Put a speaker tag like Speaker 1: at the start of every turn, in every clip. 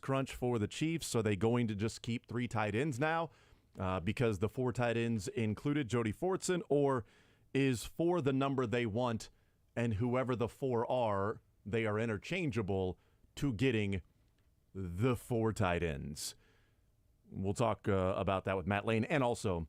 Speaker 1: crunch for the Chiefs? Are they going to just keep 3 tight ends now because the 4 tight ends included Jody Fortson, or is 4 the number they want, and whoever the 4 are, they are interchangeable to getting the 4 tight ends? We'll talk about that with Matt Lane and also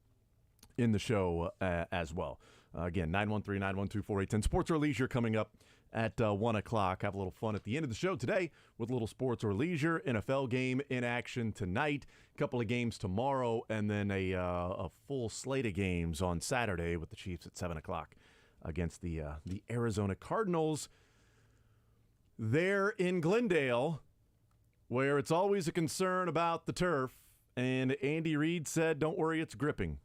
Speaker 1: in the show as well. Again, 913-912-4810. Sports or Leisure coming up at 1 o'clock. Have a little fun at the end of the show today with a little Sports or Leisure. NFL game in action tonight. A couple of games tomorrow, and then a full slate of games on Saturday with the Chiefs at 7 o'clock against the Arizona Cardinals. There in Glendale, where it's always a concern about the turf, and Andy Reid said, don't worry, it's gripping.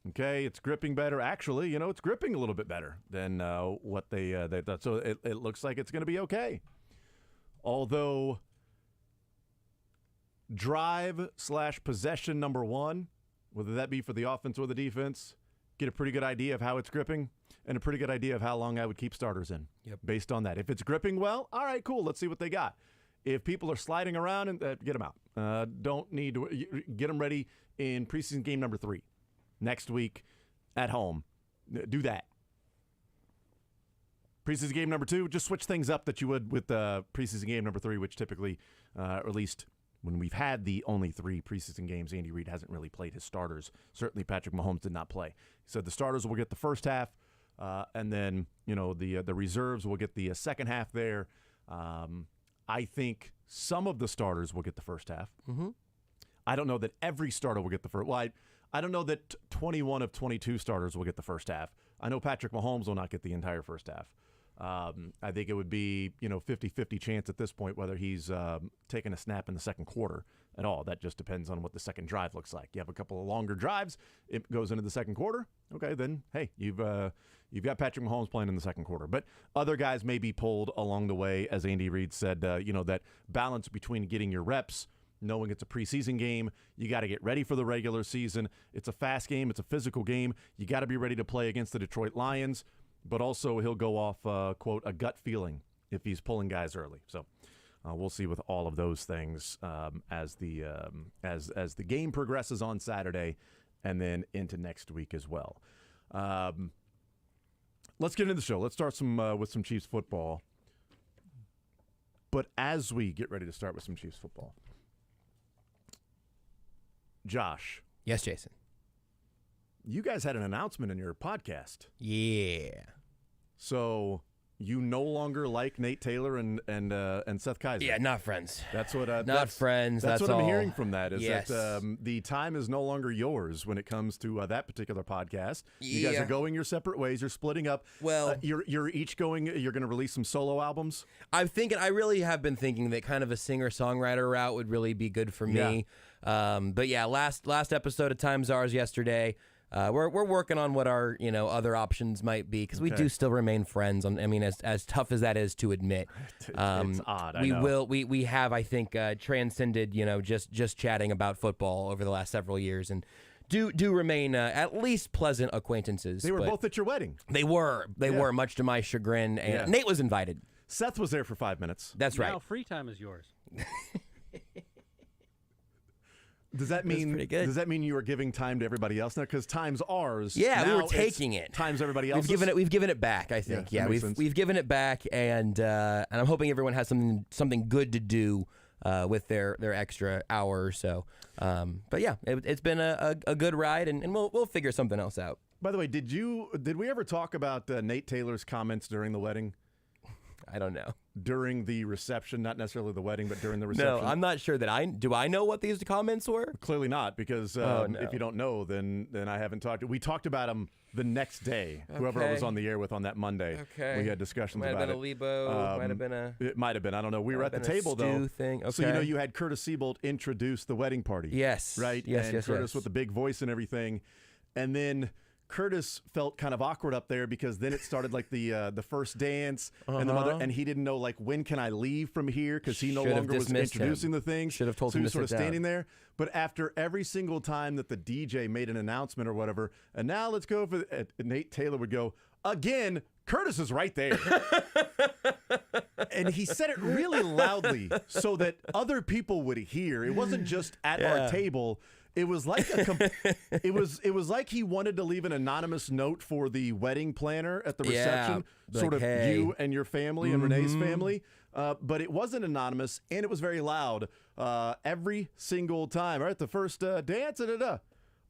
Speaker 1: Okay, it's gripping better. Actually, it's gripping a little bit better than what they thought. So it looks like it's going to be okay. Although drive/possession number 1, whether that be for the offense or the defense, get a pretty good idea of how it's gripping and a pretty good idea of how long I would keep starters in based on that. If it's gripping well, all right, cool. Let's see what they got. If people are sliding around, and get them out. Don't need to get them ready in preseason game number 3. Next week at home. Do that. Preseason game number 2, just switch things up that you would with preseason game number 3, which typically, or at least when we've had the only 3 preseason games, Andy Reid hasn't really played his starters. Certainly Patrick Mahomes did not play. He said the starters will get the first half, and then the reserves will get the second half there. I think some of the starters will get the first half. Mm-hmm. I don't know that every starter will get the first. Well, I don't know that 21 of 22 starters will get the first half. I know Patrick Mahomes will not get the entire first half. I think it would be 50-50 chance at this point whether he's taking a snap in the second quarter at all. That just depends on what the second drive looks like. You have a couple of longer drives, it goes into the second quarter. Okay, then hey, you've got Patrick Mahomes playing in the second quarter. But other guys may be pulled along the way, as Andy Reid said. That balance between getting your reps, knowing it's a preseason game, you got to get ready for the regular season. It's a fast game. It's a physical game. You got to be ready to play against the Detroit Lions, but also he'll go off, quote, a gut feeling if he's pulling guys early. So we'll see with all of those things as the game progresses on Saturday and then into next week as well. Let's get into the show. Let's start with some Chiefs football. But as we get ready to start with some Chiefs football, Josh.
Speaker 2: Yes, Jason.
Speaker 1: You guys had an announcement in your podcast.
Speaker 2: Yeah.
Speaker 1: So you no longer like Nate Taylor and Seth Kaiser.
Speaker 2: Yeah, not friends.
Speaker 1: That's what
Speaker 2: not friends.
Speaker 1: That's what
Speaker 2: all.
Speaker 1: I'm hearing from that. Is
Speaker 2: yes.
Speaker 1: that the time is no longer yours when it comes to that particular podcast. You guys are going your separate ways. You're splitting up.
Speaker 2: Well,
Speaker 1: you're each going. You're going to release some solo albums.
Speaker 2: I really have been thinking that kind of a singer-songwriter route would really be good for me. But yeah, last episode of Time's Ours yesterday. We're working on what our other options might be, because we do still remain friends. As tough as that is to admit,
Speaker 1: it's odd.
Speaker 2: We have, I think, transcended just chatting about football over the last several years, and do remain at least pleasant acquaintances.
Speaker 1: They were both at your wedding.
Speaker 2: They were, much to my chagrin, and Nate was invited.
Speaker 1: Seth was there for 5 minutes.
Speaker 2: That's right.
Speaker 3: Now free time is yours.
Speaker 1: Does that mean you are giving time to everybody else now? Because time's ours.
Speaker 2: Yeah,
Speaker 1: now
Speaker 2: we were taking it.
Speaker 1: Time's everybody else's.
Speaker 2: We've given it back. I think. Yeah, we've given it back, and I'm hoping everyone has something good to do with their extra hour or so. But yeah, it's been a good ride, and we'll figure something else out.
Speaker 1: By the way, did we ever talk about Nate Taylor's comments during the wedding?
Speaker 2: I don't know.
Speaker 1: During the reception, not necessarily the wedding, but during the reception.
Speaker 2: No, I'm not sure that I know what these comments were?
Speaker 1: Clearly not, because if you don't know, then I haven't talked. We talked about them the next day, whoever I was on the air with on that Monday.
Speaker 2: Okay.
Speaker 1: We had discussions about it.
Speaker 2: Might have been a Lebo, might have been a...
Speaker 1: It might have been, I don't know. We were at the table, though.
Speaker 2: Thing. Okay.
Speaker 1: So, you had Curtis Siebold introduce the wedding party.
Speaker 2: Yes.
Speaker 1: Right?
Speaker 2: Yes,
Speaker 1: and Curtis with the big voice and everything. And then Curtis felt kind of awkward up there because then it started like the first dance and the mother, and he didn't know like when can I leave from here because he no longer was introducing the thing.
Speaker 2: Should have told
Speaker 1: so
Speaker 2: him
Speaker 1: he was
Speaker 2: to
Speaker 1: sort of
Speaker 2: sit down.
Speaker 1: standing there. But after every single time that the DJ made an announcement or whatever, and now let's go for Nate Taylor would go again. Curtis is right there. And he said it really loudly so that other people would hear. It wasn't just at our table. It was like it was like he wanted to leave an anonymous note for the wedding planner at the reception, sort of
Speaker 2: hey.
Speaker 1: you and your family and Renee's family. But it wasn't anonymous, and it was very loud every single time. All right, the first dance,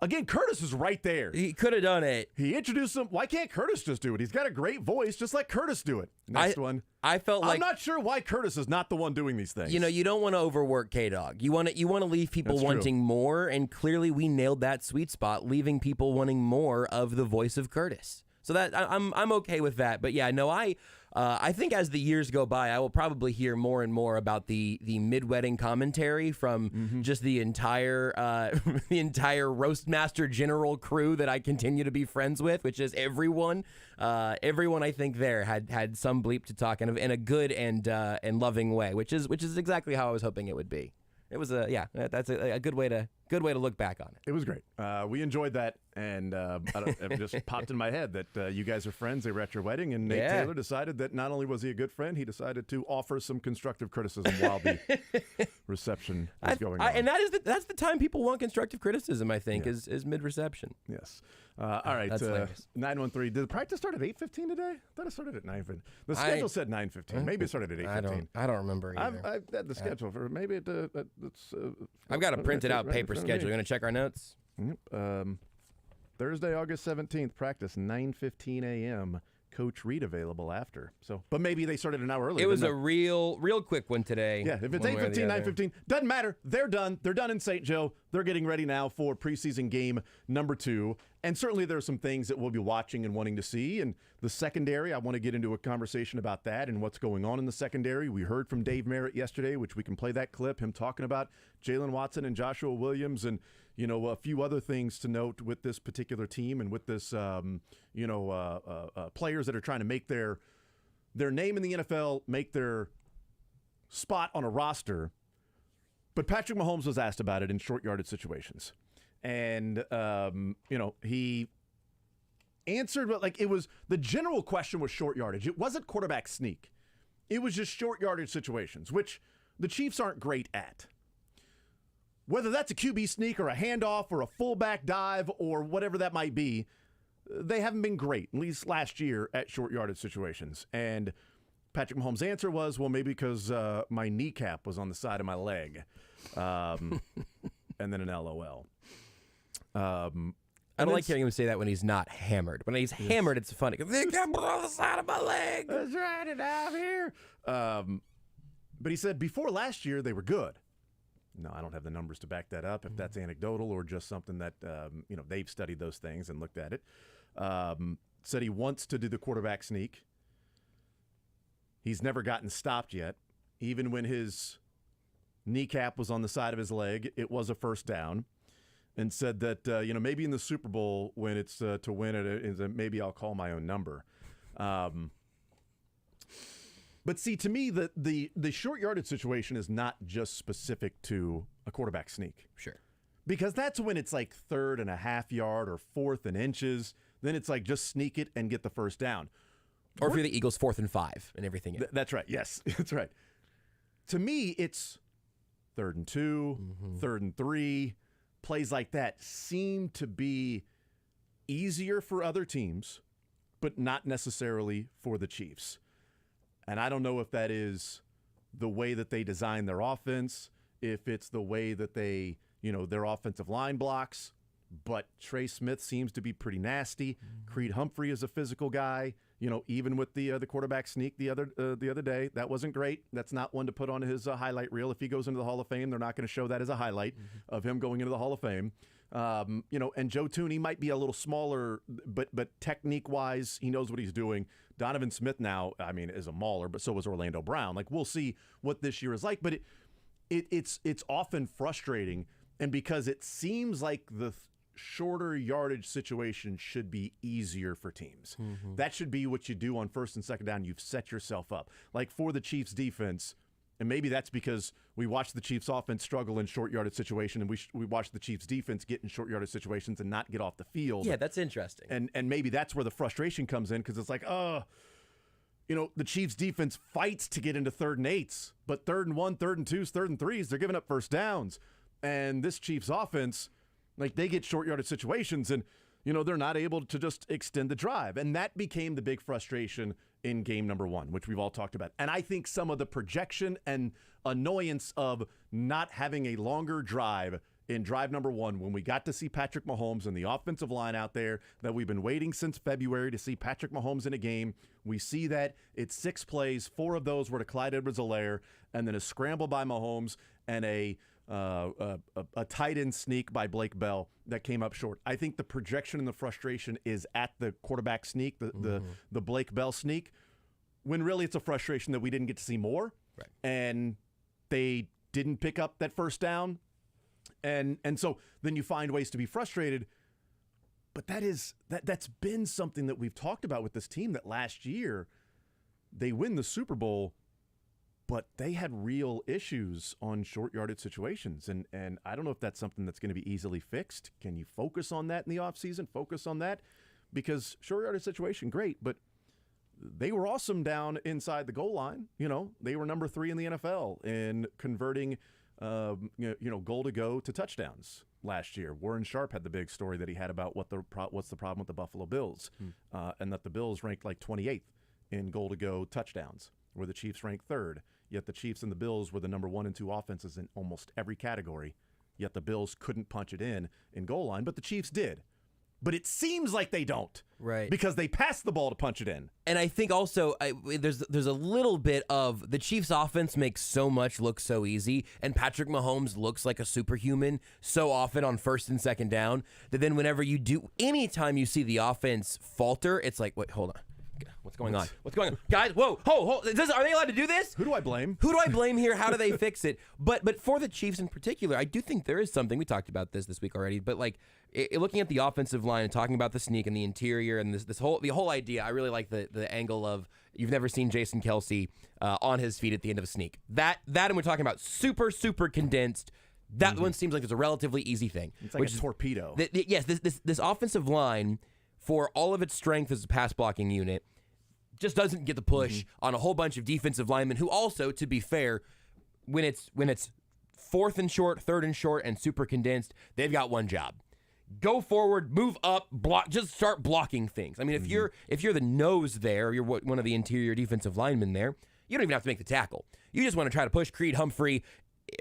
Speaker 1: Again, Curtis is right there.
Speaker 2: He could have done it.
Speaker 1: He introduced him. Why can't Curtis just do it? He's got a great voice. Just let Curtis do it. Next one.
Speaker 2: I felt like
Speaker 1: I'm not sure why Curtis is not the one doing these things.
Speaker 2: You know, you don't want to overwork K-Dog. You want to leave people
Speaker 1: That's
Speaker 2: wanting more, and clearly we nailed that sweet spot, leaving people wanting more of the voice of Curtis. So that I'm okay with that. But yeah, no, I think as the years go by, I will probably hear more and more about the mid-wedding commentary from just the entire Roastmaster General crew that I continue to be friends with, which is everyone. Everyone I think there had some bleep to talk in a good and loving way, which is exactly how I was hoping it would be. It was that's a good way to look back on it.
Speaker 1: It was great. We enjoyed that, and it just popped in my head that you guys are friends. They were at your wedding, and Nate Taylor decided that not only was he a good friend, he decided to offer some constructive criticism while the reception was going on.
Speaker 2: And that's the time people want constructive criticism, I think, is mid-reception.
Speaker 1: Yes. All right. 913. Did the practice start at 8:15 today? I thought it started at 9:15. The schedule said 9:15. Maybe it started at 8:15.
Speaker 2: I don't remember either.
Speaker 1: I've had the schedule for maybe it's.
Speaker 2: I've got a printed out paper schedule. You want to check our notes?
Speaker 1: Yep. Thursday, August 17th, practice 9:15 a.m. Coach Reed available after. So, but maybe they started an hour earlier.
Speaker 2: It was a real quick one today.
Speaker 1: Yeah, if it's 8:15, 9:15, doesn't matter. They're done. They're done in St. Joe. They're getting ready now for preseason game number 2. And certainly there are some things that we'll be watching and wanting to see. And the secondary, I want to get into a conversation about that and what's going on in the secondary. We heard from Dave Merritt yesterday, which we can play that clip, him talking about Jalen Watson and Joshua Williams and, you know, a few other things to note with this particular team and with this, players that are trying to make their name in the NFL, make their spot on a roster. But Patrick Mahomes was asked about it in short yardage situations. And, he answered, but like it was the general question was short yardage. It wasn't quarterback sneak. It was just short yardage situations, which the Chiefs aren't great at. Whether that's a QB sneak or a handoff or a fullback dive or whatever that might be, they haven't been great, at least last year, at short yardage situations. And Patrick Mahomes' answer was, well, maybe because my kneecap was on the side of my leg. And then an LOL.
Speaker 2: I don't like hearing him say that when he's not hammered. When he's hammered, it's funny. They got on the side of my leg.
Speaker 1: That's right, and I'm here. But he said before last year, they were good. No, I don't have the numbers to back that up, if that's anecdotal or just something that, they've studied those things and looked at it. Said he wants to do the quarterback sneak. He's never gotten stopped yet. Even when his kneecap was on the side of his leg, it was a first down. And said that, maybe in the Super Bowl when it's to win it, maybe I'll call my own number. But see, to me, the short yardage situation is not just specific to a quarterback sneak.
Speaker 2: Sure.
Speaker 1: Because that's when it's like 3rd and a half yard or 4th and inches. Then it's like just sneak it and get the first down.
Speaker 2: Or if you're the Eagles, 4th and 5 and everything.
Speaker 1: That's right. Yes, that's right. To me, it's 3rd and 2, 3rd and 3. Plays like that seem to be easier for other teams, but not necessarily for the Chiefs. And I don't know if that is the way that they design their offense, if it's the way that they, their offensive line blocks. But Trey Smith seems to be pretty nasty. Creed Humphrey is a physical guy. Even with the quarterback sneak the other day, that wasn't great. That's not one to put on his highlight reel. If he goes into the Hall of Fame, they're not going to show that as a highlight of him going into the Hall of Fame. And Joe Thuney might be a little smaller, but technique-wise, he knows what he's doing. Donovan Smith now, is a mauler, but so was Orlando Brown. Like, we'll see what this year is like, but it's often frustrating, and because it seems like shorter yardage situations should be easier for teams.
Speaker 2: Mm-hmm.
Speaker 1: That should be what you do on first and second down. You've set yourself up. Like for the Chiefs defense, and maybe that's because we watched the Chiefs offense struggle in short yardage situation, and we watched the Chiefs defense get in short yardage situations and not get off the field.
Speaker 2: Yeah, that's interesting.
Speaker 1: And maybe that's where the frustration comes in, because it's like, the Chiefs defense fights to get into 3rd and 8s, but 3rd and 1, 3rd and 2s, 3rd and 3s, they're giving up first downs. And this Chiefs offense, like, they get short yardage situations, and they're not able to just extend the drive. And that became the big frustration in game number 1, which we've all talked about. And I think some of the projection and annoyance of not having a longer drive in drive number 1, when we got to see Patrick Mahomes and the offensive line out there, that we've been waiting since February to see Patrick Mahomes in a game. We see that it's 6 plays, 4 of those were to Clyde Edwards-Helaire, and then a scramble by Mahomes and a tight end sneak by Blake Bell that came up short. I think the projection and the frustration is at the quarterback sneak, the Blake Bell sneak, when really it's a frustration that we didn't get to see more.
Speaker 2: Right.
Speaker 1: And they didn't pick up that first down. And so then you find ways to be frustrated. But that's been something that we've talked about with this team, that last year they win the Super Bowl, but they had real issues on short yardage situations. And I don't know if that's something that's going to be easily fixed. Can you focus on that in the offseason? Focus on that? Because short yardage situation, great, but they were awesome down inside the goal line. They were number 3 in the NFL in converting goal to go to touchdowns last year. Warren Sharp had the big story that he had about what's the problem with the Buffalo Bills, and that the Bills ranked like 28th in goal to go touchdowns, where the Chiefs ranked 3rd. Yet the Chiefs and the Bills were the number 1 and 2 offenses in almost every category. Yet the Bills couldn't punch it in goal line, but the Chiefs did. But it seems like they don't,
Speaker 2: right?
Speaker 1: Because they pass the ball to punch it in.
Speaker 2: And I think also there's a little bit of the Chiefs' offense makes so much look so easy, and Patrick Mahomes looks like a superhuman so often on first and second down, that then anytime you see the offense falter, it's like, wait, hold on. What's going on? What's going on? Guys, whoa, are they allowed to do this?
Speaker 1: Who do I blame?
Speaker 2: Who do I blame here? How do they fix it? But for the Chiefs in particular, I do think there is something. We talked about this week already, but like looking at the offensive line and talking about the sneak and the interior and the whole idea, I really like the angle of you've never seen Jason Kelce on his feet at the end of a sneak. That and we're talking about super condensed. That one seems like it's a relatively easy thing.
Speaker 1: It's like a torpedo.
Speaker 2: Yes, this offensive line, for all of its strength as a pass blocking unit, just doesn't get the push on a whole bunch of defensive linemen who also, to be fair, when it's 4th and short, 3rd and short, and super condensed, they've got one job. Go forward, move up, block, just start blocking things. I mean, if you're the nose there, you're one of the interior defensive linemen there, you don't even have to make the tackle. You just want to try to push Creed Humphrey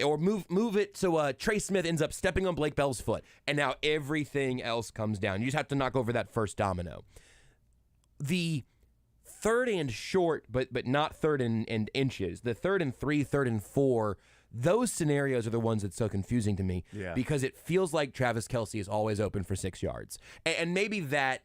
Speaker 2: or move it so Trey Smith ends up stepping on Blake Bell's foot, and now everything else comes down. You just have to knock over that first domino. The 3rd and short, but not 3rd and inches. The 3rd and 3, 3rd and 4, those scenarios are the ones that's so confusing to me.
Speaker 1: Yeah.
Speaker 2: Because it feels like Travis Kelce is always open for 6 yards. And maybe that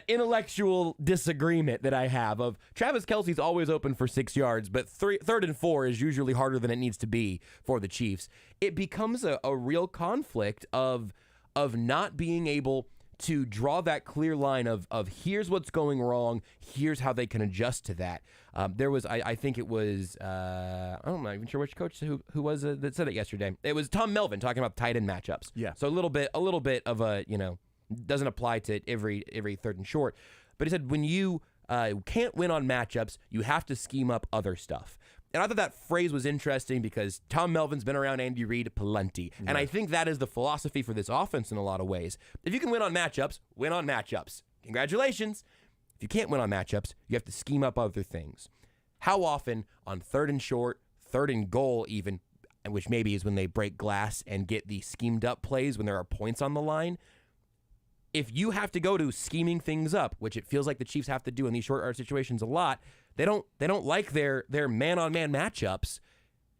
Speaker 2: intellectual disagreement that I have of Travis Kelce's always open for 6 yards, but 3rd and 4 is usually harder than it needs to be for the Chiefs. It becomes a real conflict of not being able to draw that clear line of here's what's going wrong, here's how they can adjust to that. There was, I think it was, I'm not even sure which coach who was that said it yesterday. It was Tom Melvin talking about tight end matchups.
Speaker 1: Yeah.
Speaker 2: So a little bit of a, doesn't apply to every 3rd and short. But he said when you can't win on matchups, you have to scheme up other stuff. And I thought that phrase was interesting because Tom Melvin's been around Andy Reid plenty. Yeah. And I think that is the philosophy for this offense in a lot of ways. If you can win on matchups, win on matchups. Congratulations. If you can't win on matchups, you have to scheme up other things. How often on 3rd and short, 3rd and goal even, which maybe is when they break glass and get the schemed up plays when there are points on the line, if you have to go to scheming things up, which it feels like the Chiefs have to do in these short yard situations a lot, they don't like their man-on-man matchups,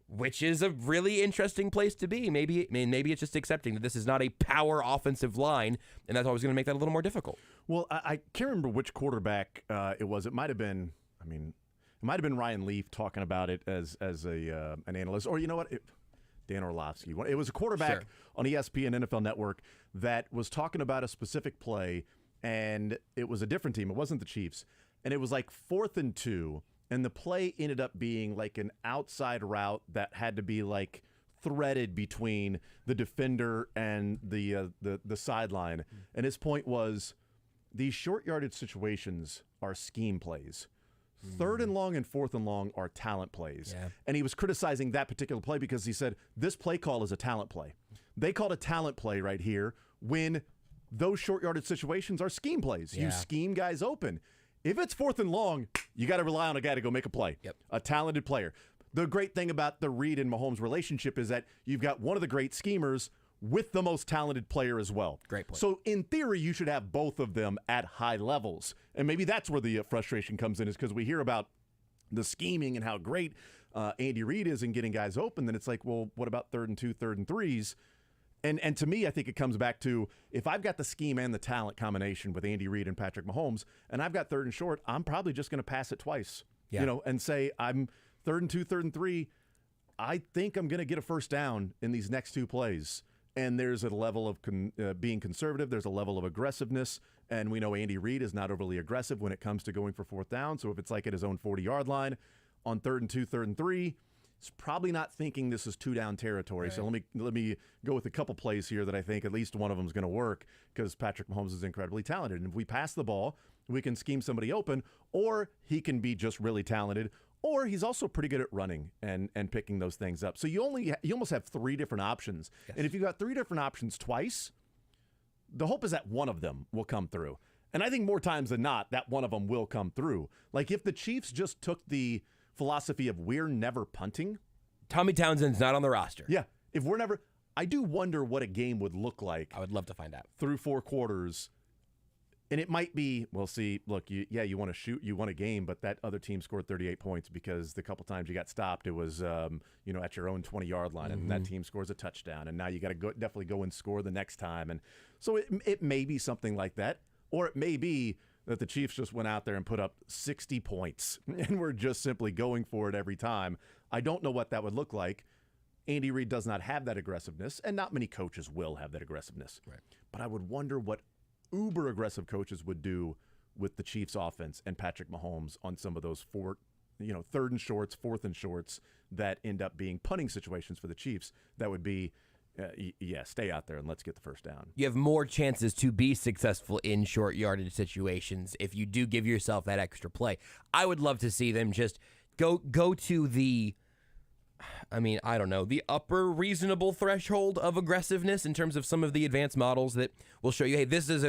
Speaker 2: which is a really interesting place to be. Maybe it's just accepting that this is not a power offensive line, and that's always going to make that a little more difficult.
Speaker 1: Well, I can't remember which quarterback it was. It might have been, it might have been Ryan Leaf talking about it as an analyst. Or you know what? Dan Orlovsky. It was a quarterback
Speaker 2: Sure.
Speaker 1: on ESPN NFL Network that was talking about a specific play, and it was a different team. It wasn't the Chiefs. And it was like 4th and 2, and the play ended up being like an outside route that had to be like threaded between the defender and the sideline. And his point was these short yardage situations are scheme plays. 3rd and long and 4th and long are talent plays.
Speaker 2: Yeah.
Speaker 1: And he was criticizing that particular play because he said, this play call is a talent play. They called a talent play right here when those short yardage situations are scheme plays.
Speaker 2: Yeah.
Speaker 1: You scheme guys open. If it's 4th and long, you got to rely on a guy to go make a play.
Speaker 2: Yep.
Speaker 1: A talented player. The great thing about the Reid and Mahomes relationship is that you've got one of the great schemers with the most talented player as well.
Speaker 2: Great point.
Speaker 1: So in theory, you should have both of them at high levels. And maybe that's where the frustration comes in, is because we hear about the scheming and how great Andy Reid is in getting guys open. Then it's like, well, what about 3rd and 2, 3rd and 3s? And to me, I think it comes back to, if I've got the scheme and the talent combination with Andy Reid and Patrick Mahomes, and I've got 3rd and short, I'm probably just going to pass it twice.
Speaker 2: Yeah.
Speaker 1: And say I'm 3rd and 2, 3rd and 3. I think I'm going to get a first down in these next 2 plays. And there's a level of being conservative. There's a level of aggressiveness. And we know Andy Reid is not overly aggressive when it comes to going for 4th down. So if it's like at his own 40-yard line on 3rd and 2, 3rd and 3, he's probably not thinking this is 2-down territory.
Speaker 2: Right.
Speaker 1: So let me go with a couple plays here that I think at least one of them is going to work, because Patrick Mahomes is incredibly talented. And if we pass the ball, we can scheme somebody open, or he can be just really talented, or he's also pretty good at running and picking those things up. So you almost have 3 different options.
Speaker 2: Yes.
Speaker 1: And if you've got 3 different options twice, the hope is that one of them will come through. And I think more times than not, that one of them will come through. Like if the Chiefs just took the philosophy of we're never punting.
Speaker 2: Tommy Townsend's not on the roster.
Speaker 1: Yeah. If we're never, I do wonder what a game would look like
Speaker 2: I would love to find out.
Speaker 1: through 4 quarters. And it might be, well, see, look, you want to shoot, you won a game, but that other team scored 38 points because the couple times you got stopped, it was, at your own 20-yard line, and that team scores a touchdown, and now you got to definitely go and score the next time. And so it may be something like that, or it may be that the Chiefs just went out there and put up 60 points, and we're just simply going for it every time. I don't know what that would look like. Andy Reid does not have that aggressiveness, and not many coaches will have that aggressiveness.
Speaker 2: Right.
Speaker 1: But I would wonder what uber aggressive coaches would do with the Chiefs offense and Patrick Mahomes on some of those 3rd and shorts, 4th and shorts that end up being punting situations for the Chiefs. That would be, stay out there and let's get the first down.
Speaker 2: You have more chances to be successful in short yardage situations if you do give yourself that extra play. I would love to see them just go to the, I don't know, the upper reasonable threshold of aggressiveness in terms of some of the advanced models that will show you, hey, this is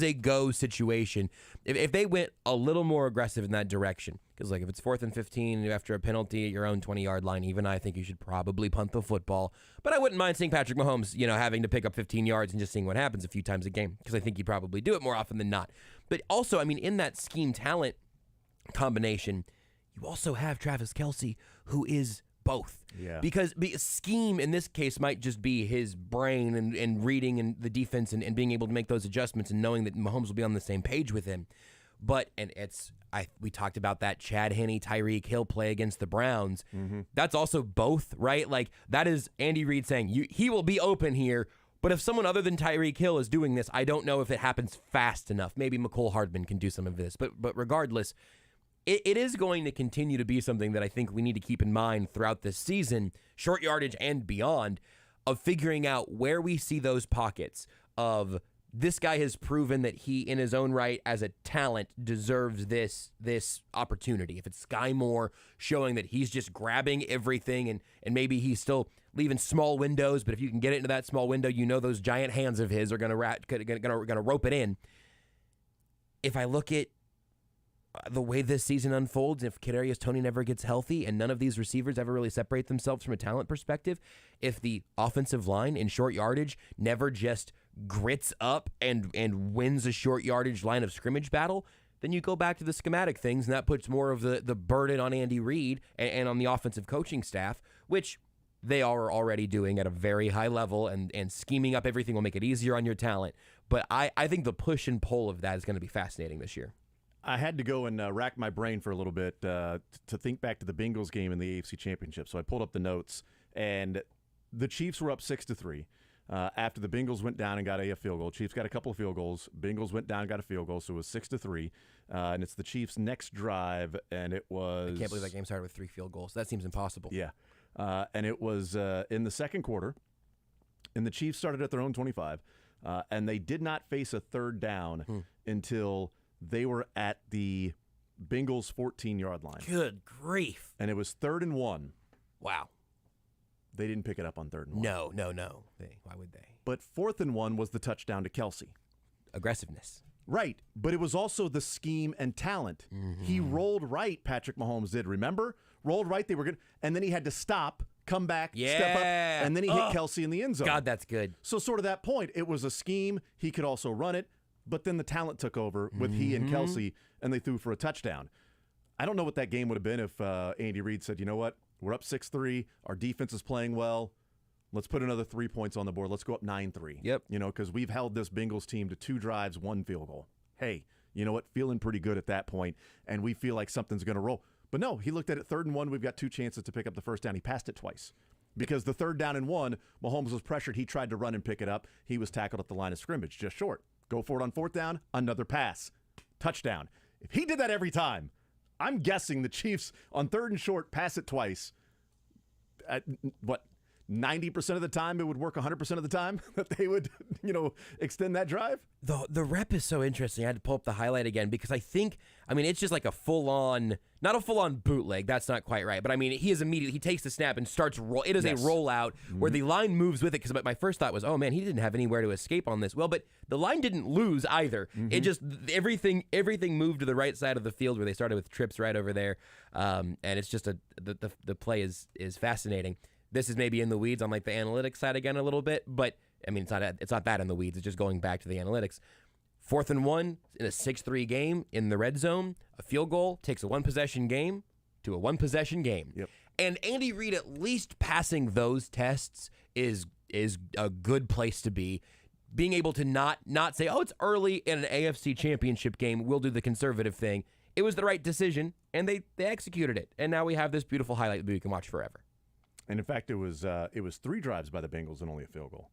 Speaker 2: a go situation. If they went a little more aggressive in that direction, because like if it's 4th and 15 after a penalty at your own 20-yard line, even I think you should probably punt the football. But I wouldn't mind seeing Patrick Mahomes, having to pick up 15 yards and just seeing what happens a few times a game, because I think he'd probably do it more often than not. But also, in that scheme talent combination, you also have Travis Kelce, who is both.
Speaker 1: Yeah.
Speaker 2: Because scheme in this case might just be his brain and reading and the defense and being able to make those adjustments and knowing that Mahomes will be on the same page with him. But we talked about that Chad Henne, Tyreek Hill play against the Browns. Mm-hmm. That's also both, right? Like that is Andy Reid saying he will be open here. But if someone other than Tyreek Hill is doing this, I don't know if it happens fast enough. Maybe McCole Hardman can do some of this. But regardless, it is going to continue to be something that I think we need to keep in mind throughout this season, short yardage and beyond, of figuring out where we see those pockets of this guy has proven that he, in his own right, as a talent, deserves this opportunity. If it's Sky Moore showing that he's just grabbing everything and maybe he's still leaving small windows, but if you can get it into that small window, those giant hands of his are going to rope it in. If I look at the way this season unfolds, if Kadarius Toney never gets healthy and none of these receivers ever really separate themselves from a talent perspective, if the offensive line in short yardage never just grits up and wins a short yardage line of scrimmage battle, then you go back to the schematic things, and that puts more of the burden on Andy Reid and on the offensive coaching staff, which they are already doing at a very high level, and scheming up everything will make it easier on your talent. But I think the push and pull of that is going to be fascinating this year.
Speaker 1: I had to go and rack my brain for a little bit to think back to the Bengals game in the AFC Championship. So I pulled up the notes, and the Chiefs were up 6-3 after the Bengals went down and got a field goal. Chiefs got a couple of field goals. Bengals went down and got a field goal, so it was 6-3. And it's the Chiefs' next drive, and it was.
Speaker 2: I can't believe that game started with 3 field goals. That seems impossible.
Speaker 1: Yeah, and it was in the second quarter, and the Chiefs started at their own 25, and they did not face a third down until they were at the Bengals' 14-yard line.
Speaker 2: Good grief!
Speaker 1: And it was 3rd and 1.
Speaker 2: Wow.
Speaker 1: They didn't pick it up on 3rd and 1.
Speaker 2: No. Why would they?
Speaker 1: But 4th and 1 was the touchdown to Kelsey.
Speaker 2: Aggressiveness.
Speaker 1: Right, but it was also the scheme and talent. He rolled right, Patrick Mahomes did. Remember? Rolled right, they were good. And then he had to stop, come back, step up, and then he hit Kelsey in the end zone.
Speaker 2: God, that's good.
Speaker 1: So sort of that point, it was a scheme. He could also run it, but then the talent took over with he and Kelsey, and they threw for a touchdown. I don't know what that game would have been if Andy Reid said, you know what, we're up 6-3, our defense is playing well, let's put another 3 points on the board, let's go up 9-3.
Speaker 2: Yep.
Speaker 1: You know, because we've held this Bengals team to 2 drives, 1 field goal. Hey, you know what, feeling pretty good at that point, and we feel like something's going to roll. But no, he looked at it 3rd and 1, we've got 2 chances to pick up the first down. He passed it twice. Because the 3rd down and 1, Mahomes was pressured. He tried to run and pick it up. He was tackled at the line of scrimmage, just short. Go for it on 4th down, another pass. Touchdown. If he did that every time, I'm guessing the Chiefs on 3rd and short pass it twice. At, 90% of the time it would work 100% of the time that they would, extend that drive?
Speaker 2: The rep is so interesting. I had to pull up the highlight again because it's just like a full-on, not a full-on bootleg. That's not quite right. But, he takes the snap and starts roll. It is a rollout where the line moves with it because my first thought was, oh, man, he didn't have anywhere to escape on this. Well, but the line didn't lose either. It just, everything moved to the right side of the field where they started with trips right over there. And it's just the play is fascinating. This is maybe in the weeds on like the analytics side again a little bit, but it's not that in the weeds. It's just going back to the analytics. 4th and 1 in a 6-3 game in the red zone. A field goal takes a 1-possession game to a 1-possession game.
Speaker 1: Yep.
Speaker 2: And Andy Reid at least passing those tests is a good place to be. Being able to not say, oh, it's early in an AFC championship game, we'll do the conservative thing. It was the right decision, and they executed it. And now we have this beautiful highlight that we can watch forever.
Speaker 1: And in fact, it was 3 drives by the Bengals and only a field goal.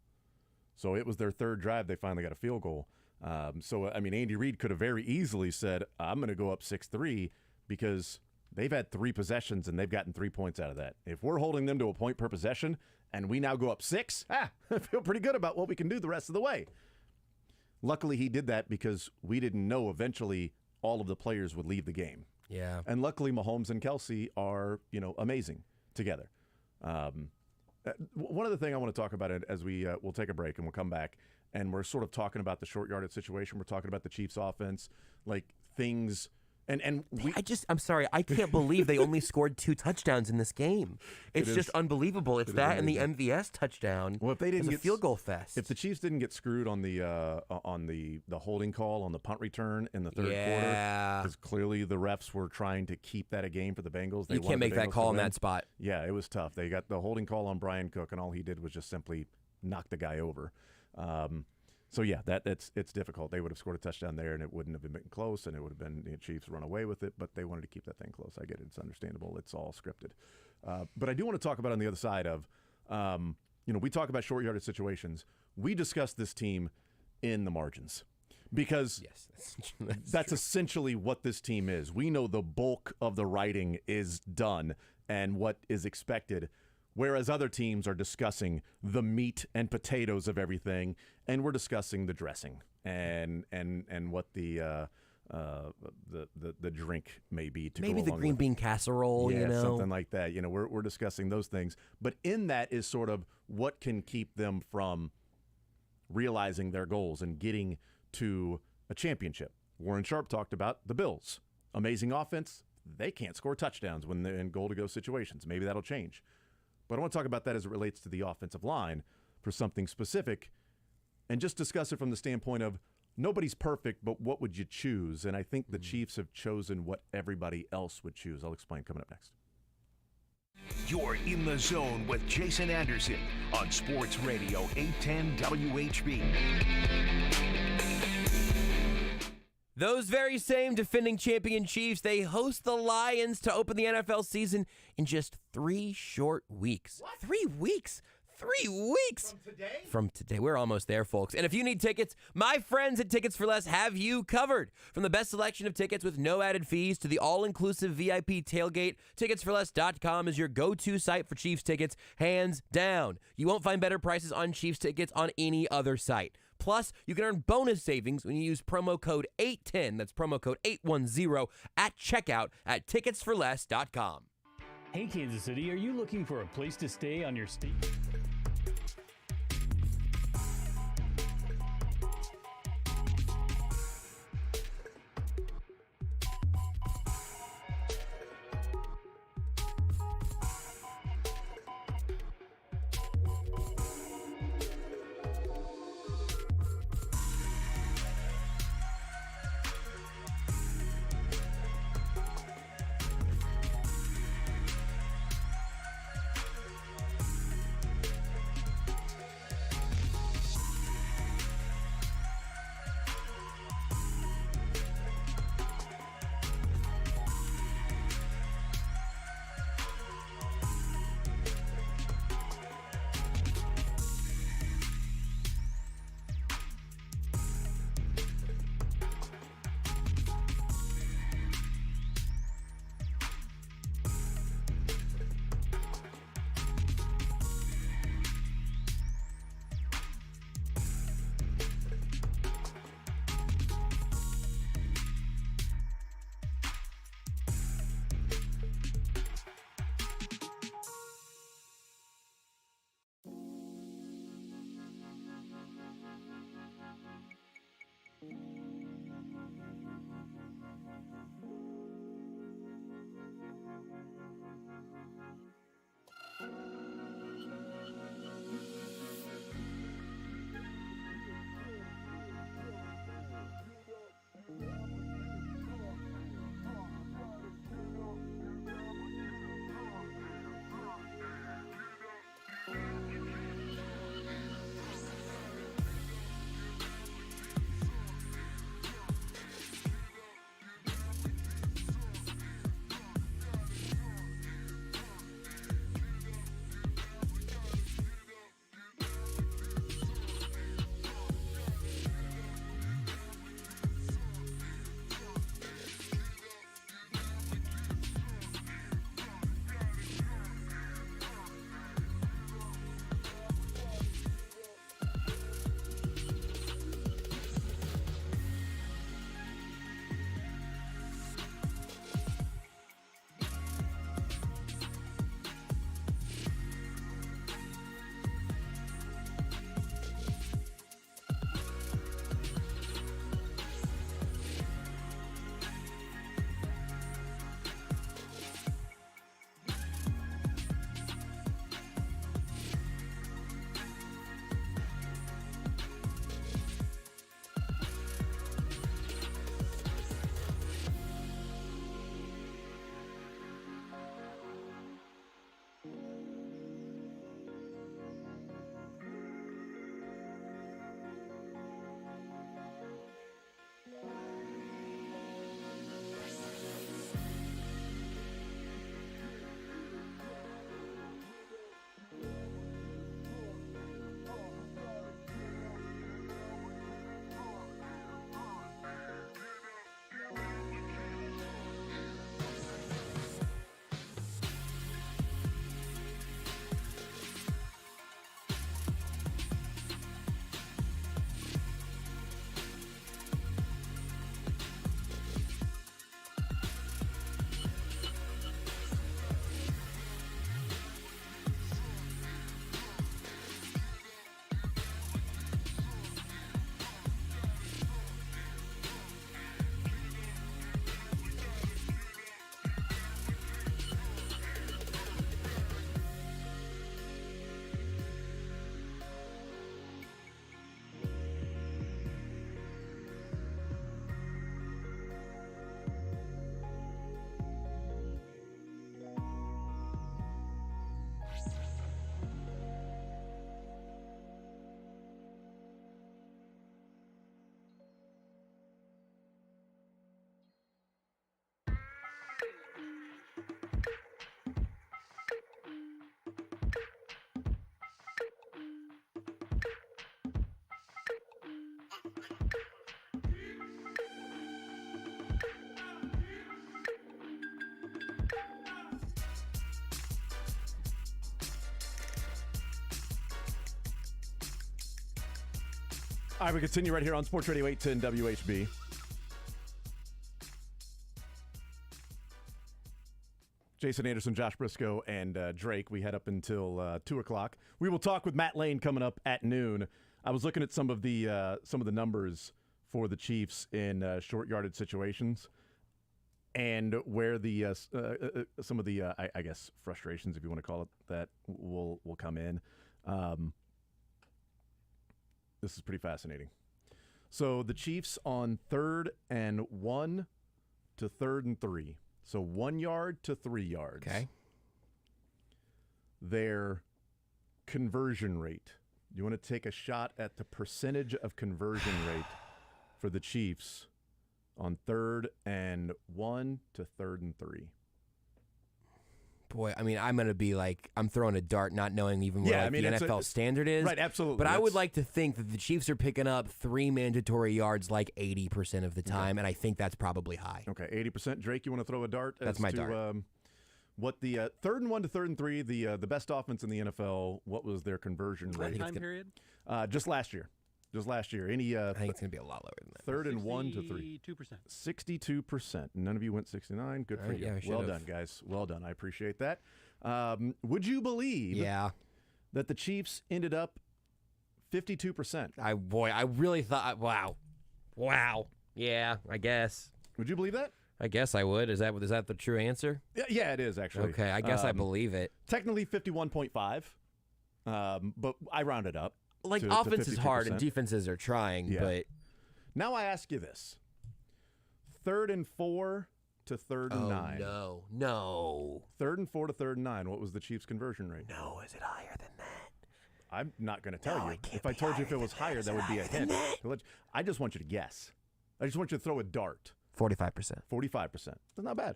Speaker 1: So it was their 3rd drive. They finally got a field goal. Andy Reid could have very easily said, I'm going to go up 6-3 because they've had 3 possessions and they've gotten 3 points out of that. If we're holding them to a point per possession and we now go up 6, I feel pretty good about what we can do the rest of the way. Luckily, he did that because we didn't know eventually all of the players would leave the game.
Speaker 2: Yeah.
Speaker 1: And luckily, Mahomes and Kelsey are, amazing together. One other thing I want to talk about it as we'll take a break and we'll come back and we're sort of talking about the short yardage situation. We're talking about the Chiefs offense, like things.
Speaker 2: I'm sorry. I can't believe they only scored 2 touchdowns in this game. It's just unbelievable. It's that and the MVS touchdown.
Speaker 1: Well, if they didn't
Speaker 2: get a field goal fest.
Speaker 1: If the Chiefs didn't get screwed on the holding call on the punt return in the 3rd quarter, because clearly the refs were trying to keep that a game for the Bengals.
Speaker 2: You can't make that call in that spot.
Speaker 1: Yeah, it was tough. They got the holding call on Brian Cook, and all he did was just simply knock the guy over. So yeah, it's difficult. They would have scored a touchdown there, and it wouldn't have been close, and it would have been the Chiefs run away with it. But they wanted to keep that thing close. I get it; it's understandable. It's all scripted. But I do want to talk about on the other side of, we talk about short yardage situations. We discuss this team in the margins because that's essentially what this team is. We know the bulk of the writing is done and what is expected. Whereas other teams are discussing the meat and potatoes of everything, and we're discussing the dressing and what the drink may be to
Speaker 2: maybe
Speaker 1: go
Speaker 2: the
Speaker 1: along
Speaker 2: green
Speaker 1: with
Speaker 2: bean casserole,
Speaker 1: something like that. We're discussing those things, but in that is sort of what can keep them from realizing their goals and getting to a championship. Warren Sharp talked about the Bills, amazing offense. They can't score touchdowns when they're in goal-to-go situations. Maybe that'll change. But I want to talk about that as it relates to the offensive line for something specific and just discuss it from the standpoint of nobody's perfect, but what would you choose? And I think the Chiefs have chosen what everybody else would choose. I'll explain coming up next.
Speaker 3: You're in the zone with Jason Anderson on Sports Radio 810 WHB.
Speaker 2: Those very same defending champion Chiefs, they host the Lions to open the NFL season in just 3 short weeks. What? 3 weeks? 3 weeks from today. We're almost there, folks. And if you need tickets, my friends at Tickets for Less have you covered. From the best selection of tickets with no added fees to the all-inclusive VIP tailgate, ticketsforless.com is your go-to site for Chiefs tickets, hands down. You won't find better prices on Chiefs tickets on any other site. Plus, you can earn bonus savings when you use promo code 810, that's promo code 810, at checkout at ticketsforless.com.
Speaker 4: Hey, Kansas City, are you looking for a place to stay on your state?
Speaker 1: All right, we continue right here on Sports Radio 810 WHB. Jason Anderson, Josh Briscoe, and Drake. We head up until 2 o'clock. We will talk with Matt Lane coming up at noon. I was looking at some of the numbers for the Chiefs in short yardage situations, and where the some of the I guess frustrations, if you want to call it that, will come in. This is pretty fascinating. So the Chiefs on 3rd and 1 to 3rd and 3. So 1 yard to 3 yards.
Speaker 2: Okay.
Speaker 1: Their conversion rate. You want to take a shot at the percentage of conversion rate for the Chiefs on 3rd and 1 to 3rd and 3.
Speaker 2: Boy, I mean, I'm going to be like, I'm throwing a dart not knowing even what the NFL standard is.
Speaker 1: Right, absolutely.
Speaker 2: But I would like to think that the Chiefs are picking up 3 mandatory yards like 80% of the time, and I think that's probably high.
Speaker 1: Okay, 80%. Drake, you want to throw a dart?
Speaker 2: That's my dart.
Speaker 1: What the 3rd and 1 to 3rd and 3, the best offense in the NFL, what was their conversion rate?
Speaker 5: Time period?
Speaker 1: Just last year. Any?
Speaker 2: I think it's going to be a lot lower than that.
Speaker 1: 3rd and 1 to 3.
Speaker 5: 62%.
Speaker 1: 62%. None of you went 69. Good for you.
Speaker 2: Yeah,
Speaker 1: well done, guys. Well done. I appreciate that. Would you believe that the Chiefs ended up 52%?
Speaker 2: I really thought, wow. Yeah, I guess.
Speaker 1: Would you believe that?
Speaker 2: I guess I would. Is that the true answer?
Speaker 1: Yeah, it is actually.
Speaker 2: Okay, I guess I believe it.
Speaker 1: Technically 51.5, but I rounded up.
Speaker 2: Like,
Speaker 1: to
Speaker 2: offense is hard
Speaker 1: 52%.
Speaker 2: and defenses are trying,
Speaker 1: Yeah.
Speaker 2: but
Speaker 1: Now I ask you this: 3rd and 4 to 3rd and 9.
Speaker 2: No.
Speaker 1: 3rd and 4 to 3rd and 9. What was the Chiefs' conversion rate?
Speaker 2: No, is it higher than that?
Speaker 1: I'm not going to tell you.
Speaker 2: it can't
Speaker 1: If I
Speaker 2: be
Speaker 1: told you if
Speaker 2: higher
Speaker 1: it was
Speaker 2: than
Speaker 1: higher,
Speaker 2: that.
Speaker 1: that would be a
Speaker 2: Is it
Speaker 1: hint.
Speaker 2: higher than
Speaker 1: I just want you to guess. I just want you to throw a dart.
Speaker 2: 45%.
Speaker 1: 45%. That's not bad.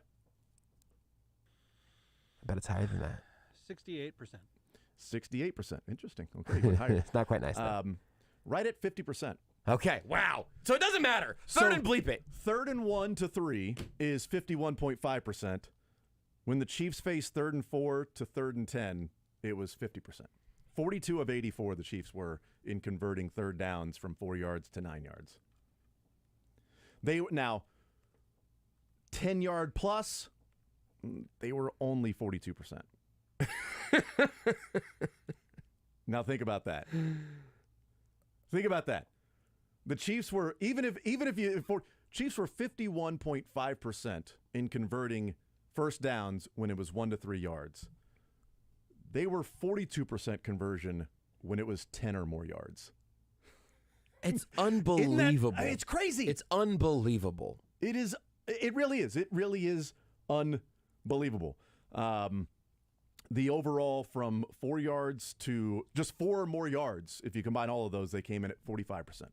Speaker 2: I bet it's higher than that.
Speaker 5: 68%.
Speaker 1: 68%. Interesting. Okay, you went higher.
Speaker 2: It's not quite nice, though.
Speaker 1: Right at 50%.
Speaker 2: Okay, wow. So it doesn't matter. Third and bleep it.
Speaker 1: 3rd and 1 to 3 is 51.5%. When the Chiefs faced 3rd and 4 to 3rd and 10, it was 50%. 42 of 84 the Chiefs were in converting 3rd downs from 4 yards to 9 yards. Now 10-yard plus, they were only 42%. Now think about that. Think about that. The Chiefs were Chiefs were 51.5% in converting first downs when it was 1 to 3 yards. They were 42% conversion when it was 10 or more yards.
Speaker 2: It's unbelievable.
Speaker 1: It's crazy.
Speaker 2: It's unbelievable.
Speaker 1: It is. It really is. It really is unbelievable. The overall from 4 yards to just 4 or more yards, if you combine all of those, they came in at 45%.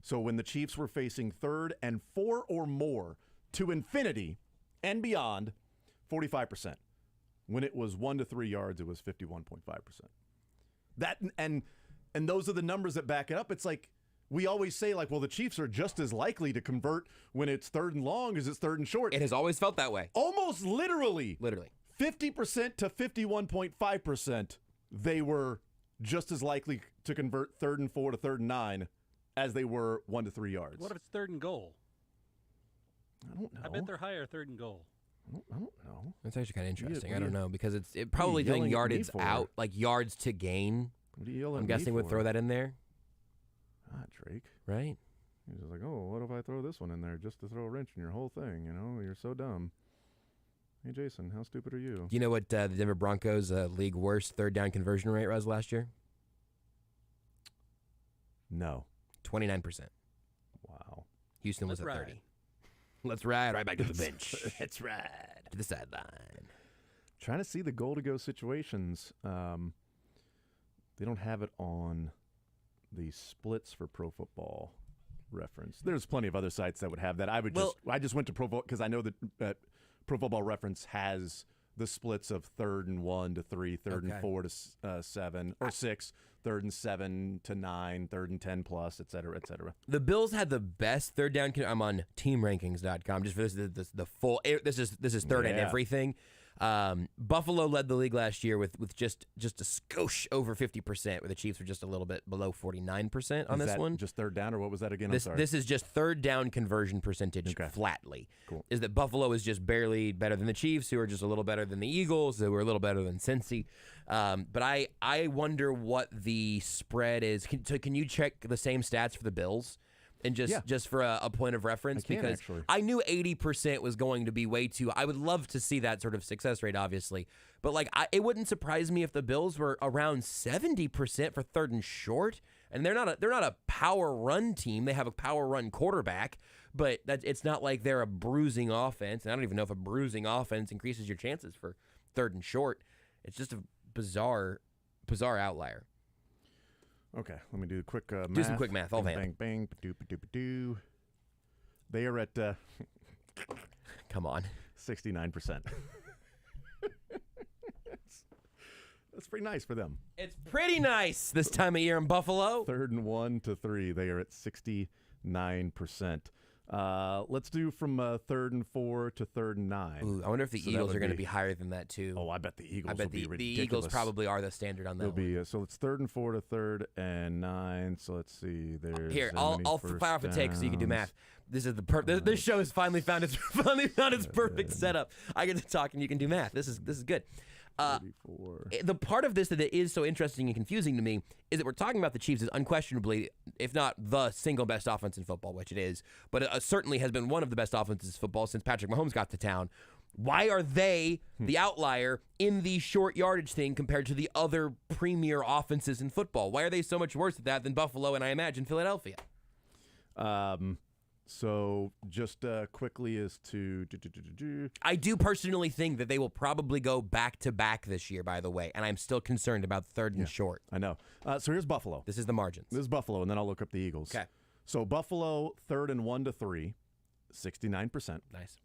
Speaker 1: So when the Chiefs were facing 3rd and 4 or more to infinity and beyond, 45%. When it was 1 to 3 yards, it was 51.5%. That and those are the numbers that back it up. It's like we always say, like, well, the Chiefs are just as likely to convert when it's 3rd and long as it's 3rd and short.
Speaker 2: It has always felt that way.
Speaker 1: Almost literally. 50% to 51.5%, they were just as likely to convert 3rd and 4 to 3rd and 9 as they were 1 to 3 yards.
Speaker 5: What if it's 3rd and goal?
Speaker 1: I don't know.
Speaker 5: I bet they're higher 3rd and goal.
Speaker 1: I don't know.
Speaker 2: That's actually kind of interesting.
Speaker 1: what
Speaker 2: I
Speaker 1: are
Speaker 2: don't
Speaker 1: you-
Speaker 2: know because it probably doing
Speaker 1: yelling at me
Speaker 2: yardage
Speaker 1: for?
Speaker 2: out, like yards to gain.
Speaker 1: What are you yelling
Speaker 2: I'm
Speaker 1: at
Speaker 2: guessing
Speaker 1: me
Speaker 2: would throw
Speaker 1: for?
Speaker 2: that in there,
Speaker 1: Drake.
Speaker 2: right?
Speaker 1: He's just like, oh, what if I throw this one in there just to throw a wrench in your whole thing? You know, you're so dumb. Hey, Jason, how stupid are you?
Speaker 2: Do you know what the Denver Broncos league worst 3rd down conversion rate was last year?
Speaker 1: No.
Speaker 2: 29%.
Speaker 1: Wow.
Speaker 2: Houston was
Speaker 5: Let's
Speaker 2: at
Speaker 5: ride.
Speaker 2: 30. Let's ride right back to the bench.
Speaker 1: Let's ride.
Speaker 2: To the sideline.
Speaker 1: Trying to see the goal-to-go situations. They don't have it on the splits for Pro Football Reference. There's plenty of other sites that would have that. I just went to Pro Football because I know that Pro Football Reference has the splits of 3rd and 1 to 3, 3rd and 4 to 7 or 6, 3rd and 7 to 9, 3rd and 10 plus, et cetera, et cetera.
Speaker 2: The Bills had the best 3rd down. I'm on teamrankings.com just for this the full. This is 3rd and
Speaker 1: Yeah.
Speaker 2: everything. Buffalo led the league last year with just a skosh over 50%, where the Chiefs were just a little bit below 49% on
Speaker 1: Is
Speaker 2: this
Speaker 1: that
Speaker 2: one.
Speaker 1: just third down, or what was that again?
Speaker 2: This
Speaker 1: I'm sorry.
Speaker 2: this is just third down conversion percentage
Speaker 1: Okay.
Speaker 2: flatly.
Speaker 1: Cool.
Speaker 2: Is that Buffalo is just barely better than the Chiefs, who are just a little better than the Eagles, who are a little better than Cincy. But I wonder what the spread is. Can you check the same stats for the Bills? And just for a point of reference,
Speaker 1: I can,
Speaker 2: because
Speaker 1: actually.
Speaker 2: I knew 80% was going to be way too. I would love to see that sort of success rate, obviously, but it wouldn't surprise me if the Bills were around 70% for third and short. And they're not a power run team. They have a power run quarterback, but it's not like they're a bruising offense. And I don't even know if a bruising offense increases your chances for third and short. It's just a bizarre outlier.
Speaker 1: Okay, let me do a quick math.
Speaker 2: Do some quick math. All
Speaker 1: bang,
Speaker 2: van.
Speaker 1: bang, bang, ba-doo. They are at
Speaker 2: Come on.
Speaker 1: 69%. That's pretty nice for them.
Speaker 2: It's pretty nice this time of year in Buffalo.
Speaker 1: 3rd and 1 to 3. They are at 69%. Let's do from 3rd and 4 to 3rd and 9.
Speaker 2: Ooh, I wonder if the
Speaker 1: So that
Speaker 2: Eagles
Speaker 1: would
Speaker 2: are going to
Speaker 1: be-
Speaker 2: be higher than that too.
Speaker 1: Oh, I bet the Eagles
Speaker 2: I bet
Speaker 1: will be
Speaker 2: the
Speaker 1: ridiculous.
Speaker 2: Eagles probably are the standard on that
Speaker 1: They'll
Speaker 2: one.
Speaker 1: be so it's 3rd and 4 to 3rd and 9. So let's see. There's
Speaker 2: Here,
Speaker 1: how
Speaker 2: I'll
Speaker 1: many
Speaker 2: fire off a
Speaker 1: first
Speaker 2: take so you can do
Speaker 1: downs?
Speaker 2: math. This is this show has finally found its perfect setup. I get to talk and you can do math. This is good.
Speaker 1: 34.
Speaker 2: The part of this that is so interesting and confusing to me is that we're talking about the Chiefs as unquestionably, if not the single best offense in football, which it is, but it certainly has been one of the best offenses in football since Patrick Mahomes got to town. Why are they the outlier in the short yardage thing compared to the other premier offenses in football? Why are they so much worse at that than Buffalo and I imagine Philadelphia?
Speaker 1: So just quickly as to
Speaker 2: I do personally think that they will probably go back-to-back this year, by the way, and I'm still concerned about third and short.
Speaker 1: I know. So here's Buffalo.
Speaker 2: This is the margins.
Speaker 1: This is Buffalo, and then I'll look up the Eagles.
Speaker 2: Okay.
Speaker 1: So Buffalo 3rd and 1 to 3, 69%.
Speaker 2: Nice.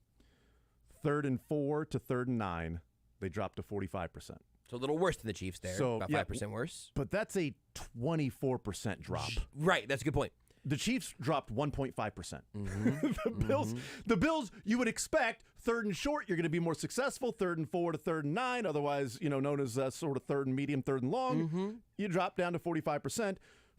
Speaker 1: 3rd and 4 to 3rd and 9, they dropped to 45%.
Speaker 2: So a little worse than the Chiefs there,
Speaker 1: So,
Speaker 2: about
Speaker 1: yeah,
Speaker 2: 5% worse.
Speaker 1: But that's a 24% drop.
Speaker 2: Right, that's a good point.
Speaker 1: The Chiefs dropped 1.5%. The Bills, you would expect 3rd and short, you're going to be more successful. 3rd and 4 to 3rd and 9, otherwise, known as sort of 3rd and medium, 3rd and long. You drop down to 45%.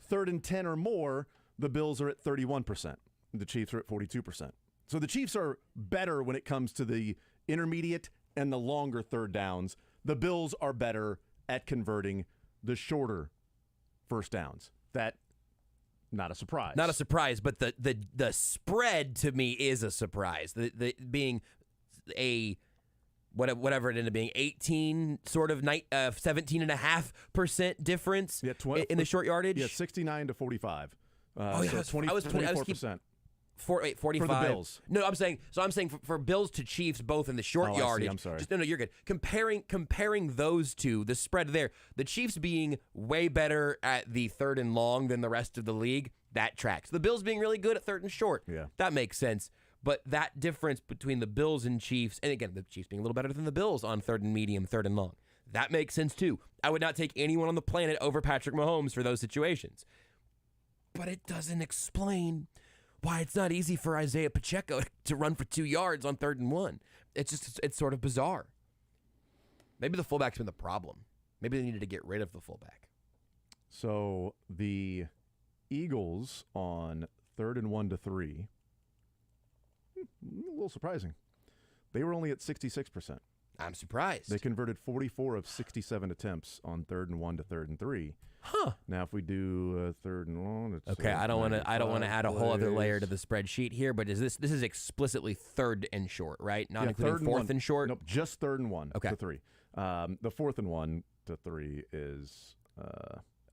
Speaker 1: 3rd and 10 or more, the Bills are at 31%. The Chiefs are at 42%. So the Chiefs are better when it comes to the intermediate and the longer third downs. The Bills are better at converting the shorter first downs. Not a surprise.
Speaker 2: Not a surprise, but the spread to me is a surprise. The being a whatever it ended up being 18 sort of 17.5% difference in the short yardage.
Speaker 1: Yeah, 69 to 45.
Speaker 2: Oh, yeah,
Speaker 1: so
Speaker 2: I was
Speaker 1: 24%.
Speaker 2: 45.
Speaker 1: For the Bills.
Speaker 2: No, I'm saying for Bills to Chiefs both in the short
Speaker 1: Oh, I see.
Speaker 2: yardage.
Speaker 1: I'm sorry.
Speaker 2: No, you're good. Comparing those two, the spread there, the Chiefs being way better at the third and long than the rest of the league, that tracks. The Bills being really good at third and short,
Speaker 1: Yeah.
Speaker 2: that makes sense. But that difference between the Bills and Chiefs, and again, the Chiefs being a little better than the Bills on third and medium, third and long, that makes sense too. I would not take anyone on the planet over Patrick Mahomes for those situations. But it doesn't explain why it's not easy for Isaiah Pacheco to run for 2 yards on 3rd and 1. It's sort of bizarre. Maybe the fullback's been the problem. Maybe they needed to get rid of the fullback.
Speaker 1: So the Eagles on 3rd and 1 to 3, a little surprising. They were only at 66%.
Speaker 2: I'm surprised.
Speaker 1: They converted 44 of 67 attempts on 3rd and 1 to 3rd and 3.
Speaker 2: Huh.
Speaker 1: Now, if we do 3rd and long, it's
Speaker 2: Okay, I don't want to
Speaker 1: 95
Speaker 2: add a whole other layer to
Speaker 1: plays.
Speaker 2: the spreadsheet here, but this is explicitly third and short, right? Not
Speaker 1: Yeah,
Speaker 2: including
Speaker 1: 3rd
Speaker 2: fourth
Speaker 1: one.
Speaker 2: and short.
Speaker 1: Nope, just 3rd and 1
Speaker 2: Okay.
Speaker 1: to 3. The 4th and 1 to 3 is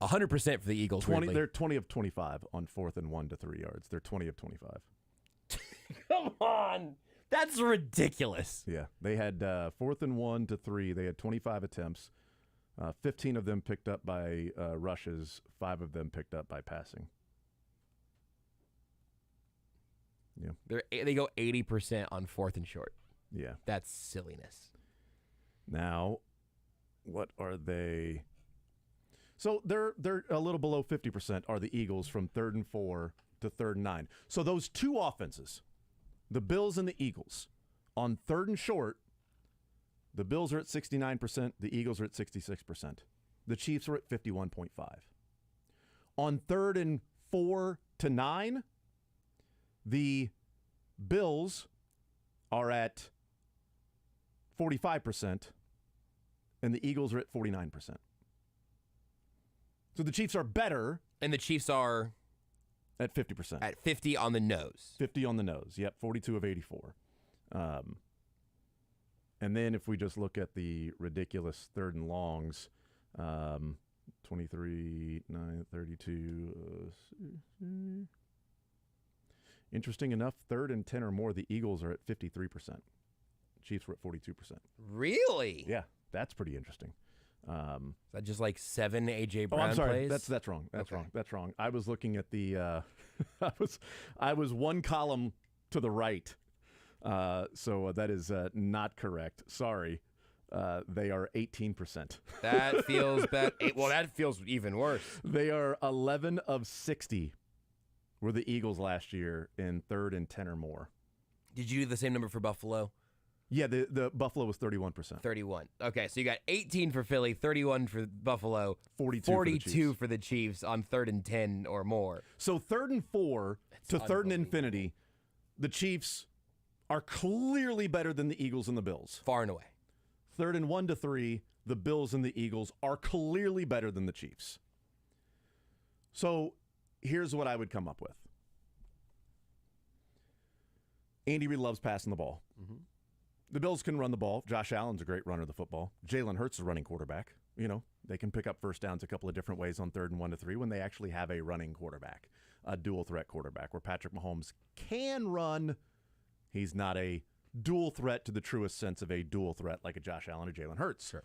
Speaker 2: 100% for the Eagles.
Speaker 1: 20.
Speaker 2: weirdly.
Speaker 1: They're 20 of 25 on 4th and 1 to 3 yards. They're 20 of 25.
Speaker 2: Come on, that's ridiculous.
Speaker 1: Yeah, they had 4th and 1 to 3. They had 25 attempts. 15 of them picked up by rushes. 5 of them picked up by passing. Yeah,
Speaker 2: They go 80% on fourth and short.
Speaker 1: yeah.
Speaker 2: That's silliness.
Speaker 1: Now, what are they? So they're a little below 50% are the Eagles from 3rd and 4 to 3rd and 9. So those two offenses, the Bills and the Eagles, on 3rd and short, The Bills are at 69%. The Eagles are at 66%. The Chiefs are at 51.5. On 3rd and 4 to 9, the Bills are at 45%, and the Eagles are at 49%. So the Chiefs are better.
Speaker 2: And the Chiefs are
Speaker 1: at 50%.
Speaker 2: at 50 on the nose.
Speaker 1: 50 on the nose. Yep, 42 of 84. And then if we just look at the ridiculous 3rd and longs, 23, 9, 32. Interesting enough, 3rd and 10 or more, the Eagles are at 53%. Chiefs were at 42%.
Speaker 2: Really?
Speaker 1: Yeah, that's pretty interesting.
Speaker 2: Is that just like 7 A.J. Brown
Speaker 1: I'm sorry.
Speaker 2: plays?
Speaker 1: That's wrong. That's
Speaker 2: Okay.
Speaker 1: wrong. That's wrong. I was looking at the. I was one column to the right, so that is not correct. Sorry. They are 18%.
Speaker 2: That feels bad. Well, that feels even worse.
Speaker 1: They are 11 of 60. Were the Eagles last year in 3rd and 10 or more?
Speaker 2: Did you do the same number for Buffalo?
Speaker 1: Yeah, the Buffalo was 31%.
Speaker 2: 31. Okay, so you got 18 for Philly, 31 for Buffalo,
Speaker 1: 42
Speaker 2: for the Chiefs on 3rd and 10 or more.
Speaker 1: So 3rd and 4 to 3rd and
Speaker 2: unbelievable.
Speaker 1: infinity, the Chiefs are clearly better than the Eagles and the Bills.
Speaker 2: Far and away.
Speaker 1: 3rd and 1 to 3, the Bills and the Eagles are clearly better than the Chiefs. So here's what I would come up with. Andy Reid loves passing the ball.
Speaker 2: Mm-hmm.
Speaker 1: The Bills can run the ball. Josh Allen's a great runner of the football. Jalen Hurts is a running quarterback. You know, they can pick up first downs a couple of different ways on 3rd and 1 to 3 when they actually have a running quarterback, a dual threat quarterback, where Patrick Mahomes can run. He's not a dual threat to the truest sense of a dual threat like a Josh Allen or Jalen Hurts.
Speaker 2: Sure.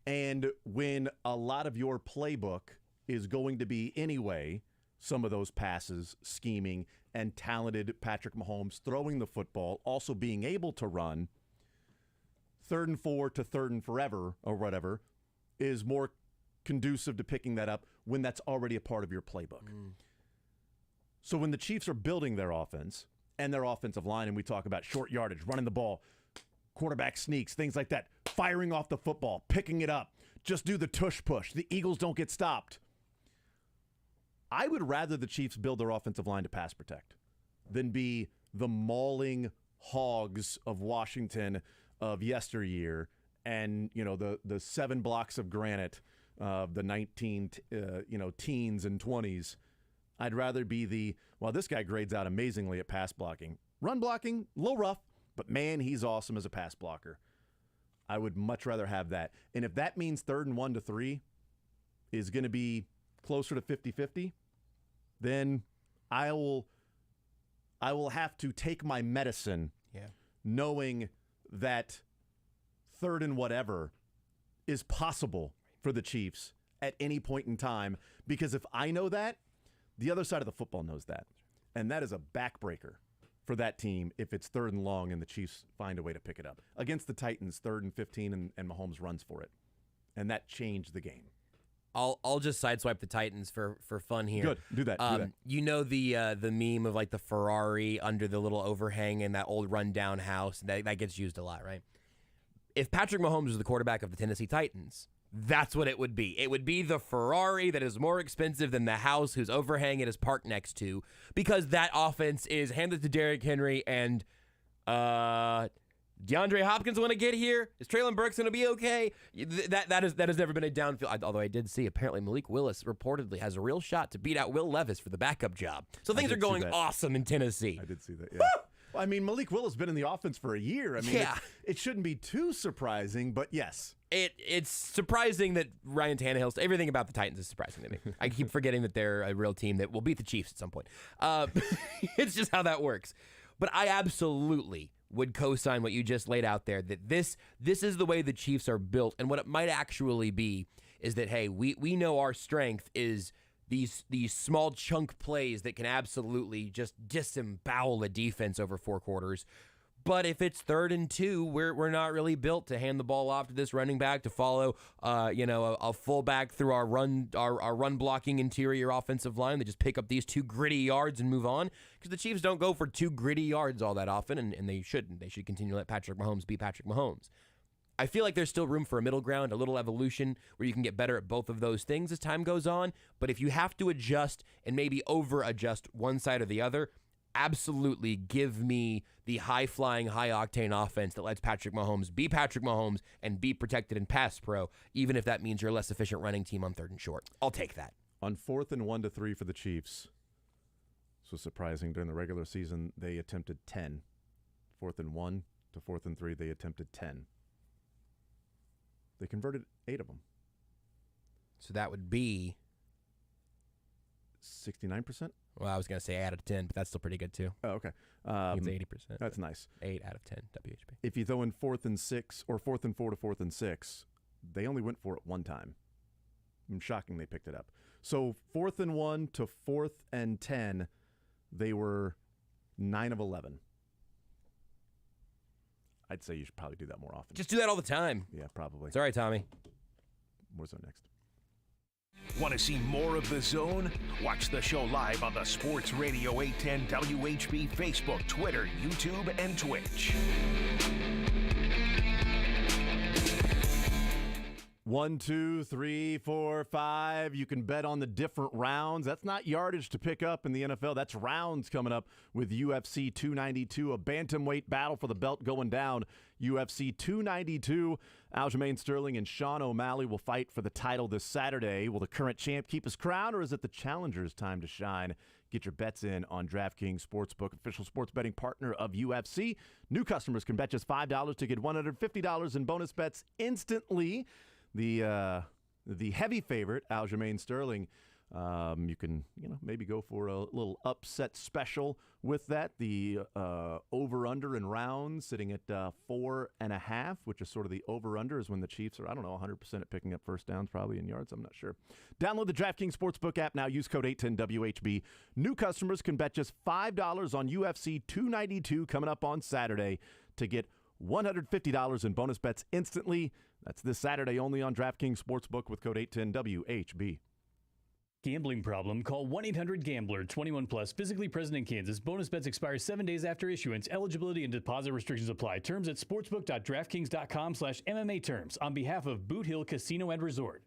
Speaker 1: And when a lot of your playbook is going to be anyway, some of those passes, scheming, and talented Patrick Mahomes throwing the football, also being able to run, 3rd and 4 to 3rd and forever or whatever is more conducive to picking that up when that's already a part of your playbook. So when the Chiefs are building their offense and their offensive line, and we talk about short yardage, running the ball, quarterback sneaks, things like that, firing off the football, picking it up, just do the tush push. The Eagles don't get stopped. I would rather the Chiefs build their offensive line to pass protect than be the mauling hogs of Washington of yesteryear and, you know, the 7 blocks of granite of the 19 teens and 20s. I'd rather be this guy grades out amazingly at pass blocking. Run blocking, a little rough, but man, he's awesome as a pass blocker. I would much rather have that. And if that means 3rd and 1 to 3 is going to be closer to 50-50, then I will have to take my medicine, knowing that 3rd and whatever is possible for the Chiefs at any point in time. Because if I know that, the other side of the football knows that. And that is a backbreaker for that team if it's 3rd and long and the Chiefs find a way to pick it up. Against the Titans, 3rd and 15, and Mahomes runs for it. And that changed the game.
Speaker 2: I'll just sideswipe the Titans for fun here.
Speaker 1: Good. Do that.
Speaker 2: You know the meme of like the Ferrari under the little overhang in that old rundown house? That gets used a lot, right? If Patrick Mahomes was the quarterback of the Tennessee Titans, that's what it would be. It would be the Ferrari that is more expensive than the house whose overhang it is parked next to, because that offense is handed to Derrick Henry and DeAndre Hopkins want to get here? Is Traylon Burks going to be okay? That has never been a downfield. Although I did see apparently Malik Willis reportedly has a real shot to beat out Will Levis for the backup job. So things are going awesome in Tennessee.
Speaker 1: I did see that, yeah. Well, I mean, Malik Willis has been in the offense for a year. I mean, it shouldn't be too surprising, but yes.
Speaker 2: It's surprising that Ryan Tannehill's everything about the Titans is surprising to me. I keep forgetting that they're a real team that will beat the Chiefs at some point. It's just how that works. But I absolutely would co-sign what you just laid out there, that this is the way the Chiefs are built. And what it might actually be is that, hey, we know our strength is these small chunk plays that can absolutely just disembowel a defense over 4 quarters. But if it's 3rd and 2, we're not really built to hand the ball off to this running back to follow, a fullback through our run blocking interior offensive line. They just pick up these 2 gritty yards and move on, because the Chiefs don't go for 2 gritty yards all that often, and they shouldn't. They should continue to let Patrick Mahomes be Patrick Mahomes. I feel like there's still room for a middle ground, a little evolution where you can get better at both of those things as time goes on. But if you have to adjust and maybe over-adjust one side or the other, absolutely give me the high-flying, high-octane offense that lets Patrick Mahomes be Patrick Mahomes and be protected in pass pro, even if that means you're a less efficient running team on 3rd and short. I'll take that.
Speaker 1: On 4th and 1 to 3 for the Chiefs, this was surprising. During the regular season, they attempted 10. 4th and 1 to 4th and 3, they attempted 10. They converted 8 of them.
Speaker 2: So that would be
Speaker 1: 69%?
Speaker 2: Well, I was going to say 8 out of 10, but that's still pretty good too.
Speaker 1: Oh, okay.
Speaker 2: I think it's 80%.
Speaker 1: That's nice.
Speaker 2: 8 out of 10 WHP.
Speaker 1: If you throw in 4th and 6 or 4th and 4 to 4th and 6, they only went for it one time. Shocking they picked it up. So 4th and 1 to 4th and 10, they were 9 of 11. I'd say you should probably do that more often.
Speaker 2: Just do that all the time.
Speaker 1: Yeah, probably.
Speaker 2: It's all right, Tommy.
Speaker 1: Where's our next?
Speaker 3: Want to see more of The Zone? Watch the show live on the Sports Radio 810 WHB Facebook, Twitter, YouTube, and Twitch.
Speaker 1: 1, 2, 3, 4, 5. You can bet on the different rounds. That's not yardage to pick up in the NFL. That's rounds coming up with UFC 292, a bantamweight battle for the belt going down. UFC 292, Aljamain Sterling and Sean O'Malley will fight for the title this Saturday. Will the current champ keep his crown, or is it the challenger's time to shine? Get your bets in on DraftKings Sportsbook, official sports betting partner of UFC. New customers can bet just $5 to get $150 in bonus bets instantly. The heavy favorite, Aljamain Sterling, you can maybe go for a little upset special with that. The over-under in rounds sitting at 4.5, which is sort of the over-under is when the Chiefs are, 100% at picking up first downs, probably in yards. I'm not sure. Download the DraftKings Sportsbook app now. Use code 810WHB. New customers can bet just $5 on UFC 292 coming up on Saturday to get $150 in bonus bets instantly. That's this Saturday only on DraftKings Sportsbook with code 810WHB.
Speaker 4: Gambling problem? Call 1-800-GAMBLER. 21 plus. Physically present in Kansas. Bonus bets expire 7 days after issuance. Eligibility and deposit restrictions apply. Terms at sportsbook.draftkings.com/MMA terms. On behalf of Boot Hill Casino and Resort.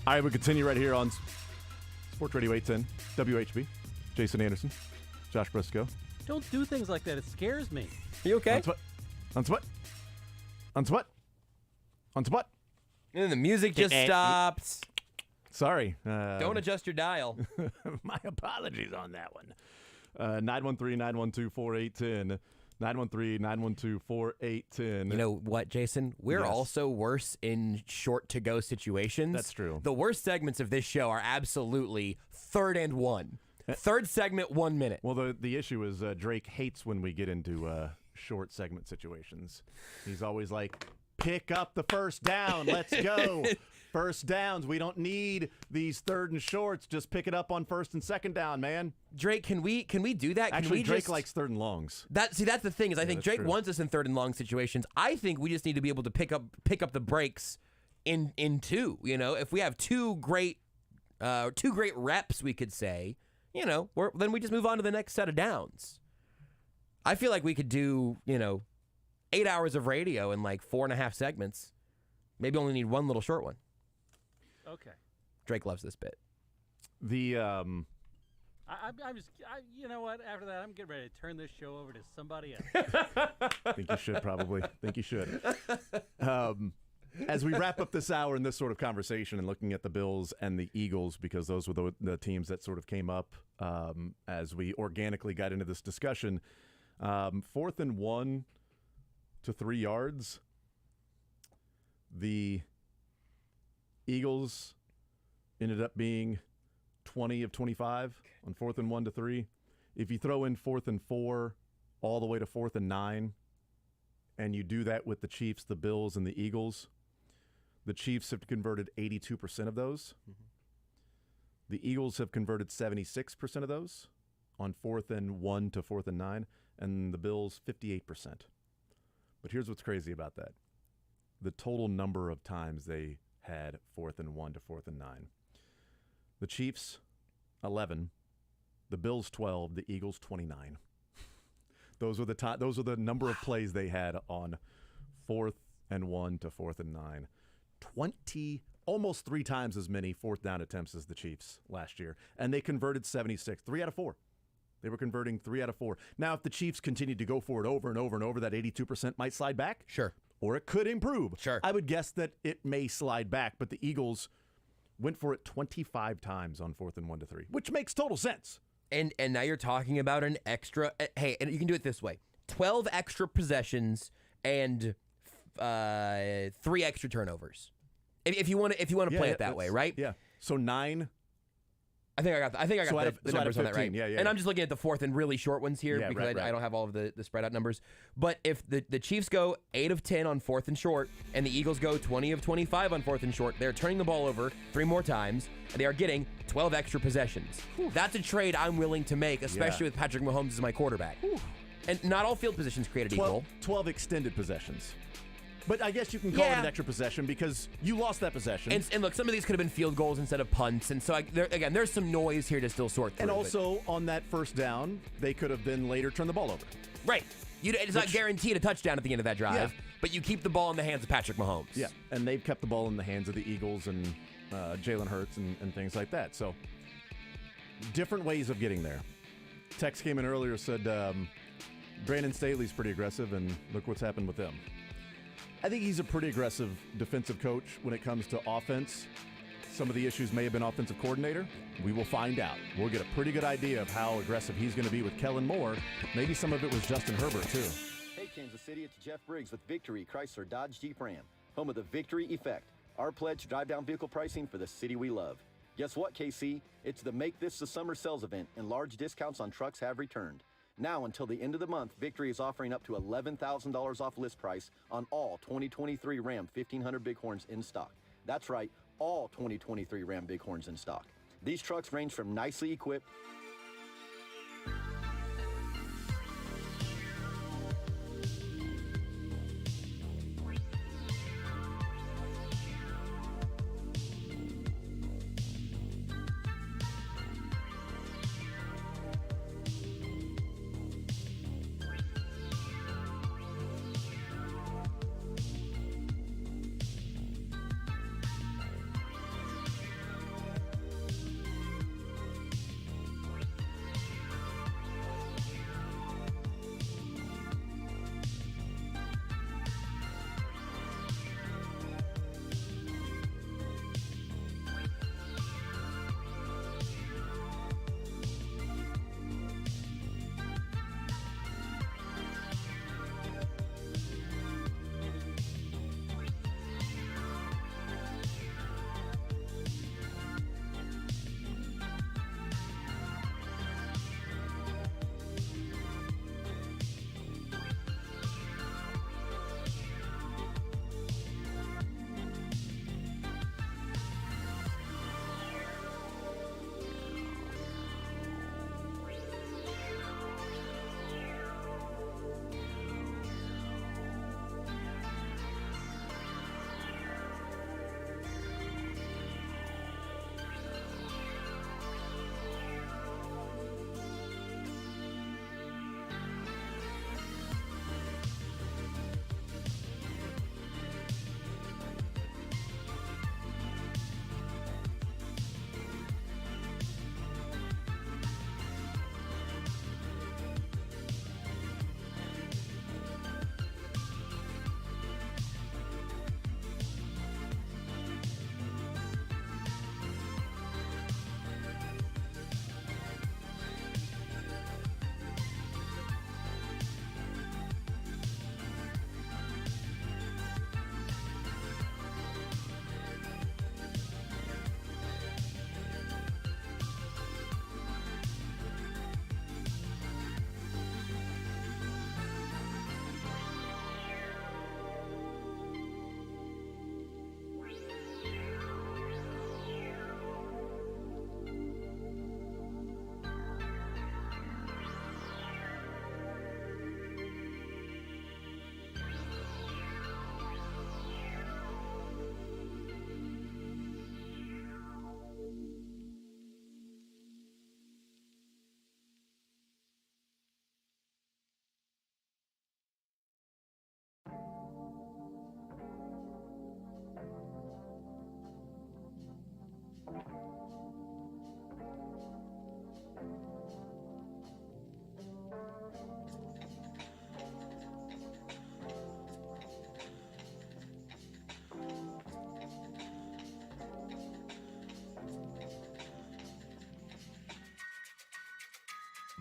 Speaker 1: All right, we continue right here on Sports Radio 810, WHB. Jason Anderson, Josh Briscoe.
Speaker 5: Don't do things like that. It scares me.
Speaker 2: You okay?
Speaker 1: On what?
Speaker 2: And then the music just stopped.
Speaker 1: Sorry.
Speaker 2: Don't adjust your dial.
Speaker 1: My apologies on that one. 913-912-4810. 913-912-4810.
Speaker 2: You know what, Jason? We're
Speaker 1: Yes.
Speaker 2: also worse in short-to-go situations.
Speaker 1: That's true.
Speaker 2: The worst segments of this show are absolutely 3rd and 1. Third segment, 1 minute.
Speaker 1: Well, the issue is Drake hates when we get into short segment situations. He's always like, pick up the first down. Let's go. First downs. We don't need these third and shorts. Just pick it up on first and second down, man.
Speaker 2: Drake, can we do that? Can
Speaker 1: Actually,
Speaker 2: we
Speaker 1: Drake
Speaker 2: just,
Speaker 1: likes third and longs.
Speaker 2: that's the thing is I think
Speaker 1: that's
Speaker 2: Drake
Speaker 1: true.
Speaker 2: wants us in 3rd and long situations. I think we just need to be able to pick up the breaks in two. You know, if we have two great reps, we could say, you know, then we just move on to the next set of downs. I feel like we could do, 8 hours of radio in like 4.5 segments. Maybe only need one little short one.
Speaker 5: Okay.
Speaker 2: Drake loves this bit.
Speaker 1: The
Speaker 5: I'm just, you know what? After that, I'm getting ready to turn this show over to somebody else.
Speaker 1: I think you should probably. Think you should. As we wrap up this hour in this sort of conversation and looking at the Bills and the Eagles, because those were the teams that sort of came up as we organically got into this discussion. 4th and 1 to 3 yards. The Eagles ended up being 20 of 25 on 4th and 1 to 3. If you throw in 4th and 4 all the way to 4th and 9, and you do that with the Chiefs, the Bills, and the Eagles, the Chiefs have converted 82% of those. Mm-hmm. The Eagles have converted 76% of those on 4th and 1 to 4th and 9, and the Bills 58%. But here's what's crazy about that. The total number of times they had 4th and 1 to 4th and 9. The Chiefs, 11. The Bills, 12. The Eagles, 29. Those are the number of plays they had on 4th and 1 to 4th and 9. 20, almost 3 times as many 4th down attempts as the Chiefs last year. And they converted 76, 3 out of 4. They were converting 3 out of 4. Now, if the Chiefs continued to go for it over and over and over, that 82% might slide back.
Speaker 2: Sure.
Speaker 1: Or it could improve.
Speaker 2: Sure.
Speaker 1: I would guess that it may slide back, but the Eagles went for it 25 times on 4th and 1 to 3, which makes total sense.
Speaker 2: And now you're talking about an extra. Hey, and you can do it this way: 12 extra possessions and 3 extra turnovers. If you want to play it that way, right?
Speaker 1: Yeah. So 9.
Speaker 2: I think I got
Speaker 1: So out
Speaker 2: the
Speaker 1: of- so out
Speaker 2: numbers
Speaker 1: of
Speaker 2: on that right.
Speaker 1: 15, yeah.
Speaker 2: And I'm just looking at the 4th and really short ones here
Speaker 1: Yeah,
Speaker 2: because
Speaker 1: right.
Speaker 2: I don't have all of the spread out numbers. But if the Chiefs go 8 of 10 on 4th and short, and the Eagles go 20 of 25 on 4th and short, they're turning the ball over 3 more times, and they are getting 12 extra possessions. That's a trade I'm willing to make, especially with Patrick Mahomes as my quarterback. And not all field positions created equal.
Speaker 1: 12 extended possessions. But I guess you can call it an extra possession because you lost that possession.
Speaker 2: And look, some of these could have been field goals instead of punts. And so, there's some noise here to still sort through.
Speaker 1: And also, on that first down, they could have been later turned the ball over.
Speaker 2: Right. It's not guaranteed a touchdown at the end of that drive,
Speaker 1: Yeah.
Speaker 2: but you keep the ball in the hands of Patrick Mahomes.
Speaker 1: Yeah, and they've kept the ball in the hands of the Eagles and Jalen Hurts and things like that. So, different ways of getting there. Text came in earlier, said Brandon Staley's pretty aggressive, and look what's happened with them. I think he's a pretty aggressive defensive coach when it comes to offense. Some of the issues may have been offensive coordinator. We will find out. We'll get a pretty good idea of how aggressive he's going to be with Kellen Moore. Maybe some of it was Justin Herbert, too.
Speaker 6: Hey, Kansas City, it's Jeff Briggs with Victory Chrysler Dodge Jeep Ram, home of the Victory Effect, our pledge to drive down vehicle pricing for the city we love. Guess what, KC? It's the Make This the Summer sales event, and large discounts on trucks have returned. Now, until the end of the month, Victory is offering up to $11,000 off list price on all 2023 Ram 1500 Bighorns in stock. That's right, all 2023 Ram Bighorns in stock. These trucks range from nicely equipped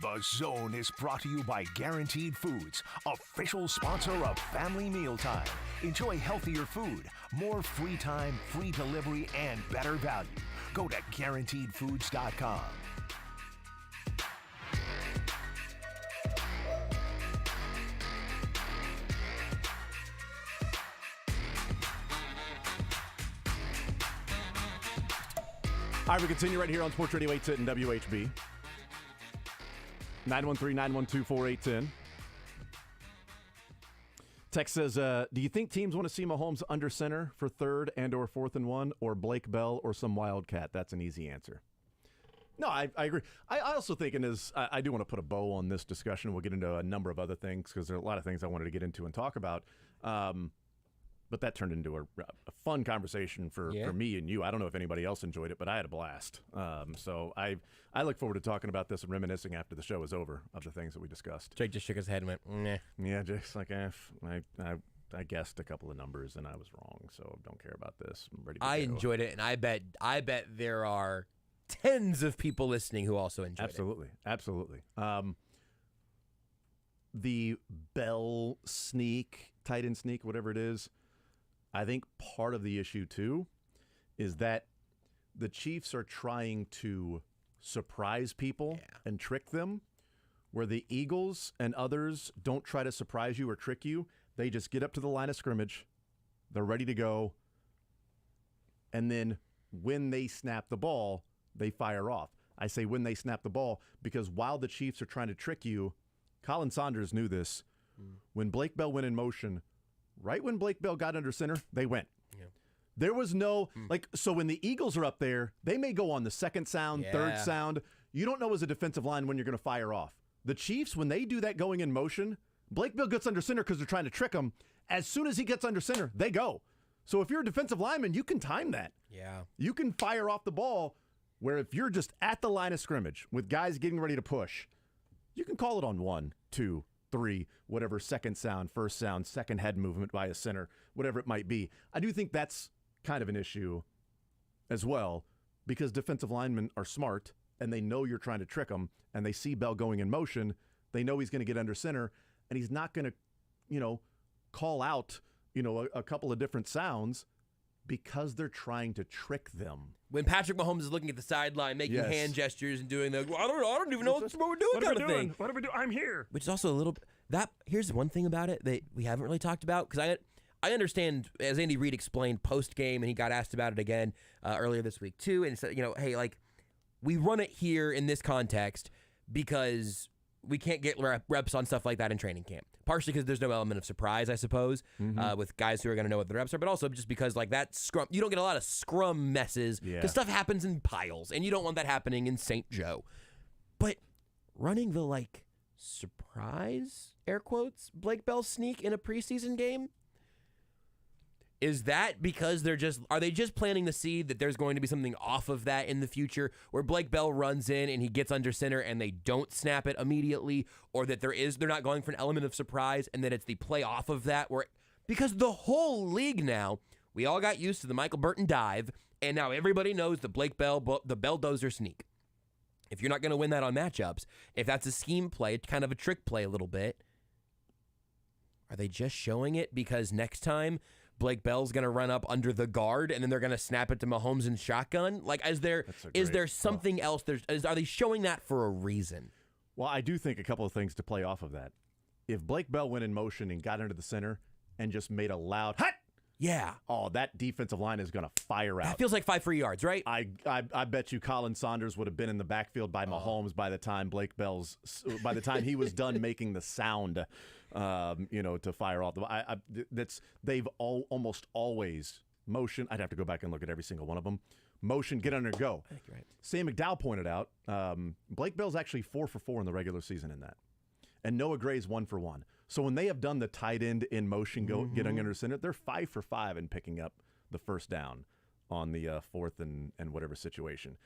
Speaker 3: The Zone is brought to you by Guaranteed Foods, official sponsor of Family Mealtime. Enjoy healthier food, more free time, free delivery, and better value. Go to GuaranteedFoods.com.
Speaker 1: All right, we continue right here on Sports Radio 810 and WHB. 913-912-4810. Text says, do you think teams want to see Mahomes under center for 3rd and or 4th and 1, or Blake Bell or some Wildcat? That's an easy answer. No, I agree. I also think, I do want to put a bow on this discussion. We'll get into a number of other things because there are a lot of things I wanted to get into and talk about. But that turned into a fun conversation for me and you. I don't know if anybody else enjoyed it, but I had a blast. So I look forward to talking about this and reminiscing after the show is over of the things that we discussed.
Speaker 2: Jake just shook his head and went, nah.
Speaker 1: Yeah, Jake's like, I guessed a couple of numbers and I was wrong, so don't care about this. I'm ready to
Speaker 2: I
Speaker 1: go.
Speaker 2: enjoyed it, and I bet there are tens of people listening who also enjoyed
Speaker 1: Absolutely. The Bell sneak, tight end sneak, whatever it is, I think part of the issue, too, is that the Chiefs are trying to surprise people and trick them, where the Eagles and others don't try to surprise you or trick you. They just get up to the line of scrimmage, they're ready to go, and then when they snap the ball, they fire off. I say when they snap the ball because while the Chiefs are trying to trick you, Colin Saunders knew this. When Blake Bell went in motion, right when Blake Bell got under center, they went. Yeah. There was no, so when the Eagles are up there, they may go on the second sound, third sound. You don't know as a defensive line when you're going to fire off. The Chiefs, when they do that going in motion, Blake Bell gets under center because they're trying to trick him. As soon as he gets under center, they go. So if you're a defensive lineman, you can time that.
Speaker 2: Yeah.
Speaker 1: You can fire off the ball where if you're just at the line of scrimmage with guys getting ready to push, you can call it on 1, 2, 3, whatever, second sound, first sound, second head movement by a center, whatever it might be. I do think that's kind of an issue as well because defensive linemen are smart and they know you're trying to trick them and they see Bell going in motion. They know he's going to get under center and he's not going to, call out, a couple of different sounds because they're trying to trick them.
Speaker 2: When Patrick Mahomes is looking at the sideline, making hand gestures and doing the, I don't even know what we're doing kind of thing.
Speaker 1: What are we doing? I'm here.
Speaker 2: Which is also a little, here's one thing about it that we haven't really talked about, because I understand, as Andy Reid explained post-game, and he got asked about it again earlier this week too, and said, hey, we run it here in this context because we can't get reps on stuff like that in training camp. Partially because there's no element of surprise, I suppose, with guys who are going to know what the reps are, but also just because that scrum, you don't get a lot of scrum messes because stuff happens in piles, and you don't want that happening in St. Joe. But running the surprise, air quotes, Blake Bell sneak in a preseason game, is that because are they just planting the seed that there's going to be something off of that in the future where Blake Bell runs in and he gets under center and they don't snap it immediately, or that they're not going for an element of surprise and that it's the play off of that because the whole league now, we all got used to the Michael Burton dive and now everybody knows the Blake Bell, the Belldozer sneak. If you're not going to win that on matchups, if that's a scheme play, it's kind of a trick play a little bit, are they just showing it because next time Blake Bell's going to run up under the guard and then they're going to snap it to Mahomes in shotgun? Is there something else? Are they showing that for a reason?
Speaker 1: Well, I do think a couple of things to play off of that. If Blake Bell went in motion and got into the center and just made a loud hut, that defensive line is going to fire out.
Speaker 2: That feels like 5 free yards, right?
Speaker 1: I bet you Colin Saunders would have been in the backfield by Mahomes by the time by the time he was done making the sound. To fire off they've almost always motion. I'd have to go back and look at every single one of them. Motion, get under, go.
Speaker 2: I think you're right.
Speaker 1: Sam McDowell pointed out Blake Bell's actually 4 for 4 in the regular season in that, and Noah Gray's 1 for 1. So when they have done the tight end in motion, getting under center, they're 5 for 5 in picking up the first down on the 4th and whatever situation.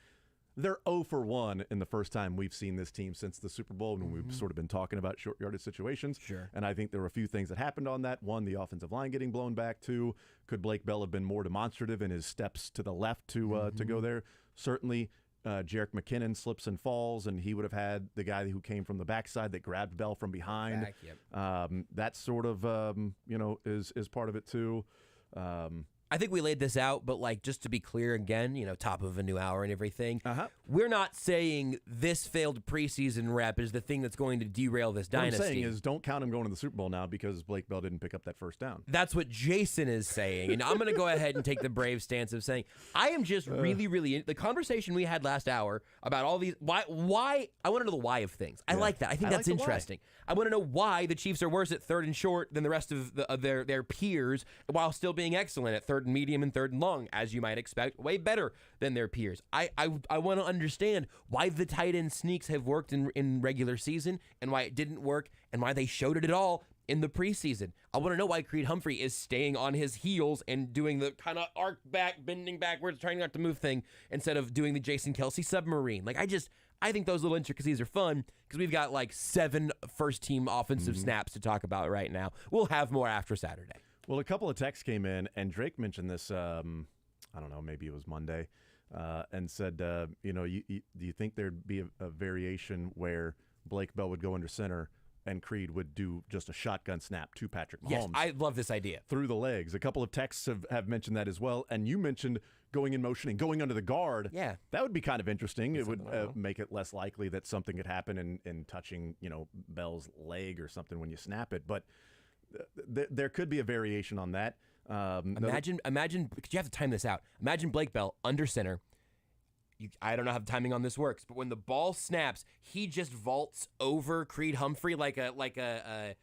Speaker 1: They're 0 for 1 in the first time we've seen this team since the Super Bowl when we've sort of been talking about short yardage situations.
Speaker 2: Sure.
Speaker 1: And I think there were a few things that happened on that. 1, the offensive line getting blown back. 2, could Blake Bell have been more demonstrative in his steps to the left to go there? Certainly, Jerick McKinnon slips and falls, and he would have had the guy who came from the backside that grabbed Bell from behind.
Speaker 2: Back, yep.
Speaker 1: That sort of is part of it too.
Speaker 2: I think we laid this out, but like just to be clear again, top of a new hour and everything. We're not saying this failed preseason rep is the thing that's going to derail this
Speaker 1: What
Speaker 2: dynasty.
Speaker 1: I'm saying is, don't count him going to the Super Bowl now because Blake Bell didn't pick up that first down.
Speaker 2: That's what Jason is saying, and I'm going to go ahead and take the brave stance of saying I am just really the conversation we had last hour about all these why I want to know the why of things. I like that. I think that's
Speaker 1: like the why.
Speaker 2: interesting. I want to know why the Chiefs are worse at third and short than the rest of their peers, while still being excellent at third and medium and third and long, as you might expect, way better than their peers. I want to understand why the tight end sneaks have worked in regular season and why it didn't work and why they showed it at all in the preseason. I want to know why Creed Humphrey is staying on his heels and doing the kind of arc back, bending backwards, trying not to move thing instead of doing the Jason Kelsey submarine. Like I think those little intricacies are fun because we've got like 7 first-team offensive snaps to talk about right now. We'll have more after Saturday.
Speaker 1: Well, a couple of texts came in, and Drake mentioned this, I don't know, maybe it was Monday, and said, do you think there'd be a variation where Blake Bell would go under center and Creed would do just a shotgun snap to Patrick Mahomes?
Speaker 2: Yes, I love this idea.
Speaker 1: Through the legs. A couple of texts have mentioned that as well, and you mentioned going in motion and going under the guard.
Speaker 2: Yeah.
Speaker 1: That would be kind of interesting. It would make it less likely that something could happen in touching, Bell's leg or something when you snap it, but there could be a variation on that.
Speaker 2: Imagine, because you have to time this out. Imagine Blake Bell under center. I don't know how the timing on this works, but when the ball snaps, he just vaults over Creed Humphrey like a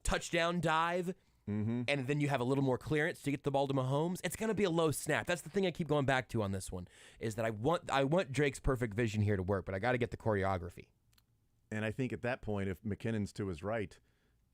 Speaker 2: touchdown dive, and then you have a little more clearance to get the ball to Mahomes. It's going to be a low snap. That's the thing I keep going back to on this one, is that I want Drake's perfect vision here to work, but I got to get the choreography.
Speaker 1: And I think at that point, if McKinnon's to his right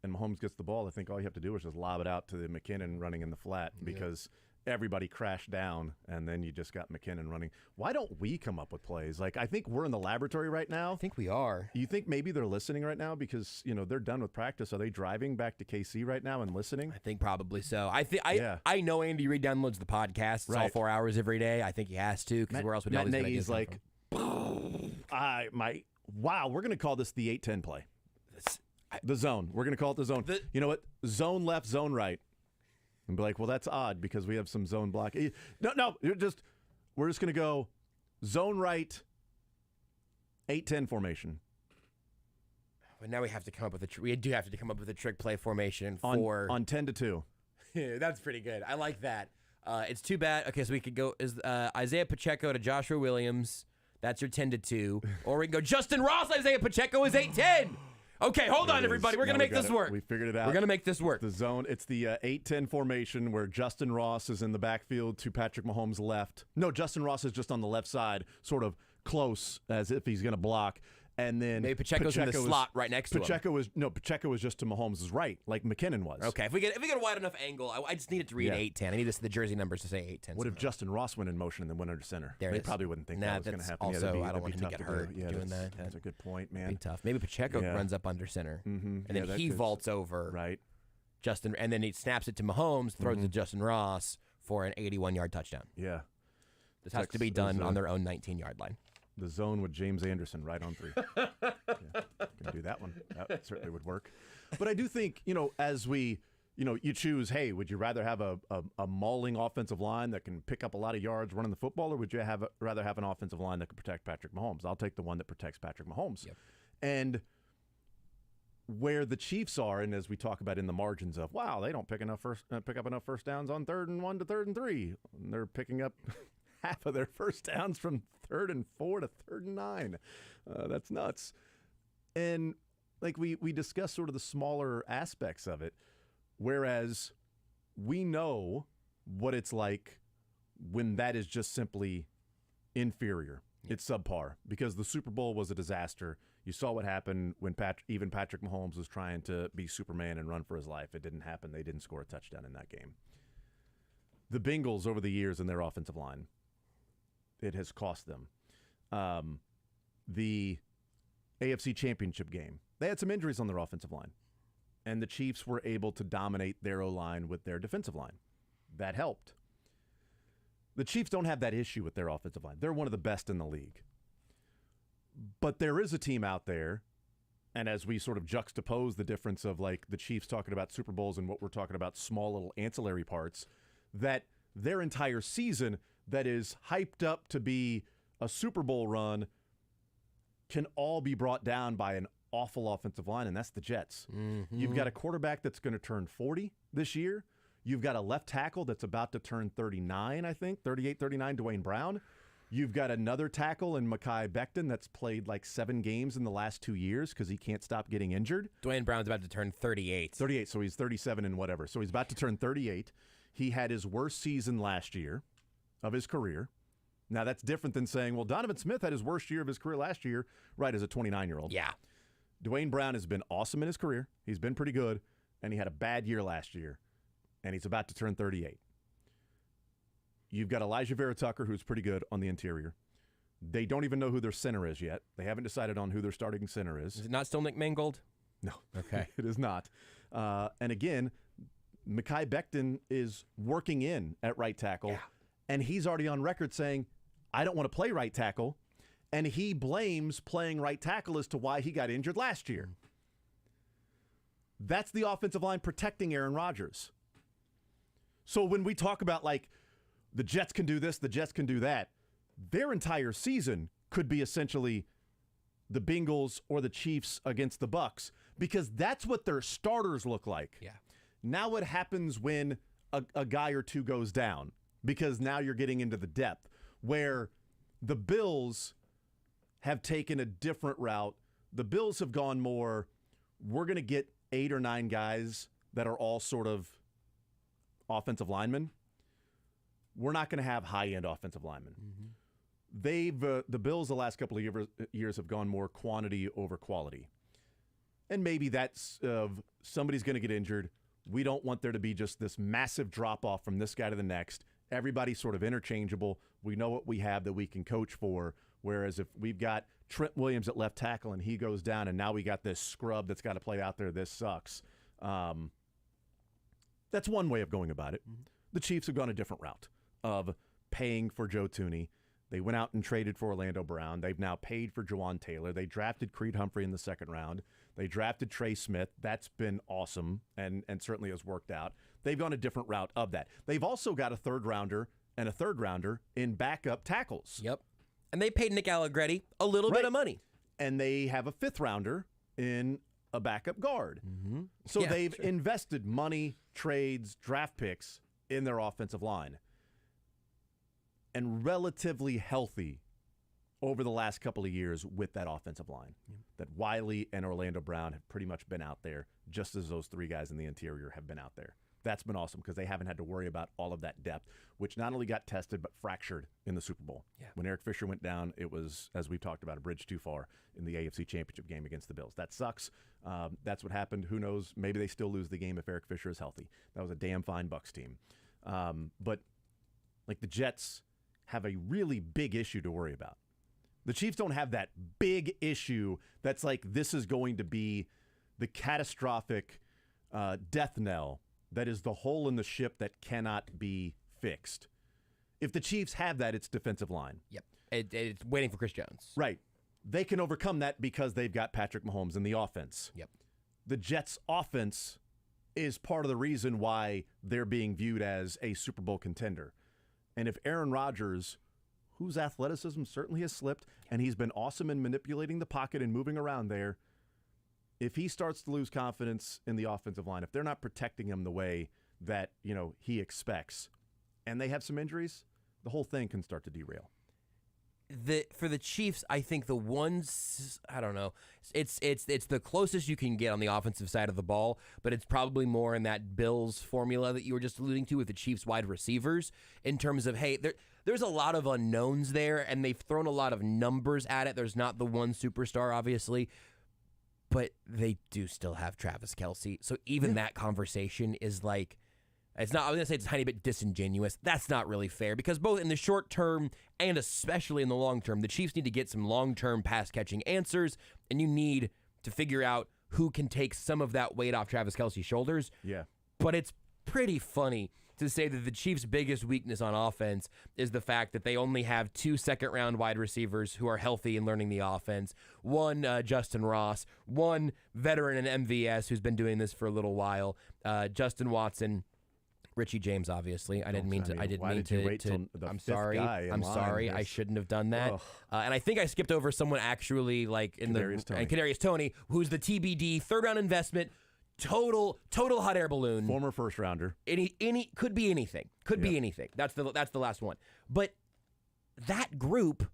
Speaker 1: and Mahomes gets the ball, I think all you have to do is just lob it out to the McKinnon running in the flat because everybody crashed down, and then you just got McKinnon running. Why don't we come up with plays? Like, I think we're in the laboratory right now.
Speaker 2: I think we are.
Speaker 1: You think maybe they're listening right now because, they're done with practice. Are they driving back to KC right now and listening?
Speaker 2: I think probably so. I know Andy Reid downloads the podcast. It's all 4 hours every day. I think he has to, because where else would all these good ideas come
Speaker 1: like, wow, we're going to call this the 8-10 play. The zone. We're going to call it the zone. You know what? Zone left, zone right. And be like, well, that's odd because we have some zone block. No, we're just going to go zone right, 8-10 formation.
Speaker 2: But now we have to come up with we do have to come up with a trick play formation
Speaker 1: on
Speaker 2: for
Speaker 1: 10-2.
Speaker 2: That's pretty good. I like that. It's too bad. Okay, so we could go Isaiah Pacheco to Joshua Williams. That's your 10-2. Or we can go Justin Ross. Isaiah Pacheco is 8-10. Okay, hold on, everybody. We're going to make this work.
Speaker 1: We figured it out.
Speaker 2: We're going to make this work.
Speaker 1: The zone. It's the 8-10 formation where Justin Ross is in the backfield to Patrick Mahomes' left. No, Justin Ross is just on the left side, sort of close as if he's going to block. And then
Speaker 2: maybe Pacheco's in the slot right next to him.
Speaker 1: Pacheco was just to Mahomes' right, like McKinnon was.
Speaker 2: Okay, if we get a wide enough angle, I just need it to read 8-10. I need the jersey numbers to say 8-10.
Speaker 1: What if Justin Ross went in motion and then went under center?
Speaker 2: They
Speaker 1: probably wouldn't think that was going to happen.
Speaker 2: Also, I don't want him to get hurt doing that.
Speaker 1: That's a good point, man.
Speaker 2: That'd be tough. Maybe Pacheco runs up under center, and then he vaults over Justin, and then he snaps it to Mahomes, throws it to Justin Ross for an 81-yard touchdown.
Speaker 1: Yeah.
Speaker 2: This has to be done on their own 19-yard line.
Speaker 1: The zone with James Anderson right on 3. Can do that one. That certainly would work. But I do think, as we, you choose, hey, would you rather have a mauling offensive line that can pick up a lot of yards running the football, or would you rather have an offensive line that can protect Patrick Mahomes? I'll take the one that protects Patrick Mahomes.
Speaker 2: Yep.
Speaker 1: And where the Chiefs are, and as we talk about in the margins of, wow, they don't pick up enough first downs on 3rd and 1 to 3rd and 3. And they're picking up half of their first downs from 3rd and 4 to 3rd and 9. That's nuts. And like we discussed sort of the smaller aspects of it, whereas we know what it's like when that is just simply inferior. It's subpar because the Super Bowl was a disaster. You saw what happened when even Patrick Mahomes was trying to be Superman and run for his life. It didn't happen. They didn't score a touchdown in that game. The Bengals over the years in their offensive line, it has cost them. The AFC Championship game, they had some injuries on their offensive line, and the Chiefs were able to dominate their O-line with their defensive line. That helped. The Chiefs don't have that issue with their offensive line. They're one of the best in the league. But there is a team out there, and as we sort of juxtapose the difference of like the Chiefs talking about Super Bowls and what we're talking about small little ancillary parts, that their entire season that is hyped up to be a Super Bowl run can all be brought down by an awful offensive line, and that's the Jets. You've got a quarterback that's going to turn 40 this year. You've got a left tackle that's about to turn 39, I think, 38, 39, Dwayne Brown. You've got another tackle in Mekhi Becton that's played like 7 games in the last 2 years because he can't stop getting injured.
Speaker 2: Dwayne Brown's about to turn 38.
Speaker 1: 38, so he's 37 and whatever. So he's about to turn 38. He had his worst season last year of his career. Now, that's different than saying, well, Donovan Smith had his worst year of his career last year, right, as a 29-year-old.
Speaker 2: Yeah.
Speaker 1: Dwayne Brown has been awesome in his career. He's been pretty good, and he had a bad year last year, and he's about to turn 38. You've got Elijah Vera Tucker, who's pretty good on the interior. They don't even know who their center is yet. They haven't decided on who their starting center is.
Speaker 2: Is it not still Nick Mangold?
Speaker 1: No.
Speaker 2: Okay.
Speaker 1: It is not. And again, Mekhi Becton is working in at right tackle, and he's already on record saying, I don't want to play right tackle, and he blames playing right tackle as to why he got injured last year. That's the offensive line protecting Aaron Rodgers. So when we talk about, like, the Jets can do this, the Jets can do that, their entire season could be essentially the Bengals or the Chiefs against the Bucs, because that's what their starters look like.
Speaker 2: Yeah.
Speaker 1: Now what happens when a guy or two goes down? Because now you're getting into the depth, where the Bills have taken a different route. The Bills have gone more, we're going to get 8 or 9 guys that are all sort of offensive linemen. We're not going to have high-end offensive linemen. The Bills the last couple of years have gone more quantity over quality. And maybe that's somebody's going to get injured. We don't want there to be just this massive drop-off from this guy to the next. Everybody's sort of interchangeable. We know what we have that we can coach for. Whereas if we've got Trent Williams at left tackle and he goes down and now we got this scrub that's got to play out there, this sucks. That's one way of going about it. The Chiefs have gone a different route of paying for Joe Thuney. They went out and traded for Orlando Brown. They've now paid for Jawan Taylor. They drafted Creed Humphrey in the second round. They drafted Trey Smith. That's been awesome and certainly has worked out. They've gone a different route of that. They've also got a third rounder and a third rounder in backup tackles.
Speaker 2: Yep. And they paid Nick Allegretti a little bit of money.
Speaker 1: And they have a fifth rounder in a backup guard. So they've invested money, trades, draft picks in their offensive line. And relatively healthy over the last couple of years with that offensive line. That Wiley and Orlando Brown have pretty much been out there, just as those 3 guys in the interior have been out there. That's been awesome because they haven't had to worry about all of that depth, which not only got tested but fractured in the Super Bowl. When Eric Fisher went down, it was, as we've talked about, a bridge too far in the AFC Championship game against the Bills. That sucks. That's what happened. Who knows? Maybe they still lose the game if Eric Fisher is healthy. That was a damn fine Bucs team. But like the Jets have a really big issue to worry about. The Chiefs don't have that big issue that's like this is going to be the catastrophic death knell that is the hole in the ship that cannot be fixed. If the Chiefs have that, it's defensive line.
Speaker 2: Yep. It's waiting for Chris Jones.
Speaker 1: Right. They can overcome that because they've got Patrick Mahomes in the offense.
Speaker 2: Yep.
Speaker 1: The Jets' offense is part of the reason why they're being viewed as a Super Bowl contender. And if Aaron Rodgers, whose athleticism certainly has slipped, and he's been awesome in manipulating the pocket and moving around there, if he starts to lose confidence in the offensive line, if they're not protecting him the way that, he expects, and they have some injuries, the whole thing can start to derail.
Speaker 2: For the Chiefs, I think the ones, I don't know, it's the closest you can get on the offensive side of the ball, but it's probably more in that Bills formula that you were just alluding to with the Chiefs wide receivers in terms of, hey, there's a lot of unknowns there, and they've thrown a lot of numbers at it. There's not the one superstar, obviously, but they do still have Travis Kelce. So even that conversation is like, it's not, I was going to say it's a tiny bit disingenuous. That's not really fair because both in the short term and especially in the long term, the Chiefs need to get some long-term pass-catching answers, and you need to figure out who can take some of that weight off Travis Kelce's shoulders.
Speaker 1: Yeah.
Speaker 2: But it's pretty funny to say that the Chiefs' biggest weakness on offense is the fact that they only have 2 second-round wide receivers who are healthy and learning the offense. One, Justin Ross. One, veteran in MVS who's been doing this for a little while. Justin Watson. Richie James, obviously. I didn't mean to. I'm sorry. I'm sorry. I shouldn't have done that. And I think I skipped over someone actually like in Kadarius Toney, who's the TBD 3rd-round investment. Total hot air balloon.
Speaker 1: Former first rounder.
Speaker 2: Any could be anything. Could be anything. That's the last one. But that group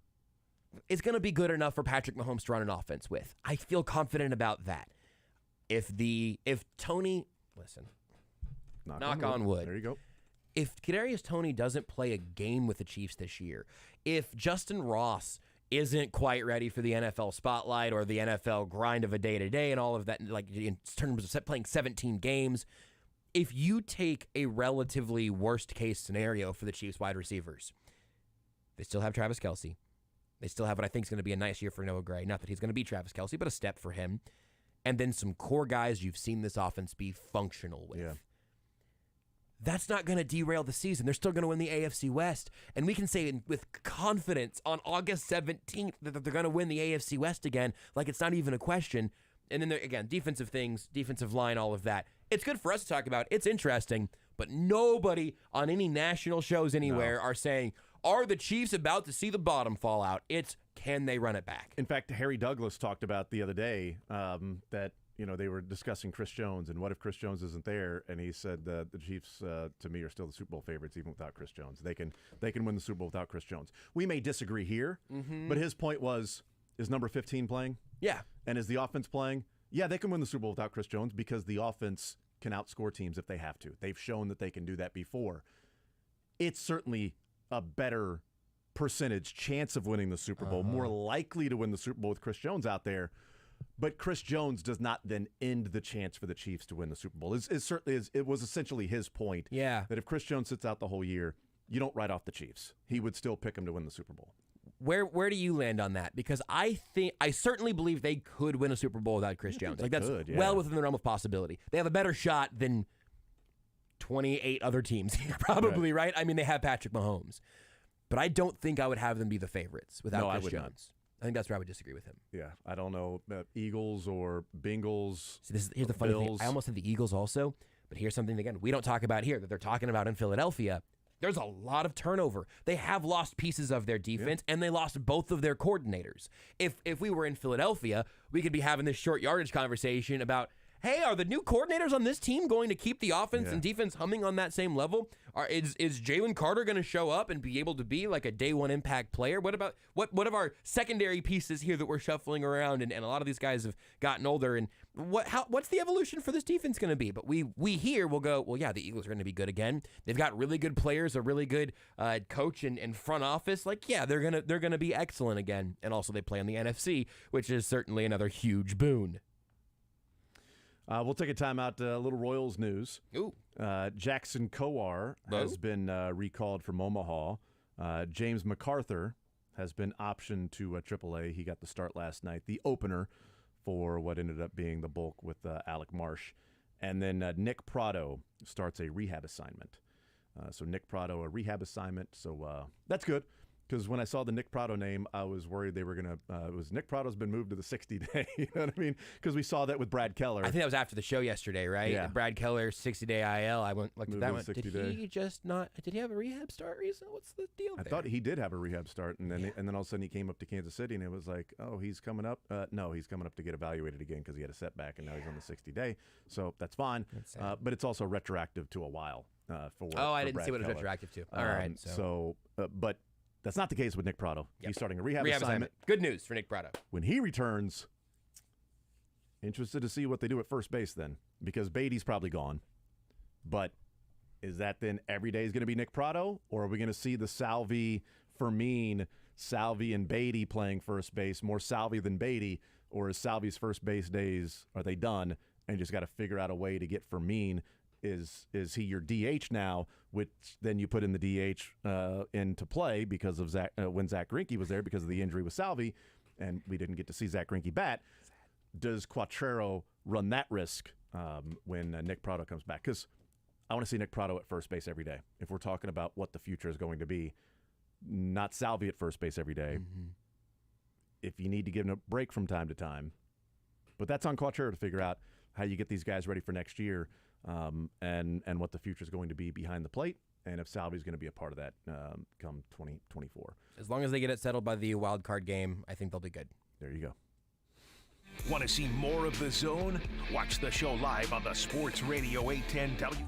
Speaker 2: is going to be good enough for Patrick Mahomes to run an offense with. I feel confident about that. If Toney, listen, knock on wood.
Speaker 1: There you go.
Speaker 2: If Kadarius Toney doesn't play a game with the Chiefs this year, if Justin Ross isn't quite ready for the NFL spotlight or the NFL grind of a day-to-day and all of that, like in terms of playing 17 games, if you take a relatively worst-case scenario for the Chiefs wide receivers, they still have Travis Kelce. They still have what I think is going to be a nice year for Noah Gray. Not that he's going to be Travis Kelce, but a step for him. And then some core guys you've seen this offense be functional with.
Speaker 1: Yeah.
Speaker 2: That's not going to derail the season. They're still going to win the AFC West. And we can say with confidence on August 17th that they're going to win the AFC West again, like it's not even a question. And then, again, defensive things, defensive line, all of that. It's good for us to talk about. It's interesting. But nobody on any national shows anywhere are saying, are the Chiefs about to see the bottom fall out? It's, can they run it back?
Speaker 1: In fact, Harry Douglas talked about the other day that they were discussing Chris Jones and what if Chris Jones isn't there, and he said the Chiefs to me are still the Super Bowl favorites even without Chris Jones. They can win the Super Bowl without Chris Jones. We may disagree here, but his point was, is number 15 playing?
Speaker 2: Yeah.
Speaker 1: And is the offense playing? Yeah, they can win the Super Bowl without Chris Jones because the offense can outscore teams if they have to. They've shown that they can do that before. It's certainly a better percentage chance of winning the Super Bowl, more likely to win the Super Bowl with Chris Jones out there. But Chris Jones does not then end the chance for the Chiefs to win the Super Bowl. It was essentially his point.
Speaker 2: Yeah.
Speaker 1: That if Chris Jones sits out the whole year, you don't write off the Chiefs. He would still pick him to win the Super Bowl.
Speaker 2: Where do you land on that? Because I certainly believe they could win a Super Bowl without Chris Jones. Like that's well within the realm of possibility. They have a better shot than 28 other teams probably, right? I mean, they have Patrick Mahomes. But I don't think I would have them be the favorites without Chris Jones. Not. I think that's where I would disagree with him.
Speaker 1: Yeah, I don't know. Eagles or Bengals.
Speaker 2: See, here's the funny thing. I almost said the Eagles also, but here's something, again, we don't talk about here that they're talking about in Philadelphia. There's a lot of turnover. They have lost pieces of their defense, and they lost both of their coordinators. If we were in Philadelphia, we could be having this short yardage conversation about, hey, are the new coordinators on this team going to keep the offense and defense humming on that same level? Is Jalen Carter going to show up and be able to be like a day one impact player? What about what of our secondary pieces here that we're shuffling around, and a lot of these guys have gotten older, and what's the evolution for this defense going to be? But we here will go, well, yeah, the Eagles are going to be good again. They've got really good players, a really good coach and front office. Like, yeah, they're gonna be excellent again. And also they play in the NFC, which is certainly another huge boon.
Speaker 1: We'll take a time out. A little Royals news.
Speaker 2: Ooh.
Speaker 1: Jackson Kowar has been recalled from Omaha. James MacArthur has been optioned to AAA. He got the start last night, the opener for what ended up being the bulk with Alec Marsh. And then Nick Prado starts a rehab assignment. So Nick Prado, a rehab assignment. So that's good. Because when I saw the Nick Prado name, I was worried they were going to it was Nick Prado's been moved to the 60-day. You know what I mean? Because we saw that with Brad Keller.
Speaker 2: I think that was after the show yesterday, right?
Speaker 1: Yeah.
Speaker 2: Brad Keller, 60-day IL. I looked at that one. Did he have a rehab start recently? What's the deal there?
Speaker 1: I thought he did have a rehab start, and then all of a sudden he came up to Kansas City, and it was like, oh, he's coming up. No, he's coming up to get evaluated again because he had a setback, and now he's on the 60-day. So that's fine. But it's also retroactive to a while.
Speaker 2: I didn't see what it was retroactive to. All right.
Speaker 1: But that's not the case with Nick Prado.
Speaker 2: Yep.
Speaker 1: He's starting a rehab assignment.
Speaker 2: Good news for Nick Prado.
Speaker 1: When he returns, interested to see what they do at first base then, because Beatty's probably gone. But is that then every day is going to be Nick Prado, or are we going to see the Salvi, Fermin, Salvi, and Beatty playing first base, more Salvi than Beatty, or is Salvi's first base days, are they done, and just got to figure out a way to get Fermin? Is he your DH now, which then you put in the DH into play because of when Zach Greinke was there because of the injury with Salvi, and we didn't get to see Zach Greinke bat. Does Quattrero run that risk when Nick Prado comes back? Because I want to see Nick Prado at first base every day. If we're talking about what the future is going to be, not Salvi at first base every day. If you need to give him a break from time to time, but that's on Quattro to figure out how you get these guys ready for next year, and what the future is going to be behind the plate, and if Salvi's going to be a part of that come 2024.
Speaker 2: As long as they get it settled by the wild card game, I think they'll be good.
Speaker 1: There you go.
Speaker 3: Want to see more of The Zone? Watch the show live on the Sports Radio 810 W.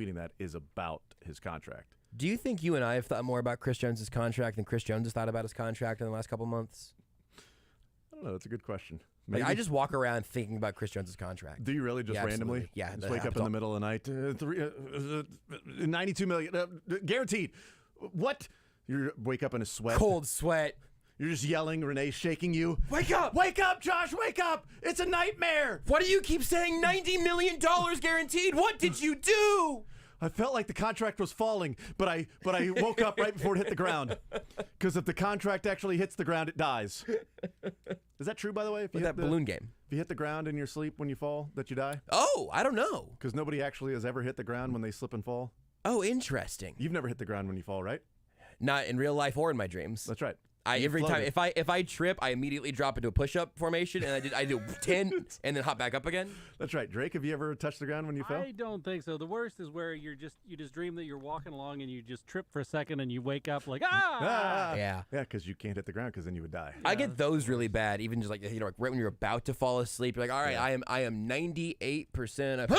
Speaker 1: tweeting that is about his contract.
Speaker 2: Do you think you and I have thought more about Chris Jones' contract than Chris Jones has thought about his contract in the last couple months?
Speaker 1: I don't know. That's a good question.
Speaker 2: Like, I just walk around thinking about Chris Jones' contract.
Speaker 1: Do you really just
Speaker 2: Yeah,
Speaker 1: randomly?
Speaker 2: absolutely. Yeah,
Speaker 1: Just
Speaker 2: that
Speaker 1: wake up
Speaker 2: happens
Speaker 1: in
Speaker 2: all-
Speaker 1: the middle of the night. 92 million guaranteed. What? You wake up in a sweat.
Speaker 2: Cold sweat.
Speaker 1: You're just yelling. Renee's shaking you.
Speaker 2: Wake up!
Speaker 1: Wake up, Josh! Wake up! It's a nightmare.
Speaker 2: Why do you keep saying $90 million guaranteed? What did you do?
Speaker 1: I felt like the contract was falling, but I woke up right before it hit the ground. Because if the contract actually hits the ground, it dies. Is that true, by the way? If
Speaker 2: With that balloon game.
Speaker 1: If you hit the ground in your sleep when you fall, that you die?
Speaker 2: Oh, I don't know.
Speaker 1: Because nobody actually has ever hit the ground when they slip and fall.
Speaker 2: Oh, interesting.
Speaker 1: You've never hit the ground when you fall, right?
Speaker 2: Not in real life or in my dreams.
Speaker 1: That's right.
Speaker 2: Every time if I trip, I immediately drop into a push-up formation and I do 10 and then hop back up again.
Speaker 1: That's right. Drake, have you ever touched the ground when you fell?
Speaker 5: I don't think so. The worst is where you just dream that you're walking along and you just trip for a second and you wake up like
Speaker 1: Ah!
Speaker 2: Yeah.
Speaker 1: Yeah, because you can't hit the ground because then you would die.
Speaker 2: I get those really bad, even just like like right when you're about to fall asleep. You're like, all right, I am 98% of.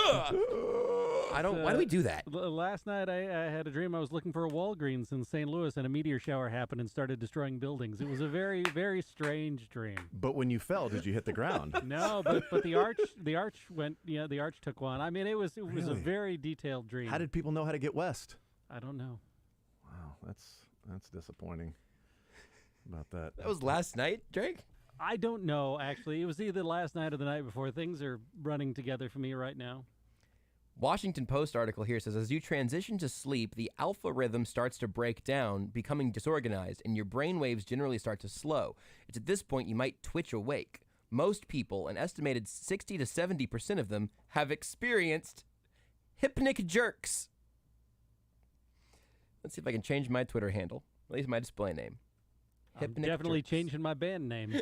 Speaker 2: I don't. Why do we do that?
Speaker 5: Last night I had a dream I was looking for a Walgreens in St. Louis and a meteor shower happened and started destroying buildings. It was a very, very strange dream.
Speaker 1: But when you fell, did you hit the ground?
Speaker 5: No, but the arch went. Yeah, the arch took one. I mean, it was a
Speaker 1: Really?
Speaker 5: very detailed dream.
Speaker 1: How did people know how to get west?
Speaker 5: I don't know.
Speaker 1: Wow, that's disappointing about that.
Speaker 2: That was last night, Drake.
Speaker 5: I don't know. Actually, it was either last night or the night before. Things are running together for me right now.
Speaker 2: Washington Post article here says, as you transition to sleep, the alpha rhythm starts to break down, becoming disorganized, and your brain waves generally start to slow. It's at this point you might twitch awake. Most people, an estimated 60 to 70% of them, have experienced hypnic jerks. Let's see if I can change my Twitter handle, at least my display name.
Speaker 5: I'm
Speaker 2: Hypnic
Speaker 5: definitely
Speaker 2: jerks.
Speaker 5: changing my band name.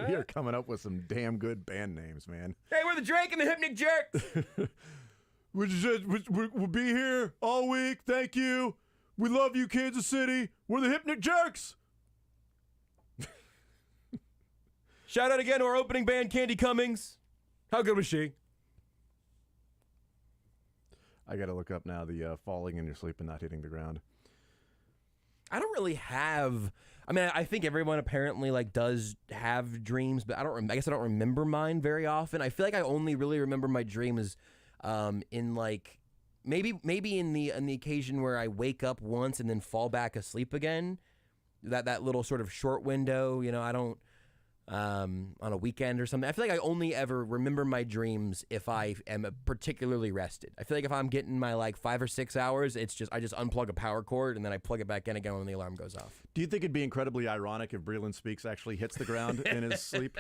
Speaker 1: You're coming up with some damn good band names, man.
Speaker 2: Hey, we're the Drake and the Hypnic Jerks.
Speaker 1: We'll be here all week. Thank you. We love you, Kansas City. We're the Hypnic Jerks.
Speaker 2: Shout out again to our opening band, Candy Cummings. How good was she?
Speaker 1: I got to look up now the falling in your sleep and not hitting the ground.
Speaker 2: I don't really have. I mean, I think everyone apparently like does have dreams, but I guess I don't remember mine very often. I feel like I only really remember my dreams in like maybe in the occasion where I wake up once and then fall back asleep again. That little sort of short window, you know. I don't on a weekend or something. I feel like I only ever remember my dreams if I am particularly rested. I feel like if I'm getting my like 5 or 6 hours, it's just I just unplug a power cord and then I plug it back in again when the alarm goes off.
Speaker 1: Do you think it'd be incredibly ironic if Breland Speaks actually hits the ground in his sleep?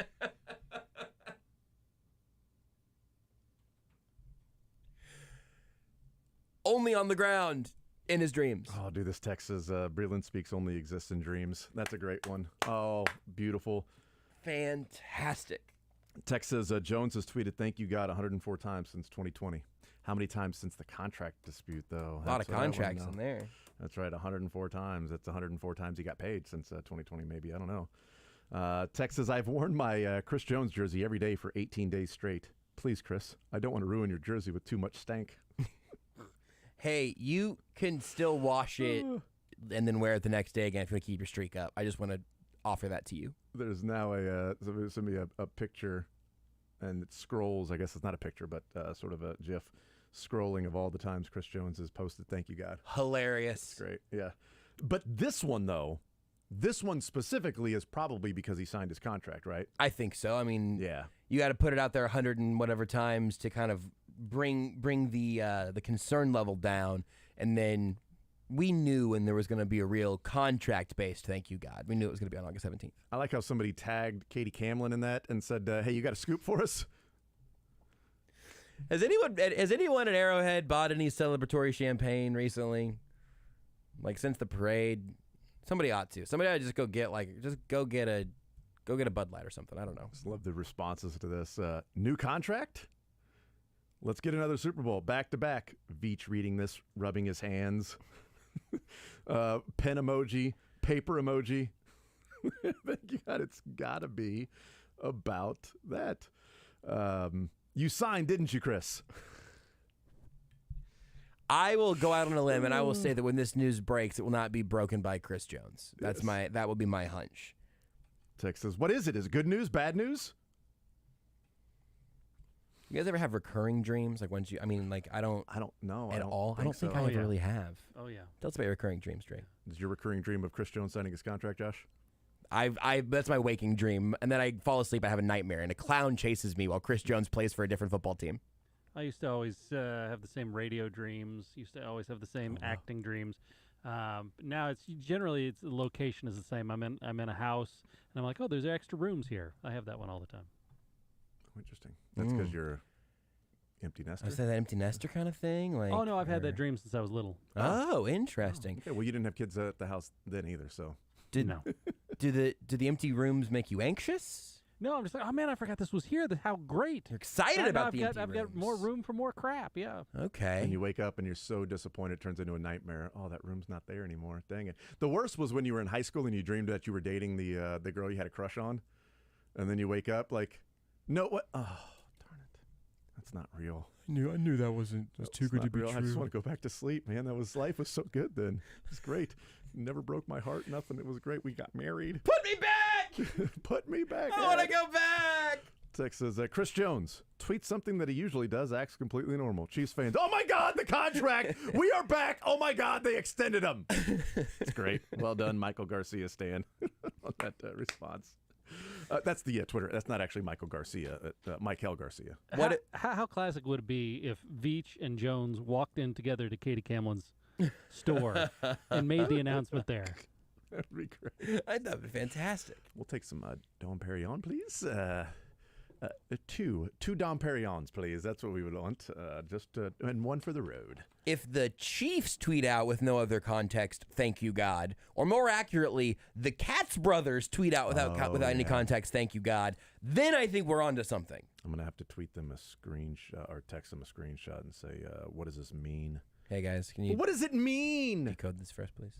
Speaker 2: Only on the ground in his dreams.
Speaker 1: Oh, dude, this text says Breland Speaks only exists in dreams. That's a great one. Oh, beautiful.
Speaker 2: Fantastic.
Speaker 1: Text says Jones has tweeted, "Thank you, God," 104 times since 2020. How many times since the contract dispute, though?
Speaker 2: A lot of
Speaker 1: That's what I wanna
Speaker 2: contracts
Speaker 1: know.
Speaker 2: in there.
Speaker 1: That's right, 104 times. That's 104 times he got paid since 2020, maybe. I don't know. Text says, "I've worn my Chris Jones jersey every day for 18 days straight. Please, Chris, I don't want to ruin your jersey with too much stank."
Speaker 2: Hey, you can still wash it and then wear it the next day again if you want to keep your streak up. I just want to offer that to you.
Speaker 1: There's now somebody sent me a picture, and it scrolls. I guess it's not a picture, but sort of a GIF scrolling of all the times Chris Jones has posted, "Thank you, God."
Speaker 2: Hilarious.
Speaker 1: Great, yeah. But this one, though, this one specifically is probably because he signed his contract, right?
Speaker 2: I think so. I mean,
Speaker 1: Yeah.
Speaker 2: you got to put it out there 100 and whatever times to kind of bring the concern level down, and then we knew when there was going to be a real contract-based "thank you, God." We knew it was going to be on August 17th.
Speaker 1: I like how somebody tagged Katie Camlin in that and said, "Hey, you got a scoop for us?"
Speaker 2: Has anyone at Arrowhead bought any celebratory champagne recently? Like since the parade? Somebody ought to. Somebody ought to just go get a Bud Light or something. I don't know.
Speaker 1: Just love the responses to this. New contract? Let's get another Super Bowl back to back. Veach reading this, rubbing his hands. Pen emoji, paper emoji. Thank you, God. It's got to be about that. You signed, didn't you, Chris?
Speaker 2: I will go out on a limb and I will say that when this news breaks, it will not be broken by Chris Jones. That will be my hunch.
Speaker 1: Text says, what is it? Is it good news, bad news?
Speaker 2: You guys ever have recurring dreams? Like once you, I mean, like I don't
Speaker 1: know.
Speaker 2: at all. I don't think
Speaker 1: so.
Speaker 2: I
Speaker 5: Oh,
Speaker 2: ever
Speaker 5: yeah.
Speaker 2: really have.
Speaker 5: Oh yeah.
Speaker 2: Tell us about your recurring dreams, Drake.
Speaker 1: Is your recurring dream of Chris Jones signing his contract, Josh?
Speaker 2: That's my waking dream, and then I fall asleep. I have a nightmare, and a clown chases me while Chris Jones plays for a different football team.
Speaker 5: I used to always have the same radio dreams. Used to always have the same acting dreams. Now it's the location is the same. I'm in a house, and I'm like, oh, there's extra rooms here. I have that one all the time.
Speaker 1: Oh, interesting. That's because you're empty nester.
Speaker 2: I said that empty nester kind of thing. Like,
Speaker 5: Oh no, I've had
Speaker 2: or-
Speaker 5: that dream since I was little.
Speaker 2: Oh, interesting.
Speaker 1: Okay, well, you didn't have kids at the house then either, so.
Speaker 2: Did
Speaker 5: No.
Speaker 2: do the empty rooms make you anxious?
Speaker 5: No, I'm just like, oh man, I forgot this was here. How great!
Speaker 2: You're excited
Speaker 5: Yeah, no,
Speaker 2: about
Speaker 5: I've
Speaker 2: the
Speaker 5: got,
Speaker 2: empty
Speaker 5: I've
Speaker 2: rooms.
Speaker 5: got more room for more crap. Yeah.
Speaker 2: Okay.
Speaker 1: And you wake up and you're so disappointed, it turns into a nightmare. Oh, that room's not there anymore. Dang it. The worst was when you were in high school and you dreamed that you were dating the girl you had a crush on. And then you wake up like, no, what? Oh, darn it. That's not real.
Speaker 2: I knew that wasn't. It was too
Speaker 1: It's not real. I just want to go back to sleep, man. Life was so good then. It was great. Never broke my heart, nothing. It was great. We got married.
Speaker 2: Put me back!
Speaker 1: Put me back.
Speaker 2: I want to
Speaker 1: Ed.
Speaker 2: go back!
Speaker 1: Text says, Chris Jones tweets something that he usually does, acts completely normal. Chiefs fans, oh my God, the contract! We are back! Oh my God, they extended him! It's great. Well done, Michael Garcia Stan, on that response. That's the Twitter. That's not actually Michael Garcia, Michael Garcia.
Speaker 5: How classic would it be if Veach and Jones walked in together to Katie Camlin's store and made the announcement there?
Speaker 1: That'd be great.
Speaker 2: I thought that'd be fantastic.
Speaker 1: We'll take some Dom Perignon, please. Two Dom Perignons, please. That's what we would want. And one for the road.
Speaker 2: If the Chiefs tweet out with no other context, thank you God, or more accurately, the Katz brothers tweet out without any context, thank you God, then I think we're onto something.
Speaker 1: I'm gonna have to tweet them a screenshot or text them a screenshot and say, "What does this mean?"
Speaker 2: Hey guys, can you
Speaker 1: What does it mean?
Speaker 2: decode this for us, please?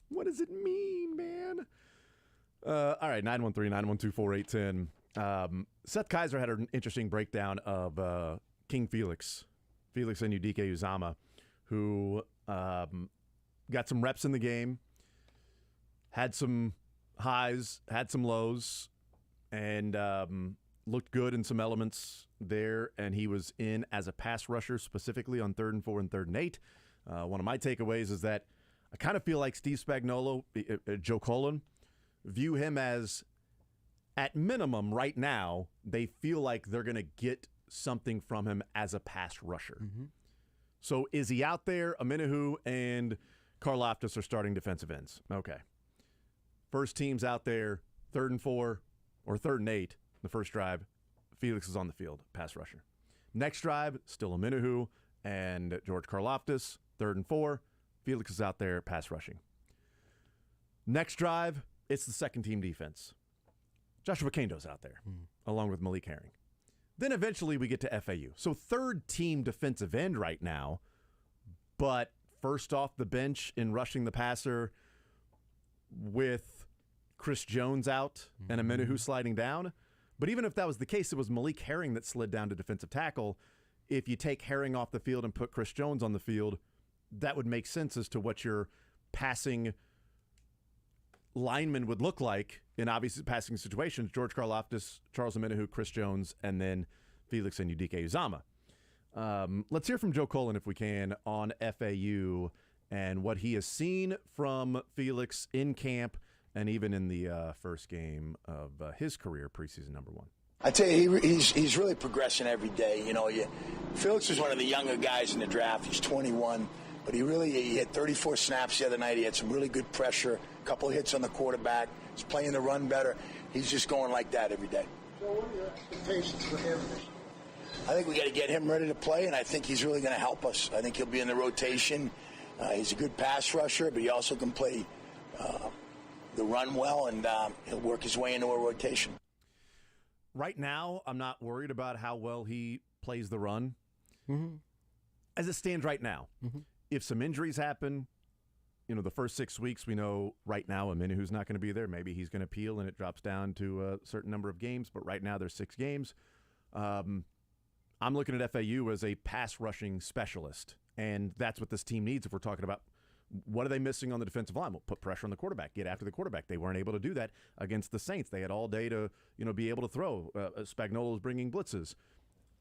Speaker 1: What does it mean, man? All right, 913-912-4810. Seth Kaiser had an interesting breakdown of King Felix and Udike Uzama, who got some reps in the game, had some highs, had some lows, and looked good in some elements there. And he was in as a pass rusher, specifically on 3rd and 4 and 3rd and 8. One of my takeaways is that I kind of feel like Steve Spagnuolo, Joe Cullen, view him as, at minimum right now, they feel like they're going to get something from him as a pass rusher.
Speaker 2: Mm-hmm.
Speaker 1: So is he out there? Amenahu and Karlaftis are starting defensive ends. Okay. First team's out there, 3rd and 4 or 3rd and 8, the first drive. Felix is on the field, pass rusher. Next drive, still Amenahu and George Karlaftis, 3rd and 4. Felix is out there, pass rushing. Next drive, it's the second team defense. Joshua Kando's out there, along with Malik Herring. Then eventually we get to FAU. So 3rd team defensive end right now, but first off the bench in rushing the passer with Chris Jones out and Amenahu sliding down. But even if that was the case, it was Malik Herring that slid down to defensive tackle. If you take Herring off the field and put Chris Jones on the field, that would make sense as to what your passing lineman would look like in obviously passing situations. George Karlaftis, Charles Amenahu, Chris Jones, and then Felix and Udike Uzama. Let's hear from Joe Cullen, if we can, on FAU and what he has seen from Felix in camp and even in the first game of his career, preseason number 1.
Speaker 7: I tell you, he's really progressing every day. You know, Felix is one of the younger guys in the draft. He's 21, but he had 34 snaps the other night. He had some really good pressure, a couple of hits on the quarterback. He's playing the run better. He's just going like that every day.
Speaker 8: So what are your expectations for him?
Speaker 7: I think we got to get him ready to play, and I think he's really going to help us. I think he'll be in the rotation. He's a good pass rusher, but he also can play the run well, and he'll work his way into a rotation.
Speaker 1: Right now, I'm not worried about how well he plays the run. As it stands right now, if some injuries happen, the first 6 weeks, we know right now Amenahu's not going to be there. Maybe he's going to peel and it drops down to a certain number of games. But right now, there's 6 games. I'm looking at FAU as a pass rushing specialist And that's what this team needs if we're talking about what are they missing on the defensive line? Well, put pressure on the quarterback, get after the quarterback. They weren't able to do that against the Saints. They had all day to be able to throw. Spagnuolo was bringing blitzes.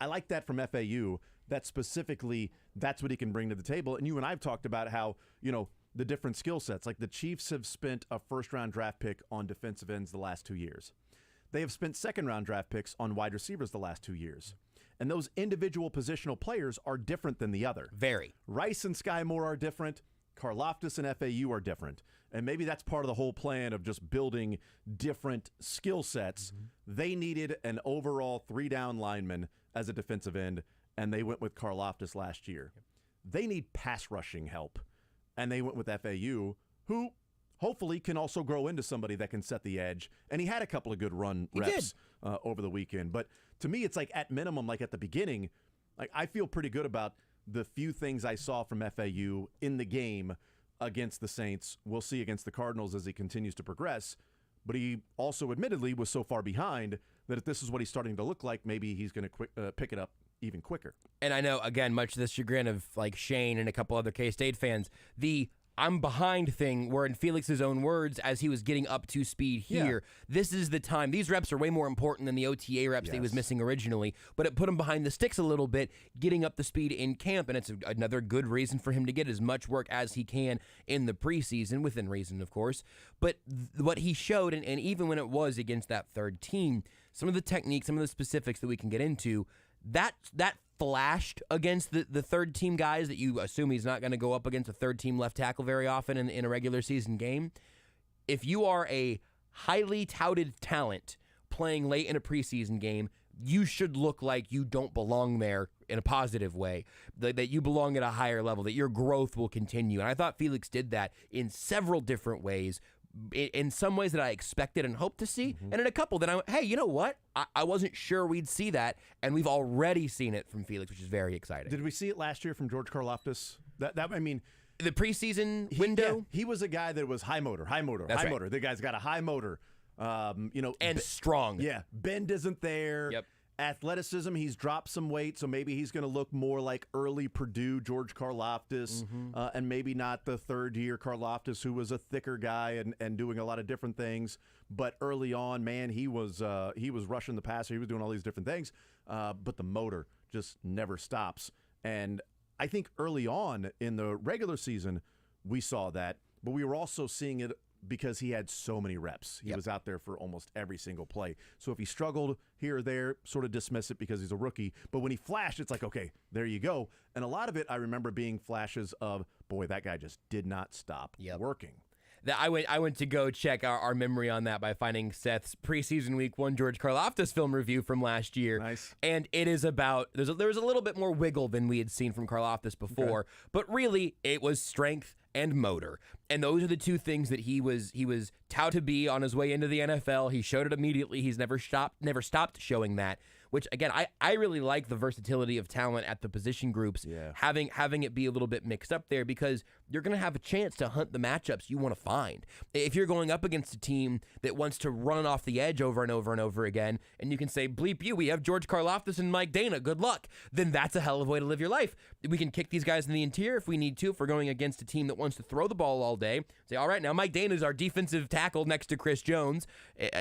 Speaker 1: I like that from FAU. That specifically, that's what he can bring to the table. And you and I have talked about how, the different skill sets. Like the Chiefs have spent a first-round draft pick on defensive ends the last 2 years. They have spent second-round draft picks on wide receivers the last 2 years. And those individual positional players are different than the other.
Speaker 2: Very.
Speaker 1: Rice and Sky Moore are different. Karlaftis and FAU are different. And maybe that's part of the whole plan of just building different skill sets. They needed an overall 3-down lineman as a defensive end, and they went with Karlaftis last year. They need pass rushing help, and they went with FAU, who hopefully can also grow into somebody that can set the edge. And he had a couple of good run reps over the weekend. But to me, it's like at minimum, like at the beginning, like I feel pretty good about the few things I saw from FAU in the game against the Saints. We'll see against the Cardinals as he continues to progress. But he also admittedly was so far behind that if this is what he's starting to look like, maybe he's going to pick it up even quicker.
Speaker 2: And I know, again, much to the chagrin of like Shane and a couple other K-State fans, the I'm behind thing were in Felix's own words as he was getting up to speed here. Yeah. This is the time. These reps are way more important than the OTA reps that he was missing originally, but it put him behind the sticks a little bit, getting up to speed in camp, and it's another good reason for him to get as much work as he can in the preseason, within reason, of course. But what he showed, and even when it was against that third team, some of the techniques, some of the specifics that we can get into, that flashed against the third team guys that you assume he's not going to go up against a third team left tackle very often in a regular season game. If you are a highly touted talent playing late in a preseason game, you should look like you don't belong there in a positive way, that you belong at a higher level, that your growth will continue. And I thought Felix did that in several different ways, in some ways that I expected and hoped to see, and in a couple that I went, hey, you know what? I wasn't sure we'd see that, and we've already seen it from Felix, which is very exciting.
Speaker 1: Did we see it last year from George Karlaftis? I mean,
Speaker 2: the preseason window?
Speaker 1: He was a guy that was high motor.
Speaker 2: That's right.
Speaker 1: Motor. The guy's got a high motor.
Speaker 2: And strong.
Speaker 1: Yeah. Bend isn't there.
Speaker 2: Yep.
Speaker 1: Athleticism, he's dropped some weight, so maybe he's going to look more like early Purdue George Karlaftis, and maybe not the third-year Karlaftis, who was a thicker guy and doing a lot of different things. But early on, man, he was rushing the passer. He was doing all these different things, but the motor just never stops. And I think early on in the regular season, we saw that, but we were also seeing it because he had so many reps. He was out there for almost every single play. So if he struggled here or there, sort of dismiss it because he's a rookie. But when he flashed, it's like, okay, there you go. And a lot of it, I remember being flashes of, boy, that guy just did not stop working.
Speaker 2: I went to go check our memory on that by finding Seth's preseason week 1 George Karlaftis film review from last year.
Speaker 1: Nice.
Speaker 2: And it is about, there was a little bit more wiggle than we had seen from Karlaftis before, but really it was strength and motor. And those are the two things that he was touted to be on his way into the NFL. He showed it immediately. He's never stopped showing that, which again, I really like the versatility of talent at the position groups, having it be a little bit mixed up there, because you're going to have a chance to hunt the matchups you want to find. If you're going up against a team that wants to run off the edge over and over and over again, and you can say, bleep you, we have George Karlaftis and Mike Dana, good luck, then that's a hell of a way to live your life. We can kick these guys in the interior if we need to, if we're going against a team that wants to throw the ball all day. Say, all right, now Mike Dana is our defensive tackle next to Chris Jones.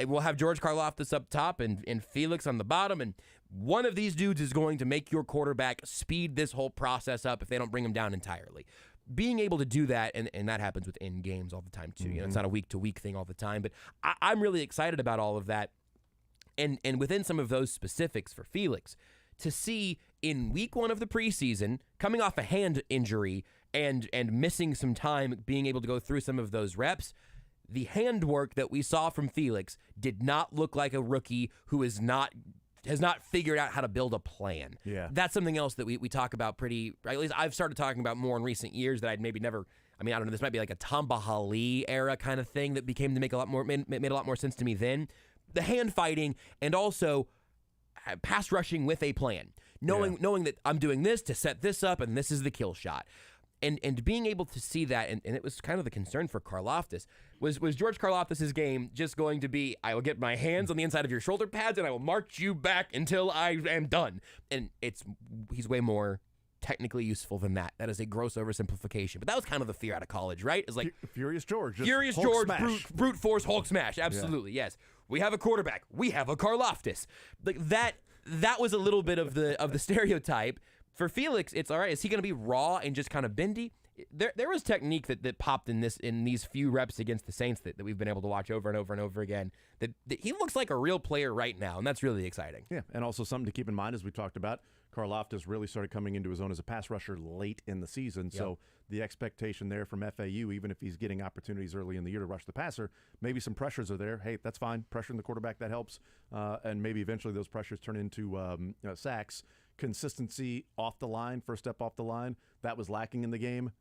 Speaker 2: We'll have George Karlaftis up top and Felix on the bottom, and one of these dudes is going to make your quarterback speed this whole process up if they don't bring him down entirely. Being able to do that, and that happens within games all the time too. You know, it's not a week-to-week thing all the time, but I'm really excited about all of that. And within some of those specifics for Felix, to see in week 1 of the preseason, coming off a hand injury and missing some time, being able to go through some of those reps, the handwork that we saw from Felix did not look like a rookie who has not figured out how to build a plan.
Speaker 1: Yeah.
Speaker 2: That's something else that we talk about pretty, at least I've started talking about more in recent years that I'd maybe never, I mean, I don't know, this might be like a Tamba Hali era kind of thing that became to make made a lot more sense to me then. The hand fighting and also pass rushing with a plan. Knowing that I'm doing this to set this up and this is the kill shot. And being able to see that, and it was kind of the concern for Karlaftis, was George Karlaftis' game just going to be, I will get my hands on the inside of your shoulder pads and I will march you back until I am done. And he's way more technically useful than that. That is a gross oversimplification. But that was kind of the fear out of college, right? It's like
Speaker 1: Furious George. Just
Speaker 2: Furious
Speaker 1: Hulk
Speaker 2: George,
Speaker 1: smash.
Speaker 2: brute force, Hulk smash. Absolutely, yes. We have a quarterback. We have a Karlaftis. Like that was a little bit of the stereotype. For Felix, it's all right. Is he going to be raw and just kind of bendy? There was technique that popped in these few reps against the Saints that we've been able to watch over and over and over again. That he looks like a real player right now, and that's really exciting.
Speaker 1: Yeah, and also something to keep in mind, as we talked about, Karlaftis really started coming into his own as a pass rusher late in the season. Yep. So the expectation there from FAU, even if he's getting opportunities early in the year to rush the passer, maybe some pressures are there. Hey, that's fine. Pressuring the quarterback, that helps. And maybe eventually those pressures turn into sacks. Consistency off the line, first step off the line, that was lacking in the game.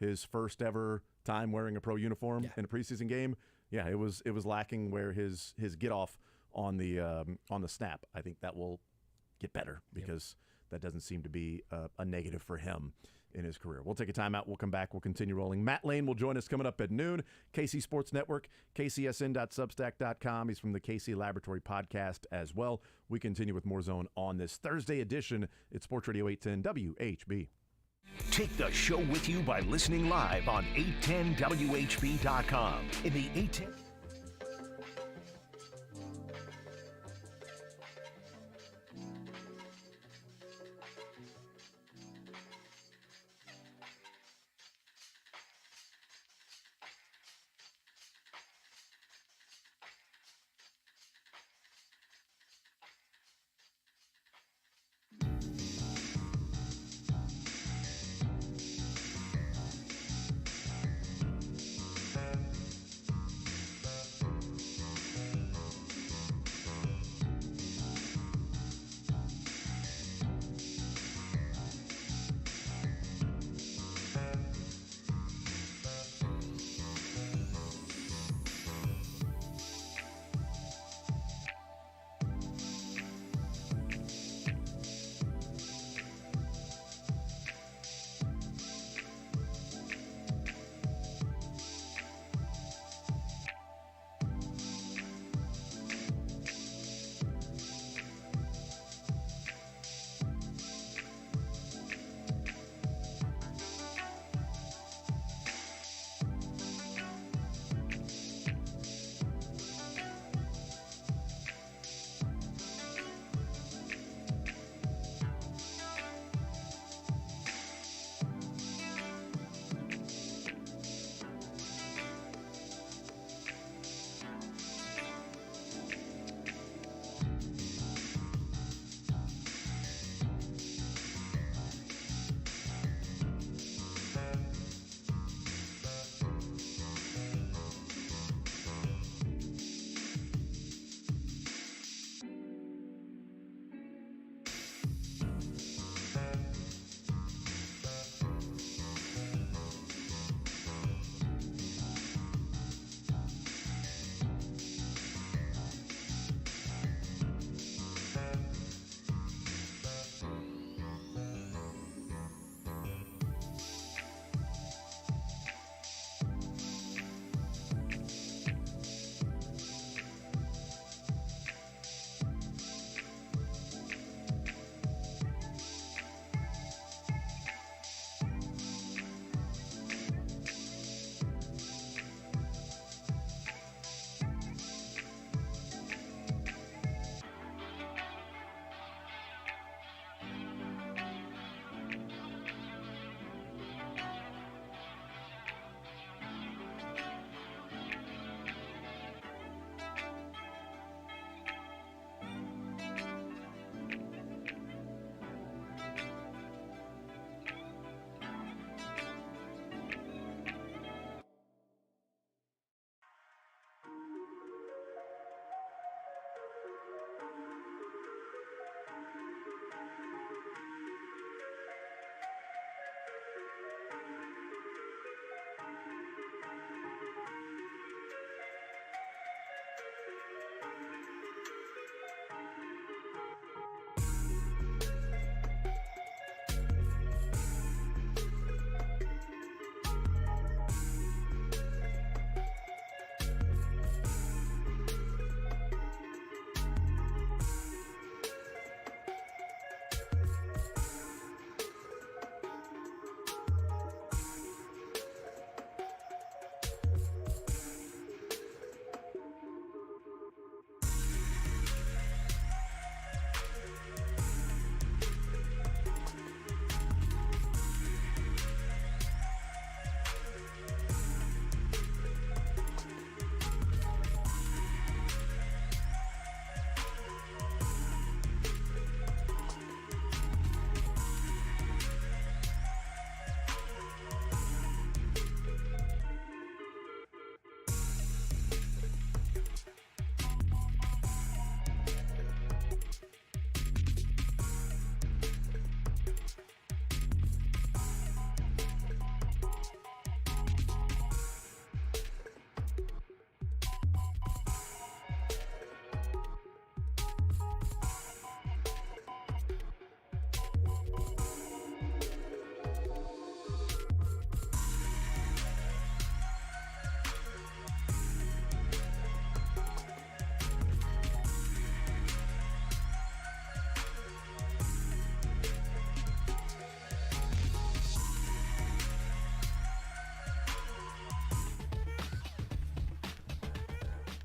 Speaker 1: His first ever time wearing a pro uniform in a preseason game, it was lacking where his get off on the snap. I think that will get better because that doesn't seem to be a negative for him in his career. We'll take a timeout. We'll come back. We'll continue rolling. Matt Lane will join us coming up at noon. KC Sports Network, kcsn.substack.com. He's from the KC Laboratory podcast as well. We continue with more Zone on this Thursday edition. It's Sports Radio 810 WHB.
Speaker 3: Take the show with you by listening live on 810WHB.com. In the 810...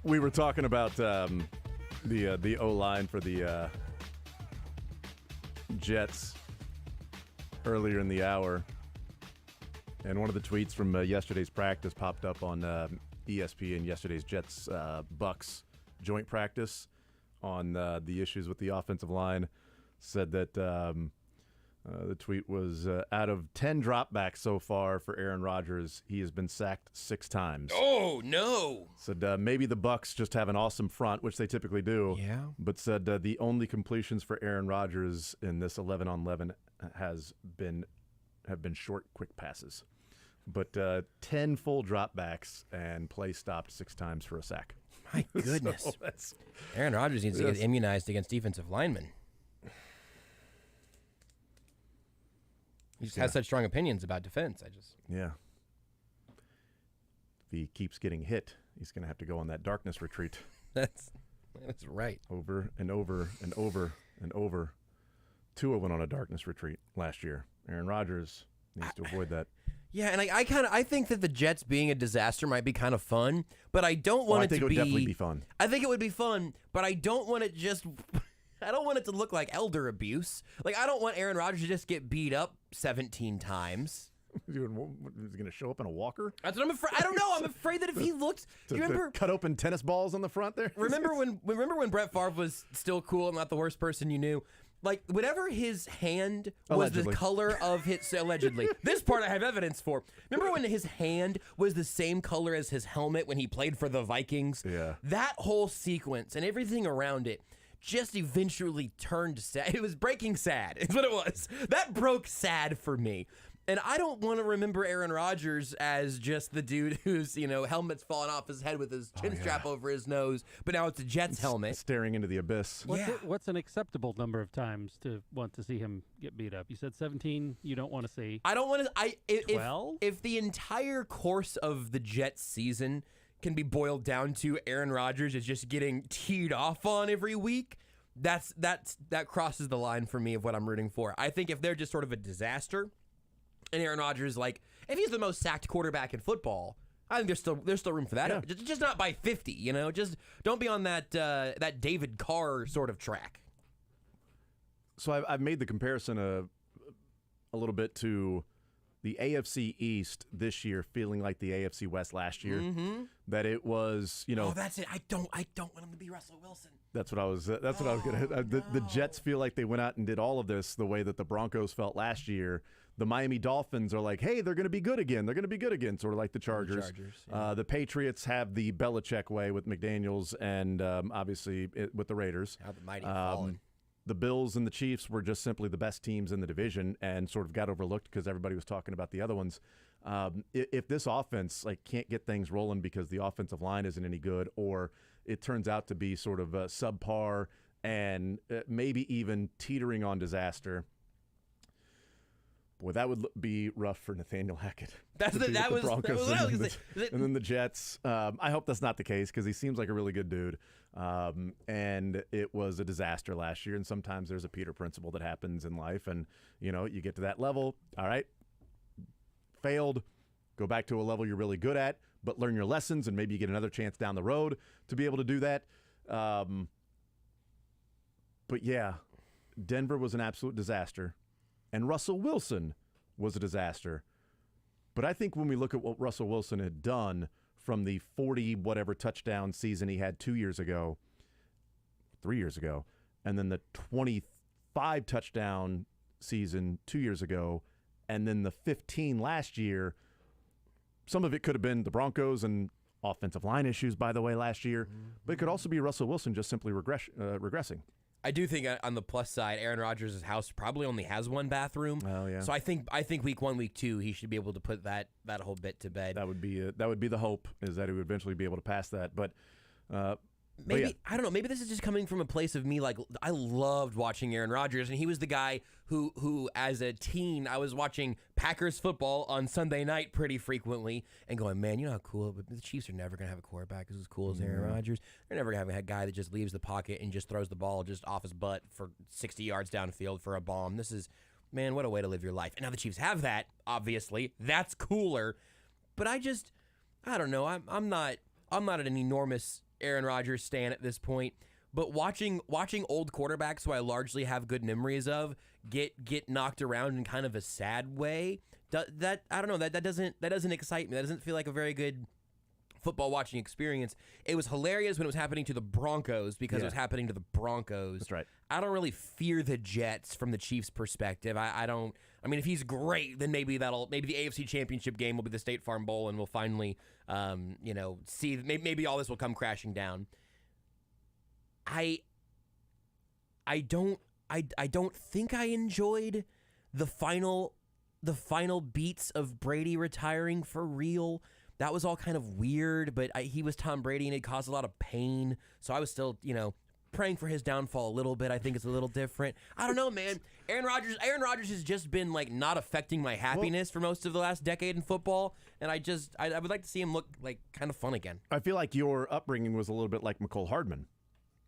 Speaker 1: We were talking about the O-line for the Jets earlier in the hour, and one of the tweets from yesterday's practice popped up on ESPN, yesterday's Jets Bucks joint practice on the issues with the offensive line. Said that the tweet was, out of 10 dropbacks so far for Aaron Rodgers, he has been sacked 6 times.
Speaker 2: Oh, no.
Speaker 1: Said maybe the Bucks just have an awesome front, which they typically do.
Speaker 2: Yeah.
Speaker 1: But said the only completions for Aaron Rodgers in this 11-on-11 have been short, quick passes. But 10 full dropbacks and play stopped 6 times for a sack.
Speaker 2: My goodness.
Speaker 1: So
Speaker 2: Aaron Rodgers needs to get immunized against defensive linemen. He just has such strong opinions about defense.
Speaker 1: Yeah. If he keeps getting hit, he's going to have to go on that darkness retreat.
Speaker 2: That's right.
Speaker 1: Over and over and over and over. Tua went on a darkness retreat last year. Aaron Rodgers needs to avoid that.
Speaker 2: Yeah, and I think that the Jets being a disaster might be kind of fun, but I don't want
Speaker 1: I
Speaker 2: it
Speaker 1: think
Speaker 2: to
Speaker 1: it would definitely be fun.
Speaker 2: I think it would be fun, but I don't want it I don't want it to look like elder abuse. Like, I don't want Aaron Rodgers to just get beat up 17 times.
Speaker 1: Is he going to show up in a walker?
Speaker 2: That's what I'm afraid. I don't know. I'm afraid that if he looked, do you remember
Speaker 1: cut open tennis balls on the front there?
Speaker 2: Remember when Brett Favre was still cool and not the worst person you knew? Like, whenever his hand was
Speaker 1: Allegedly.
Speaker 2: the color of his... Allegedly. This part I have evidence for. Remember when his hand was the same color as his helmet when he played for the Vikings?
Speaker 1: Yeah.
Speaker 2: That whole sequence and everything around it just eventually turned sad. It was breaking sad is what it was. That broke sad for me. And I don't want to remember Aaron Rodgers as just the dude whose, helmet's falling off his head with his chin strap over his nose, but now it's a Jets helmet.
Speaker 1: Staring into the abyss.
Speaker 5: What's an acceptable number of times to want to see him get beat up? You said 17 you don't want to see.
Speaker 2: I don't want to...
Speaker 5: 12?
Speaker 2: If the entire course of the Jets season can be boiled down to Aaron Rodgers is just getting teed off on every week, that crosses the line for me of what I'm rooting for. I think if they're just sort of a disaster... And Aaron Rodgers, if he's the most sacked quarterback in football, I think there's still room for that.
Speaker 1: Yeah.
Speaker 2: Just not by 50, Just don't be on that David Carr sort of track.
Speaker 1: So I've made the comparison a little bit to the AFC East this year, feeling like the AFC West last year. Mm-hmm. That it was,
Speaker 2: Oh, that's it. I don't want him to be Russell Wilson.
Speaker 1: That's what I was going to. The Jets feel like they went out and did all of this the way that the Broncos felt last year. The Miami Dolphins are like, hey, they're going to be good again. They're going to be good again, sort of like the Chargers.
Speaker 2: Yeah.
Speaker 1: The Patriots have the Belichick way with McDaniels and obviously with the Raiders.
Speaker 2: How the mighty have fallen.
Speaker 1: The Bills and the Chiefs were just simply the best teams in the division and sort of got overlooked because everybody was talking about the other ones. If this offense can't get things rolling because the offensive line isn't any good, or it turns out to be sort of subpar and maybe even teetering on disaster, boy, that would be rough for Nathaniel Hackett.
Speaker 2: That was what I was going to say.
Speaker 1: And then the Jets. I hope that's not the case because he seems like a really good dude. And it was a disaster last year. And sometimes there's a Peter principle that happens in life. And, you get to that level. All right. Failed. Go back to a level you're really good at, but learn your lessons and maybe you get another chance down the road to be able to do that. But yeah, Denver was an absolute disaster. And Russell Wilson was a disaster. But I think when we look at what Russell Wilson had done from the 40-whatever touchdown season he had 3 years ago, and then the 25-touchdown season 2 years ago, and then the 15 last year, some of it could have been the Broncos and offensive line issues, by the way, last year. But it could also be Russell Wilson just simply regressing.
Speaker 2: I do think on the plus side, Aaron Rodgers' house probably only has one bathroom.
Speaker 1: Oh yeah.
Speaker 2: So I think week 1, week 2, he should be able to put that whole bit to bed.
Speaker 1: That would be the hope, is that he would eventually be able to pass that. But
Speaker 2: maybe
Speaker 1: yeah.
Speaker 2: I don't know. Maybe this is just coming from a place of me. I loved watching Aaron Rodgers, and he was the guy who as a teen, I was watching Packers football on Sunday night pretty frequently, and going, man, you know how cool. But the Chiefs are never gonna have a quarterback as cool as Aaron Rodgers. They're never gonna have a guy that just leaves the pocket and just throws the ball just off his butt for 60 yards downfield for a bomb. This is, man, what a way to live your life. And now the Chiefs have that. Obviously, that's cooler. But I don't know. I'm not an enormous Aaron Rodgers stan at this point. But watching old quarterbacks who I largely have good memories of get knocked around in kind of a sad way, that I don't know, that doesn't excite me. That doesn't feel like a very good football watching experience. It was hilarious when it was happening to the Broncos because it was happening to the Broncos.
Speaker 1: That's right.
Speaker 2: I don't really fear the Jets from the Chiefs' perspective. I mean, if he's great, then maybe the AFC Championship game will be the State Farm Bowl, and we'll finally, see maybe all this will come crashing down. I don't think I enjoyed the final beats of Brady retiring for real. That was all kind of weird, but he was Tom Brady and it caused a lot of pain. So I was still, praying for his downfall a little bit. I think it's a little different. I don't know, man. Aaron Rodgers has just been like not affecting my happiness for most of the last decade in football, and I would like to see him look like kind of fun again.
Speaker 1: I feel like your upbringing was a little bit like McCole Hardman,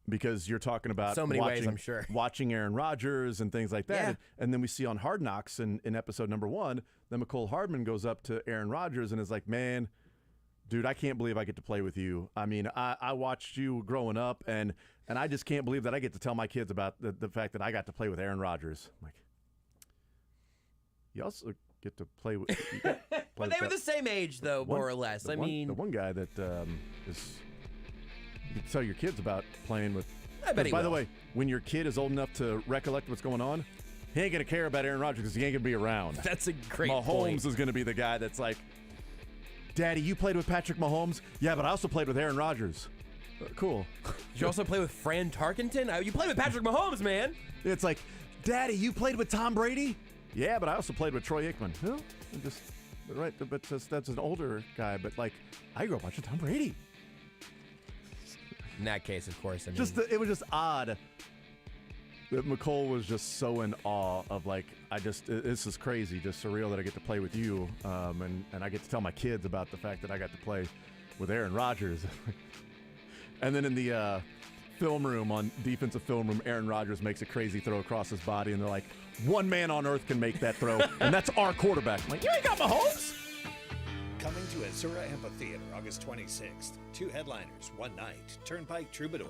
Speaker 1: because you're talking about
Speaker 2: so many ways, I'm sure,
Speaker 1: watching Aaron Rodgers and things like that.
Speaker 2: Yeah.
Speaker 1: And then we see on Hard Knocks in episode number 1, then McCole Hardman goes up to Aaron Rodgers and is like, man, dude, I can't believe I get to play with you. I mean, I watched you growing up, and I just can't believe that I get to tell my kids about the fact that I got to play with Aaron Rodgers. I'm like, you also get to play with...
Speaker 2: But they were the same age, though, more or less.
Speaker 1: The one guy that is... You can tell your kids about playing with...
Speaker 2: I bet he
Speaker 1: By
Speaker 2: will.
Speaker 1: the way, when your kid is old enough to recollect what's going on, he ain't going to care about Aaron Rodgers because he ain't going to be around.
Speaker 2: That's a great
Speaker 1: Mahomes
Speaker 2: point.
Speaker 1: is going to be the guy that's like, Daddy, you played with Patrick Mahomes? Yeah, but I also played with Aaron Rodgers. Cool.
Speaker 2: Did you also play with Fran Tarkenton? You played with Patrick Mahomes, man.
Speaker 1: It's like, Daddy, you played with Tom Brady? Yeah, but I also played with Troy Aikman. Well, but that's an older guy. But like, I grew up watching Tom Brady.
Speaker 2: In that case, of course. I mean,
Speaker 1: It was just odd that McCole was just so in awe of like, this is crazy, just surreal that I get to play with you, and I get to tell my kids about the fact that I got to play with Aaron Rodgers. And then in the film room, on defensive film room, Aaron Rodgers makes a crazy throw across his body, and they're like, one man on earth can make that throw, and that's our quarterback. I'm like, you ain't got Mahomes?
Speaker 9: Coming to Azura Amphitheater August 26th. 2 headliners, 1 night. Turnpike Troubadours.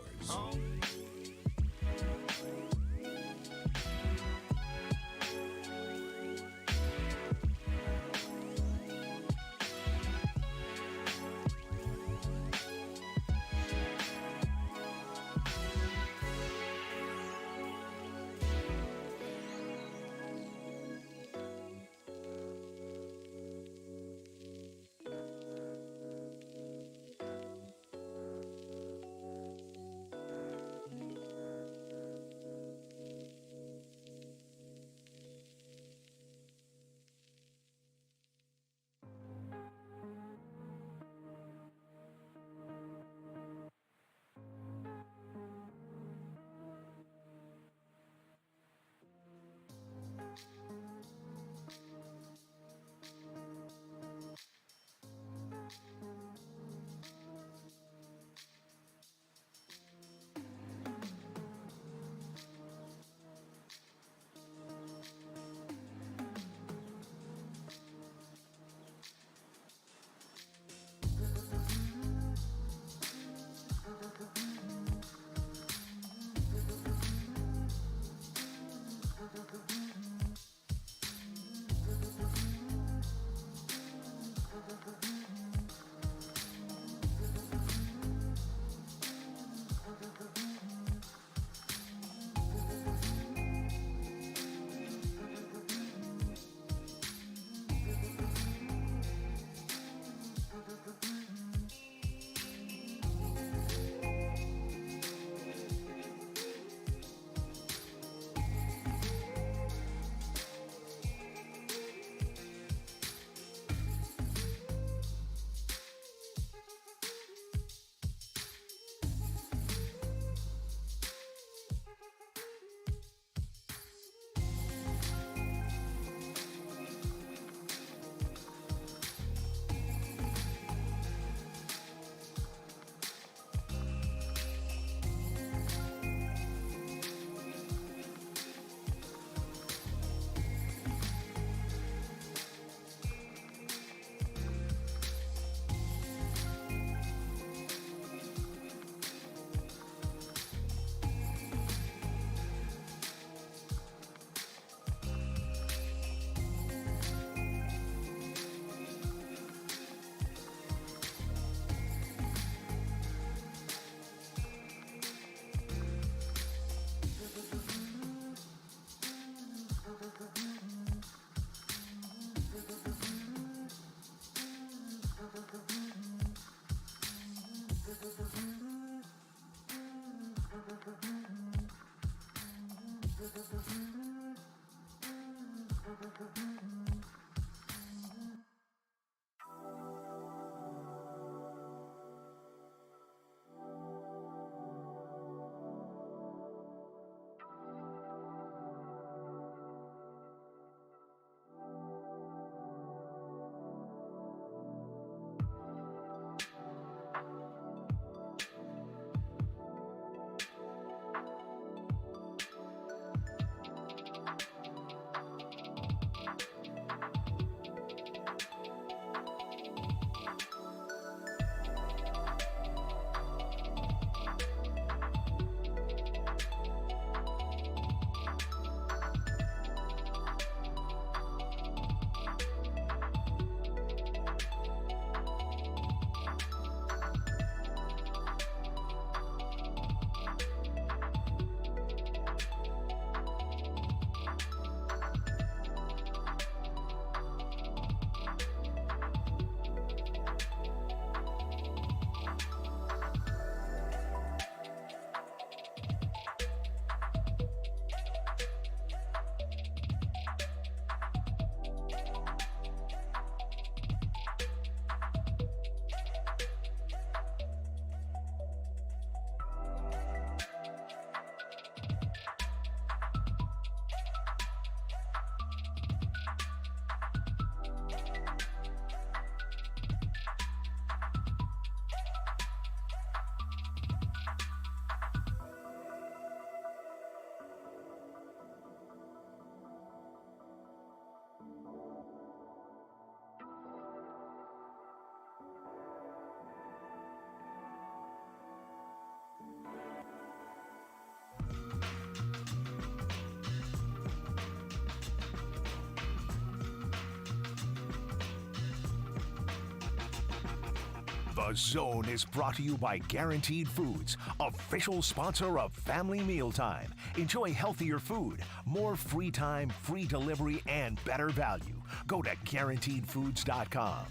Speaker 3: The Zone is brought to you by Guaranteed Foods, official sponsor of Family Mealtime. Enjoy healthier food, more free time, free delivery, and better value. Go to GuaranteedFoods.com.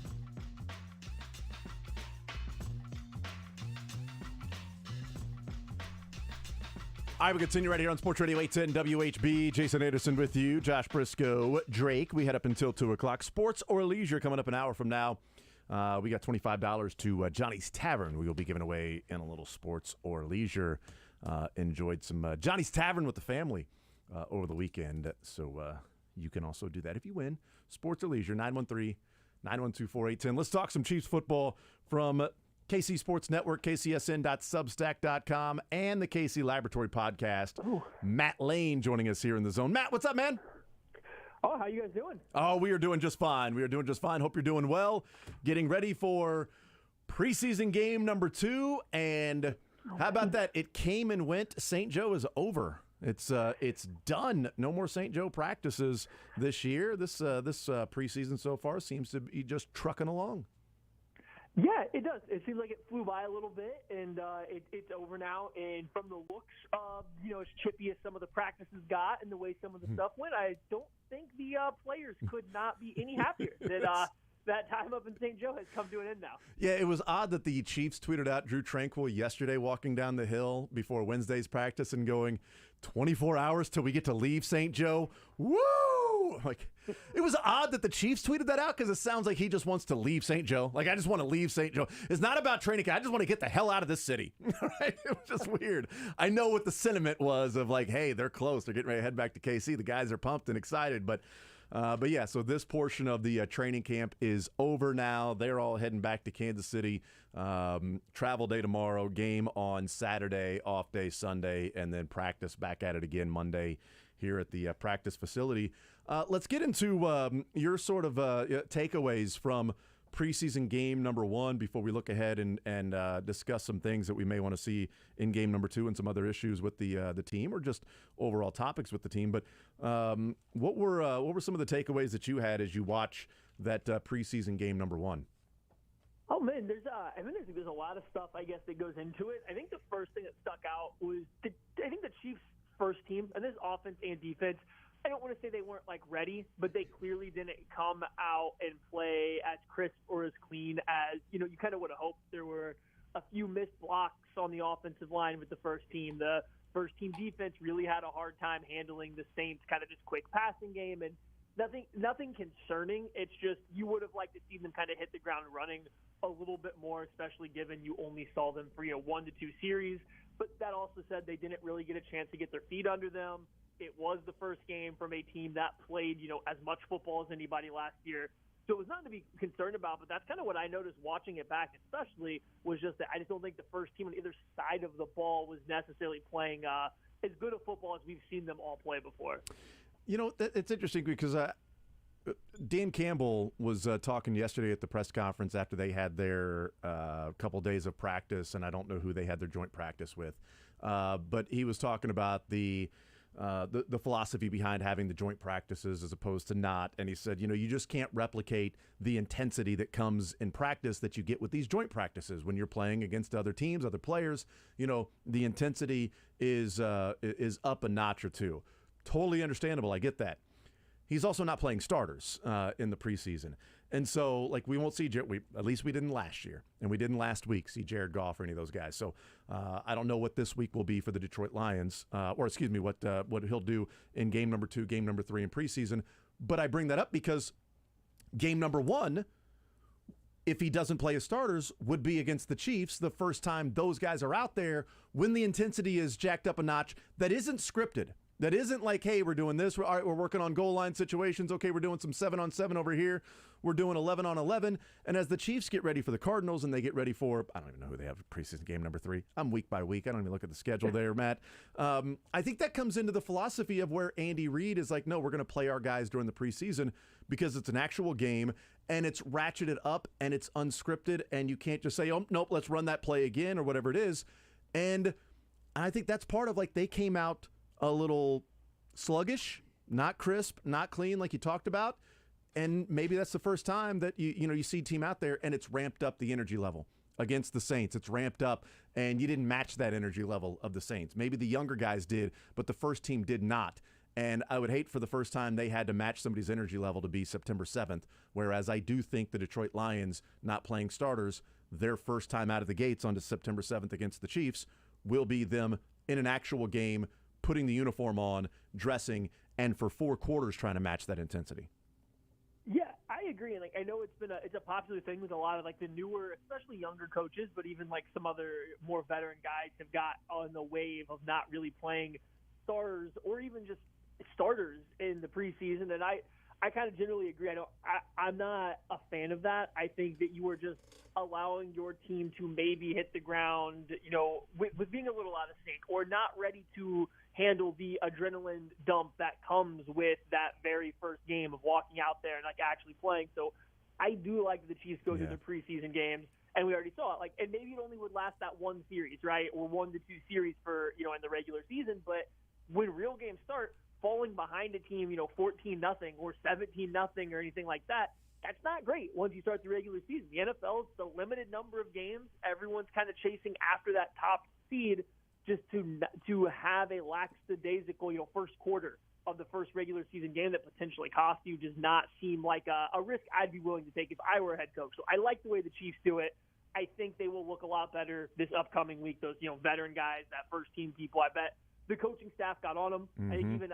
Speaker 1: All right, we continue right here on Sports Radio 810 WHB. Jason Anderson with you. Josh Briscoe, Drake. We head up until 2 o'clock. Sports or leisure coming up an hour from now. We got $25 to Johnny's Tavern. We will be giving away in a little sports or leisure. Enjoyed some Johnny's Tavern with the family over the weekend. So you can also do that if you win. Sports or leisure, 913-912-4810. Let's talk some Chiefs football from KC Sports Network, KCSN.substack.com, and the KC Laboratory Podcast. Ooh. Matt Lane joining us here in the Zone. Matt, what's up, man?
Speaker 10: Oh, how you guys doing?
Speaker 1: Oh, we are doing just fine. We are doing just fine. Hope you're doing well. Getting ready for preseason game number 2. And how about that? It came and went. St. Joe is over. It's done. No more St. Joe practices this year. This preseason so far seems to be just trucking along.
Speaker 10: Yeah, it does. It seems like it flew by a little bit, and it's over now. And from the looks of, as chippy as some of the practices got and the way some of the stuff went, I don't think the players could not be any happier that time up in St. Joe has come to an end now.
Speaker 1: Yeah, it was odd that the Chiefs tweeted out Drew Tranquill yesterday walking down the hill before Wednesday's practice and going, 24 hours till we get to leave St. Joe. Woo! Like, it was odd that the Chiefs tweeted that out because it sounds like he just wants to leave St. Joe. Like, I just want to leave St. Joe. It's not about training camp. I just want to get the hell out of this city. Right? It was just weird. I know what the sentiment was of like, hey, they're close. They're getting ready to head back to KC. The guys are pumped and excited. But yeah, so this portion of the training camp is over now. They're all heading back to Kansas City. Travel day tomorrow, game on Saturday, off day Sunday, and then practice back at it again Monday here at the practice facility. Let's get into your sort of takeaways from preseason game number 1 before we look ahead and discuss some things that we may want to see in game number 2 and some other issues with the team or just overall topics with the team. But what were some of the takeaways that you had as you watch that preseason game number 1?
Speaker 10: Oh man, there's a lot of stuff I guess that goes into it. I think the first thing that stuck out was the Chiefs' first team, and this offense and defense. I don't want to say they weren't ready, but they clearly didn't come out and play as crisp or as clean as you kind of would have hoped. There were a few missed blocks on the offensive line with the first team. The first team defense really had a hard time handling the Saints' kind of just quick passing game, and nothing concerning. It's just you would have liked to see them kind of hit the ground running a little bit more, especially given you only saw them for 1 to 2 series. But that also said they didn't really get a chance to get their feet under them. It was the first game from a team that played, as much football as anybody last year. So it was nothing to be concerned about, but that's kind of what I noticed watching it back, especially, was just that I just don't think the first team on either side of the ball was necessarily playing as good a football as we've seen them all play before.
Speaker 1: It's interesting because Dan Campbell was talking yesterday at the press conference after they had their couple days of practice, and I don't know who they had their joint practice with, but he was talking about the philosophy behind having the joint practices as opposed to not. And he said, you just can't replicate the intensity that comes in practice that you get with these joint practices when you're playing against other teams, other players. The intensity is up a notch or two. Totally understandable. I get that. He's also not playing starters in the preseason. And so, we won't see at least we didn't last year, and we didn't last week see Jared Goff or any of those guys. So I don't know what this week will be for the Detroit Lions, what he'll do in game number 2, game number 3 in preseason. But I bring that up because game number 1, if he doesn't play his starters, would be against the Chiefs the first time those guys are out there when the intensity is jacked up a notch that isn't scripted. That isn't like, hey, we're doing this. We're working on goal line situations. Okay, we're doing some 7-on-7 over here. We're doing 11-on-11. And as the Chiefs get ready for the Cardinals and they get ready for, I don't even know who they have preseason game number 3. I'm week by week. I don't even look at the schedule there, Matt. I think that comes into the philosophy of where Andy Reid is like, no, we're going to play our guys during the preseason because it's an actual game and it's ratcheted up and it's unscripted and you can't just say, oh, nope, let's run that play again or whatever it is. And I think that's part of they came out a little sluggish, not crisp, not clean like you talked about. And maybe that's the first time that you see a team out there and it's ramped up the energy level. against the Saints. It's ramped up, and you didn't match that energy level of the Saints. Maybe the younger guys did, but the first team did not. And I would hate for the first time they had to match somebody's energy level to be September 7th, whereas I do think the Detroit Lions not playing starters, their first time out of the gates on September 7th against the Chiefs will be them in an actual game, putting the uniform on, dressing, and for 4 quarters trying to match that intensity.
Speaker 10: Yeah, I agree. And I know it's a popular thing with a lot of the newer, especially younger coaches, but even some other more veteran guys have got on the wave of not really playing stars or even just starters in the preseason. And I kind of generally agree. I'm not a fan of that. I think that you are just allowing your team to maybe hit the ground, with being a little out of sync or not ready to handle the adrenaline dump that comes with that very first game of walking out there and actually playing. So I do like the Chiefs go through the preseason games, and we already saw it. And maybe it only would last that one series, right, or 1 to 2 series for in the regular season. But when real games start, falling behind a team, 14-0 or 17-0 or anything like that, that's not great once you start the regular season. The NFL, it's a limited number of games. Everyone's kind of chasing after that top seed just to have a lackadaisical, first quarter of the first regular season game that potentially cost you does not seem like a risk I'd be willing to take if I were a head coach. So I like the way the Chiefs do it. I think they will look a lot better this upcoming week. Those, veteran guys, that first team people, I bet the coaching staff got on them. I think even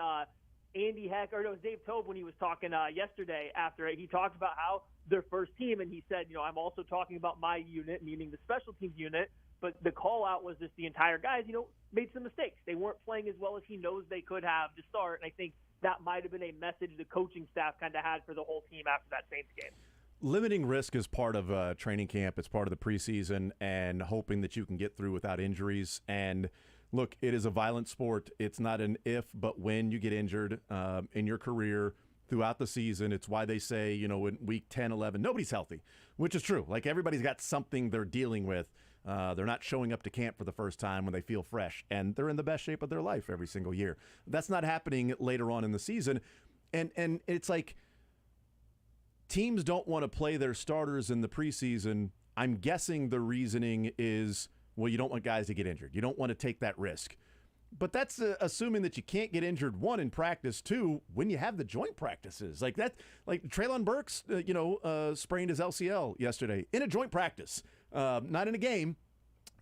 Speaker 10: Andy Heck, or no, it was Dave Tobe when he was talking yesterday after he talked about how their first team, and he said, I'm also talking about my unit, meaning the special teams unit, but the call out was just the entire guys, made some mistakes. They weren't playing as well as he knows they could have to start, and I think that might have been a message the coaching staff kind of had for the whole team after that Saints game.
Speaker 1: Limiting risk is part of training camp. It's part of the preseason, and hoping that you can get through without injuries. And look, it is a violent sport. It's not an if, but when you get injured in your career throughout the season. It's why they say, in week 10, 11, nobody's healthy, which is true. Everybody's got something they're dealing with. They're not showing up to camp for the first time when they feel fresh, and they're in the best shape of their life every single year. That's not happening later on in the season. And it's teams don't want to play their starters in the preseason. I'm guessing the reasoning is, well, you don't want guys to get injured. You don't want to take that risk. But that's assuming that you can't get injured, 1, in practice, 2, when you have the joint practices. Treylon Burks, sprained his LCL yesterday in a joint practice. Not in a game,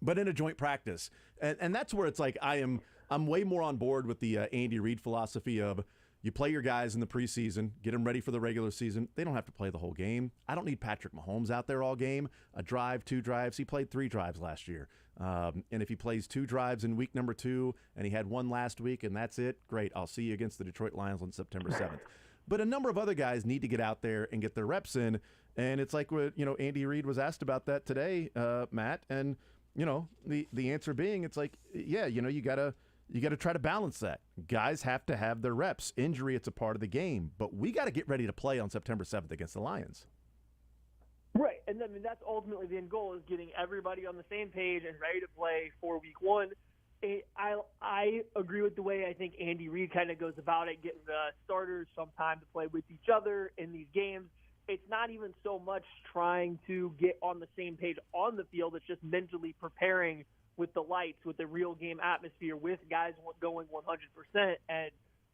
Speaker 1: but in a joint practice. And that's where it's I'm way more on board with the Andy Reid philosophy of you play your guys in the preseason, get them ready for the regular season. They don't have to play the whole game. I don't need Patrick Mahomes out there all game. A drive, 2 drives. He played 3 drives last year. And if he plays 2 drives in week number 2 and he had 1 last week and that's it, great. I'll see you against the Detroit Lions on September 7th. But a number of other guys need to get out there and get their reps in. And it's what, Andy Reid was asked about that today, Matt. And, the answer being, it's you got to try to balance that. Guys have to have their reps. Injury, it's a part of the game. But we got to get ready to play on September 7th against the Lions.
Speaker 10: Right. And that's ultimately the end goal, is getting everybody on the same page and ready to play for week 1. I agree with the way I think Andy Reid kind of goes about it, getting the starters some time to play with each other in these games. It's not even so much trying to get on the same page on the field. It's just mentally preparing with the lights, with the real game atmosphere, with guys going 100%. And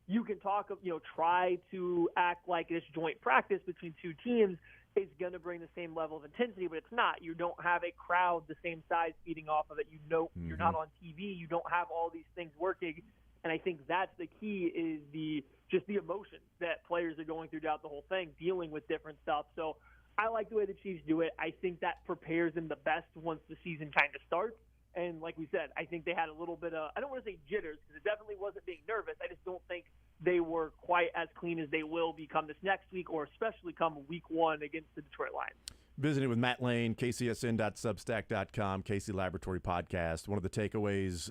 Speaker 10: you can talk of, try to act like this joint practice between 2 teams is going to bring the same level of intensity, but it's not. You don't have a crowd the same size feeding off of it. You're not on TV. You don't have all these things working. And I think that's the key, is the emotions that players are going through throughout the whole thing, dealing with different stuff. So I like the way the Chiefs do it. I think that prepares them the best once the season kind of starts. And like we said, I think they had a little bit of, I don't want to say jitters, because it definitely wasn't being nervous. I just don't think they were quite as clean as they will become this next week, or especially come week 1 against the Detroit Lions.
Speaker 1: Visiting with Matt Lane, kcsn.substack.com, Casey Laboratory Podcast. One of the takeaways,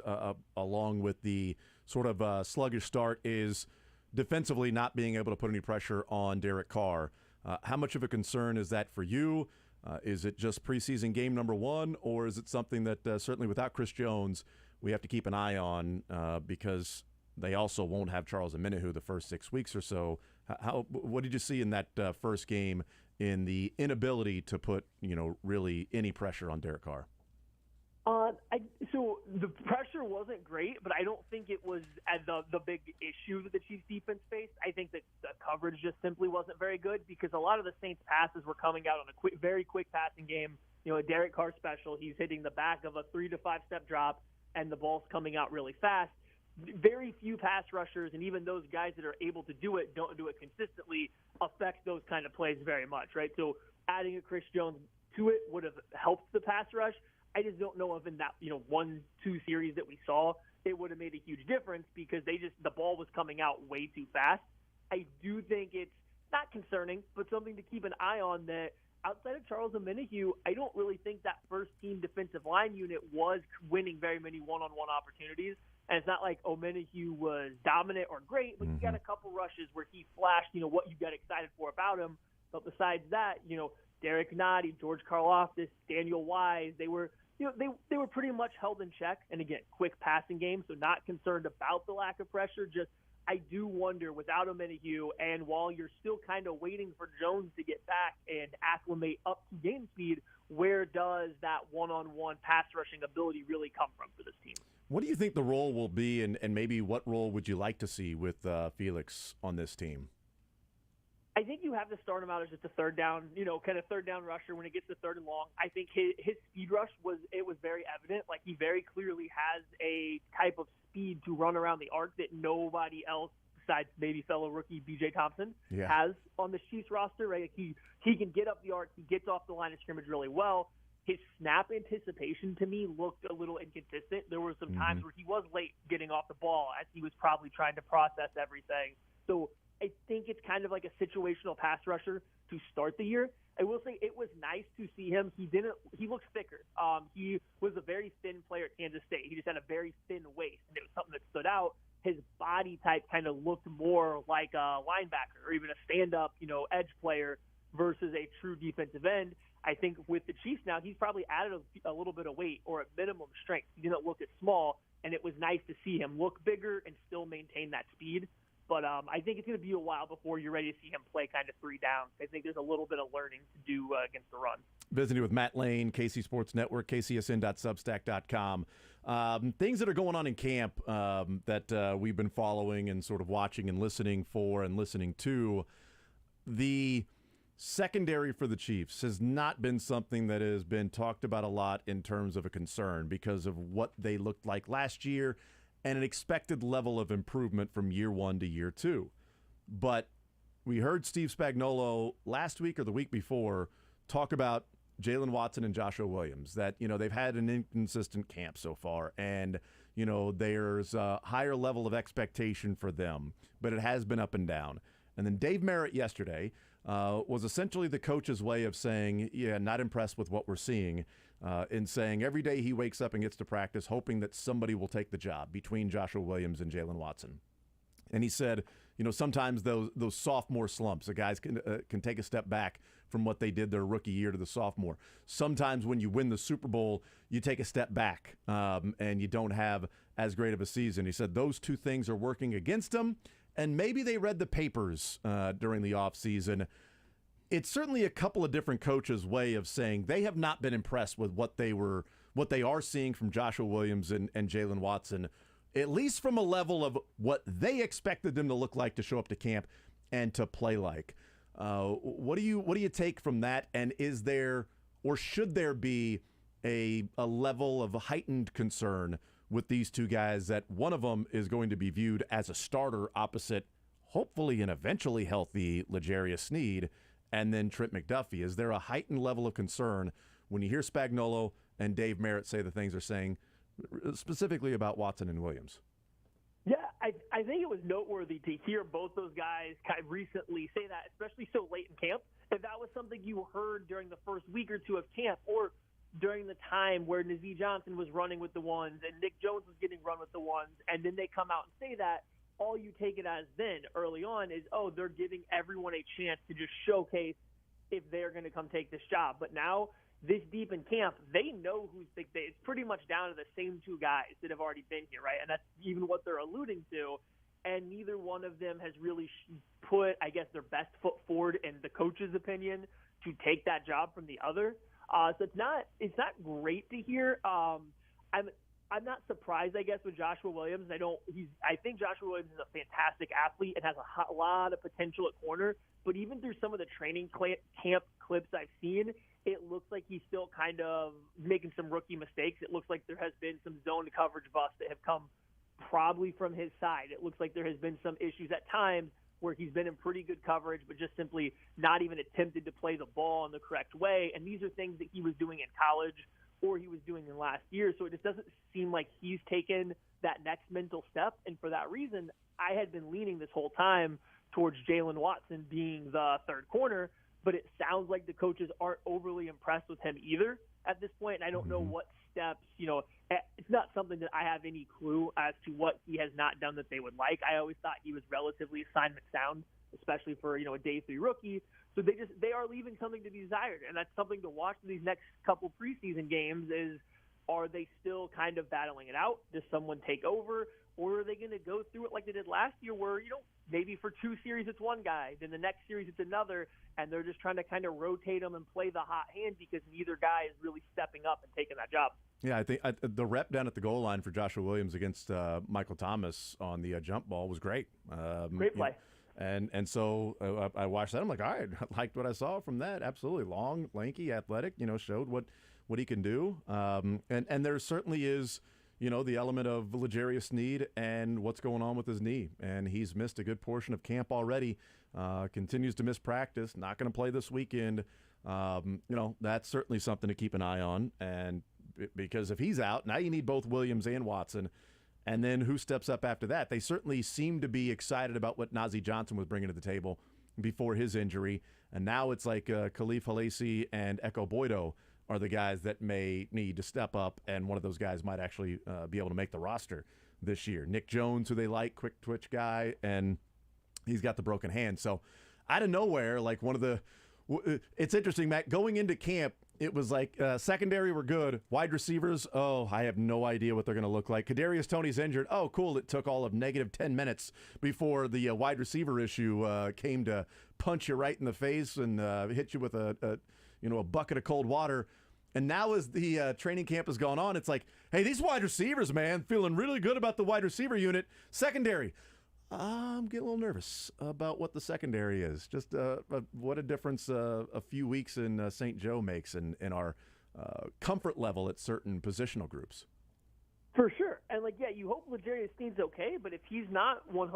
Speaker 1: along with the sort of sluggish start, is defensively not being able to put any pressure on Derek Carr. How much of a concern is that for you? Is it just preseason game number 1, or is it something that certainly without Chris Jones we have to keep an eye on, because they also won't have Charles Omenihu the first 6 weeks or so? What did you see in that first game, in the inability to put, really any pressure on Derek Carr?
Speaker 10: So the pressure wasn't great, but I don't think it was the big issue that the Chiefs defense faced. I think that the coverage just simply wasn't very good because a lot of the Saints passes were coming out on a very quick passing game. A Derek Carr special, he's hitting the back of a 3 to 5 step drop, and the ball's coming out really fast. Very few pass rushers, and even those guys that are able to do it, don't do it consistently, affect those kind of plays very much, right? So adding a Chris Jones to it would have helped the pass rush. I just don't know if in that 1-2 series that we saw it would have made a huge difference because the ball was coming out way too fast. I do think it's not concerning, but something to keep an eye on that outside of Charles Omenihu, I don't really think that first team defensive line unit was winning very many one-on-one opportunities. And it's not like Omenihu was dominant or great, but he got a couple rushes where he flashed, what you got excited for about him. But besides that, Derek Nottie, George Karlaftis, Daniel Wise, they were pretty much held in check. And again, quick passing game, so not concerned about the lack of pressure. Just I do wonder without Omenihu, and while you're still kind of waiting for Jones to get back and acclimate up to game speed, where does that one-on-one pass rushing ability really come from for this team?
Speaker 1: What do you think the role will be, and maybe what role would you like to see with Felix on this team?
Speaker 10: I think you have to start him out as just a third down, kind of third down rusher when it gets to third and long. I think his speed rush was very evident. Like he very clearly has a type of speed to run around the arc that nobody else besides maybe fellow rookie B.J. Thompson has on the Chiefs roster. Right? He can get up the arc. He gets off the line of scrimmage really well. His snap anticipation to me looked a little inconsistent. There were some times where he was late getting off the ball as he was probably trying to process everything. So I think it's kind of like a situational pass rusher to start the year. I will say it was nice to see him. He looked thicker. He was a very thin player at Kansas State. He just had a very thin waist, and it was something that stood out. His body type kind of looked more like a linebacker or even a stand-up, edge player versus a true defensive end. I think with the Chiefs now, he's probably added a little bit of weight or at minimum strength. He didn't look as small, and it was nice to see him look bigger and still maintain that speed. But I think it's going to be a while before you're ready to see him play kind of 3 downs. I think there's a little bit of learning to do against the run.
Speaker 1: Visiting with Matt Lane, KC Sports Network, kcsn.substack.com. Things that are going on in camp that we've been following and sort of watching and listening for and listening to. The secondary for the Chiefs has not been something that has been talked about a lot in terms of a concern because of what they looked like last year and an expected level of improvement from year 1 to year 2. But we heard Steve Spagnuolo last week or the week before talk about Jalen Watson and Joshua Williams, that, they've had an inconsistent camp so far, and, there's a higher level of expectation for them, but it has been up and down. And then Dave Merritt yesterday was essentially the coach's way of saying, not impressed with what we're seeing, in saying every day he wakes up and gets to practice hoping that somebody will take the job between Joshua Williams and Jalen Watson. And he said, sometimes those sophomore slumps, the guys can take a step back from what they did their rookie year to the sophomore. Sometimes when you win the Super Bowl, you take a step back and you don't have as great of a season. He said those two things are working against him, and maybe they read the papers during the offseason. It's certainly a couple of different coaches' way of saying they have not been impressed with what they are seeing from Joshua Williams and Jalen Watson, at least from a level of what they expected them to look like to show up to camp and to play like. What do you take from that? And is there or should there be a level of heightened concern with these two guys that one of them is going to be viewed as a starter opposite, hopefully and eventually healthy, L'Jarius Sneed, and then Trent McDuffie? Is there a heightened level of concern when you hear Spagnuolo and Dave Merritt say the things they're saying, specifically about Watson and Williams?
Speaker 10: Yeah, I think it was noteworthy to hear both those guys kind of recently say that, especially so late in camp. If that was something you heard during the first week or two of camp, or during the time where Nazeeh Johnson was running with the ones and Nick Jones was getting run with the ones, and then they come out and say that, all you take it as then early on is, they're giving everyone a chance to just showcase if they're going to come take this job. But now, this deep in camp, they know it's pretty much down to the same two guys that have already been here, right? And that's even what they're alluding to. And neither one of them has really put, I guess, their best foot forward in the coach's opinion to take that job from the other. So it's not great to hear. I'm not surprised, I guess, with Joshua Williams. I think Joshua Williams is a fantastic athlete and has a lot of potential at corner. But even through some of the training camp clips I've seen, it looks like he's still kind of making some rookie mistakes. It looks like there has been some zone coverage busts that have come probably from his side. It looks like there has been some issues at times where he's been in pretty good coverage, but just simply not even attempted to play the ball in the correct way. And these are things that he was doing in college or he was doing in last year. So it just doesn't seem like he's taken that next mental step. And for that reason, I had been leaning this whole time towards Jalen Watson being the third corner, but it sounds like the coaches aren't overly impressed with him either at this point. And I don't know what steps, it's not something that I have any clue as to what he has not done that they would like. I always thought he was relatively assignment sound, especially for, a day 3 rookie. So they are leaving something to be desired. And that's something to watch these next couple preseason games is, are they still kind of battling it out? Does someone take over? Or are they going to go through it like they did last year where, maybe for 2 series it's one guy, then the next series it's another, and they're just trying to kind of rotate them and play the hot hand because neither guy is really stepping up and taking that job.
Speaker 1: Yeah, I think the rep down at the goal line for Joshua Williams against Michael Thomas on the jump ball was great.
Speaker 10: Great play.
Speaker 1: And so I watched that. I'm like, all right, I liked what I saw from that. Absolutely. Long, lanky, athletic, showed what he can do. And there certainly is, the element of L'Jarius Sneed and what's going on with his knee. And he's missed a good portion of camp already, continues to miss practice, not going to play this weekend. That's certainly something to keep an eye on. And because if he's out, now you need both Williams and Watson. And then who steps up after that? They certainly seem to be excited about what Nazeeh Johnson was bringing to the table before his injury. And now it's like Khalif Halasi and Echo Boydo are the guys that may need to step up, and one of those guys might actually be able to make the roster this year. Nick Jones, who they like, quick twitch guy, and he's got the broken hand. So out of nowhere, like it's interesting, Matt, going into camp, it was like secondary were good. Wide receivers, I have no idea what they're going to look like. Kadarius Toney's injured. Oh, cool. It took all of negative 10 minutes before the wide receiver issue came to punch you right in the face and hit you with a bucket of cold water. And now as the training camp has gone on, it's like, hey, these wide receivers, man, feeling really good about the wide receiver unit. Secondary, I'm getting a little nervous about what the secondary is. Just what a difference a few weeks in St. Joe makes in our comfort level at certain positional groups.
Speaker 10: For sure. And, you hope L'Jarius Sneed's okay, but if he's not 100%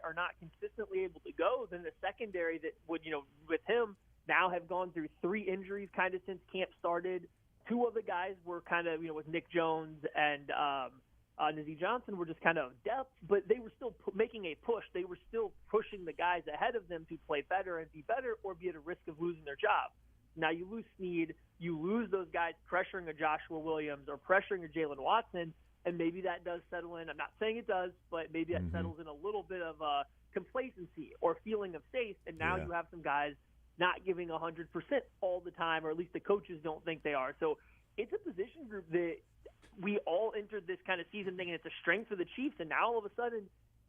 Speaker 10: or not consistently able to go, then the secondary that would, with him now have gone through 3 injuries kind of since camp started. 2 of the guys were kind of, with Nick Jones and Nazeeh Johnson were just kind of depth, but they were still making a push. They were still pushing the guys ahead of them to play better and be better or be at a risk of losing their job. Now you lose Sneed, you lose those guys pressuring a Joshua Williams or pressuring a Jalen Watson, and maybe that does settle in. I'm not saying it does, but maybe that settles in a little bit of complacency or feeling of safe, and now you have some guys not giving 100% all the time, or at least the coaches don't think they are. So it's a position group that we all entered this kind of season thinking it's a strength for the Chiefs, and now all of a sudden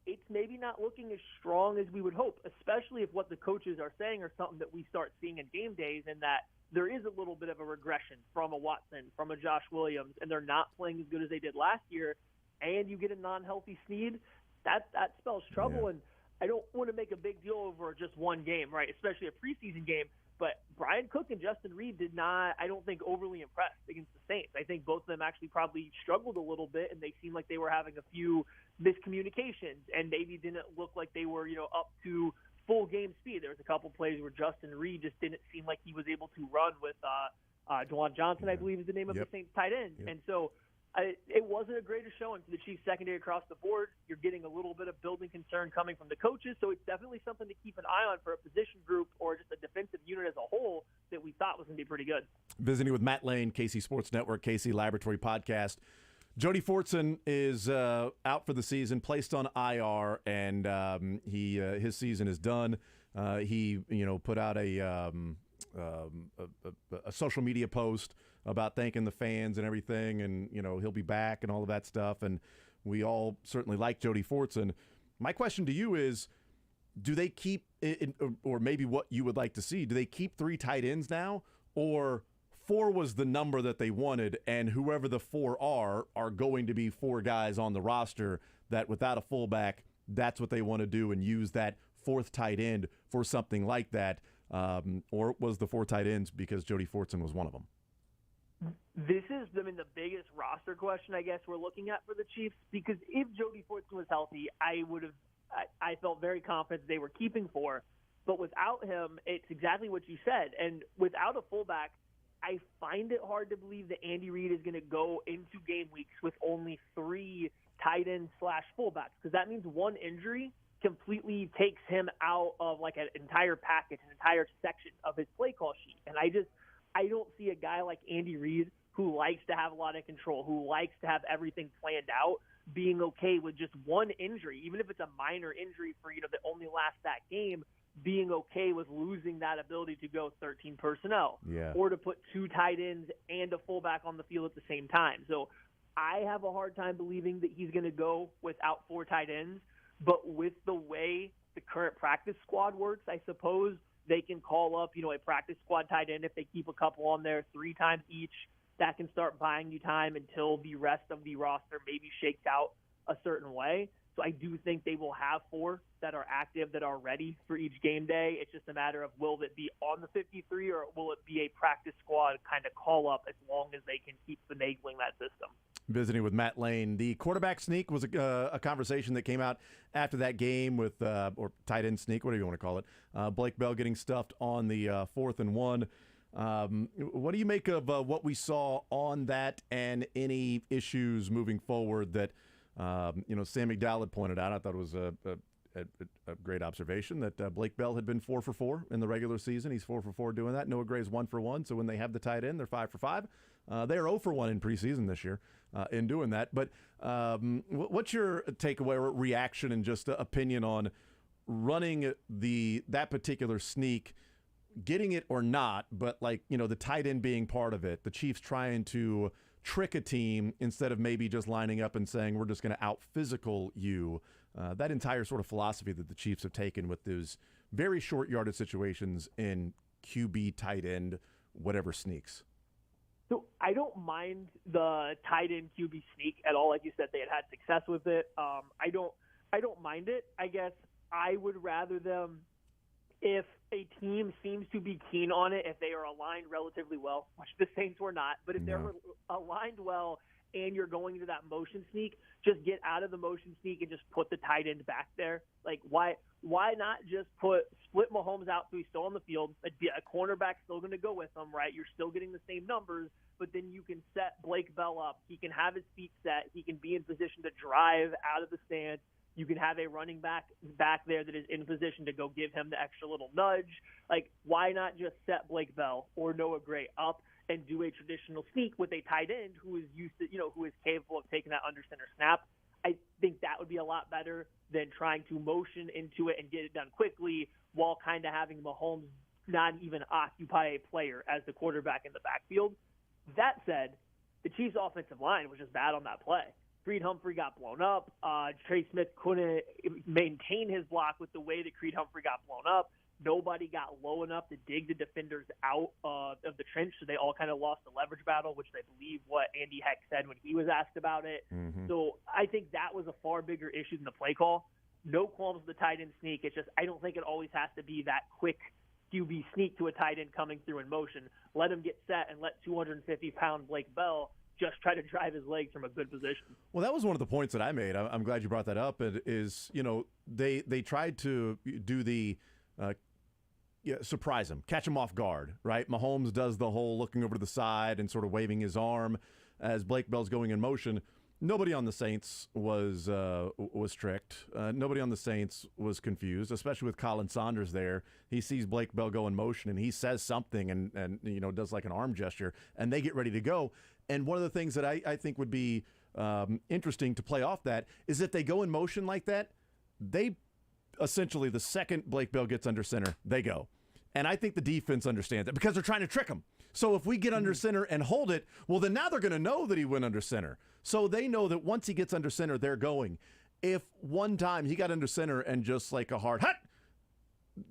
Speaker 10: it's maybe not looking as strong as we would hope, especially if what the coaches are saying are something that we start seeing in game days, and that there is a little bit of a regression from a Watson, from a Josh Williams, and they're not playing as good as they did last year, and you get a non-healthy Sneed, that spells trouble. And I don't want to make a big deal over just one game, right, especially a preseason game, but Brian Cook and Justin Reid did not, I don't think, overly impressed against the Saints. I think both of them actually probably struggled a little bit, and they seemed like they were having a few miscommunications and maybe didn't look like they were, up to full game speed. There was a couple plays where Justin Reid just didn't seem like he was able to run with Juwan Johnson, I believe is the name of the Saints tight end. And so it wasn't a greatest showing for the Chiefs secondary across the board. You're getting a little bit of building concern coming from the coaches, so it's definitely something to keep an eye on for a position group or just a defensive unit as a whole that we thought was going to be pretty good. Visiting with Matt Lane, KC Sports Network, KC Laboratory Podcast. Jody Fortson is out for the season, placed on IR, and his season is done. He put out a social media post about thanking the fans and everything, and he'll be back and all of that stuff. And we all certainly like Jody Fortson. My question to you is,
Speaker 1: do they keep, or maybe what you would like to see, do they keep 3 tight ends now, or 4 was the number that they wanted, and whoever the 4 are going to be 4 guys on the roster that without a fullback, that's what they want to do and use that 4th tight end for something like that? Or was the 4 tight ends because Jody Fortson was one of them?
Speaker 10: This is, the biggest roster question I guess we're looking at for the Chiefs, because if Jody Fortson was healthy, I felt very confident they were keeping 4. But without him, it's exactly what you said. And without a fullback, I find it hard to believe that Andy Reid is going to go into game weeks with only 3 tight ends / fullbacks, because that means one injury completely takes him out of like an entire package, an entire section of his play call sheet. And I don't see a guy like Andy Reid, who likes to have a lot of control, who likes to have everything planned out, being okay with just one injury, even if it's a minor injury for that only lasts that game, being okay with losing that ability to go 13 personnel, or to put 2 tight ends and a fullback on the field at the same time. So I have a hard time believing that he's going to go without 4 tight ends, but with the way the current practice squad works, I suppose they can call up, a practice squad tight end if they keep a couple on there 3 times each. That can start buying you time until the rest of the roster maybe shakes out a certain way. So I do think they will have 4 that are active, that are ready for each game day. It's just a matter of, will it be on the 53 or will it be a practice squad kind of call up, as long as they can keep finagling that system.
Speaker 1: Visiting with Matt Lane. The quarterback sneak was a conversation that came out after that game with, or tight end sneak, whatever you want to call it. Blake Bell getting stuffed on the 4th and 1. What do you make of what we saw on that, and any issues moving forward that, Sam McDowell had pointed out? I thought it was a great observation that Blake Bell had been 4 for 4 in the regular season. He's 4 for 4 doing that. Noah Gray's 1 for 1. So when they have the tight end, they're 5 for 5. They're 0 for 1 in preseason this year in doing that. But what's your takeaway or reaction and just opinion on running that particular sneak, getting it or not, but the tight end being part of it, the Chiefs trying to trick a team instead of maybe just lining up and saying we're just going to out-physical you. That entire sort of philosophy that the Chiefs have taken with those very short yardage situations in QB, tight end, whatever sneaks.
Speaker 10: So I don't mind the tight end QB sneak at all. Like you said, they had success with it. I don't mind it. I guess I would rather them, if a team seems to be keen on it, if they are aligned relatively well, which the Saints were not, but if they're aligned well and you're going into that motion sneak, just get out of the motion sneak and just put the tight end back there. Like, why not just split Mahomes out so he's still on the field? A cornerback's still going to go with him, right? You're still getting the same numbers, but then you can set Blake Bell up. He can have his feet set. He can be in position to drive out of the stance. You can have a running back there that is in position to go give him the extra little nudge. Like, why not just set Blake Bell or Noah Gray up and do a traditional sneak with a tight end who is used to, who is capable of taking that under center snap? I think that would be a lot better than trying to motion into it and get it done quickly while kind of having Mahomes not even occupy a player as the quarterback in the backfield. That said, the Chiefs' offensive line was just bad on that play. Creed Humphrey got blown up. Trey Smith couldn't maintain his block with the way that Creed Humphrey got blown up. Nobody got low enough to dig the defenders out of the trench, so they all kind of lost the leverage battle, which I believe what Andy Heck said when he was asked about it. Mm-hmm. So I think that was a far bigger issue than the play call. No qualms with the tight end sneak. It's just I don't think it always has to be that quick QB sneak to a tight end coming through in motion. Let him get set and let 250-pound Blake Bell just try to drive his legs from a good position.
Speaker 1: Well, that was one of the points that I made. I'm glad you brought that up. It is, they tried to do the surprise him, catch him off guard, right? Mahomes does the whole looking over to the side and sort of waving his arm as Blake Bell's going in motion. Nobody on the Saints was tricked. Nobody on the Saints was confused, especially with Colin Saunders there. He sees Blake Bell go in motion and he says something and does like an arm gesture, and they get ready to go. And one of the things that I think would be interesting to play off that is if they go in motion like that, they essentially, the second Blake Bell gets under center, they go. And I think the defense understands that because they're trying to trick him. So if we get under center and hold it, well, then now they're going to know that he went under center. So they know that once he gets under center, they're going. If one time he got under center and just like a hard hut,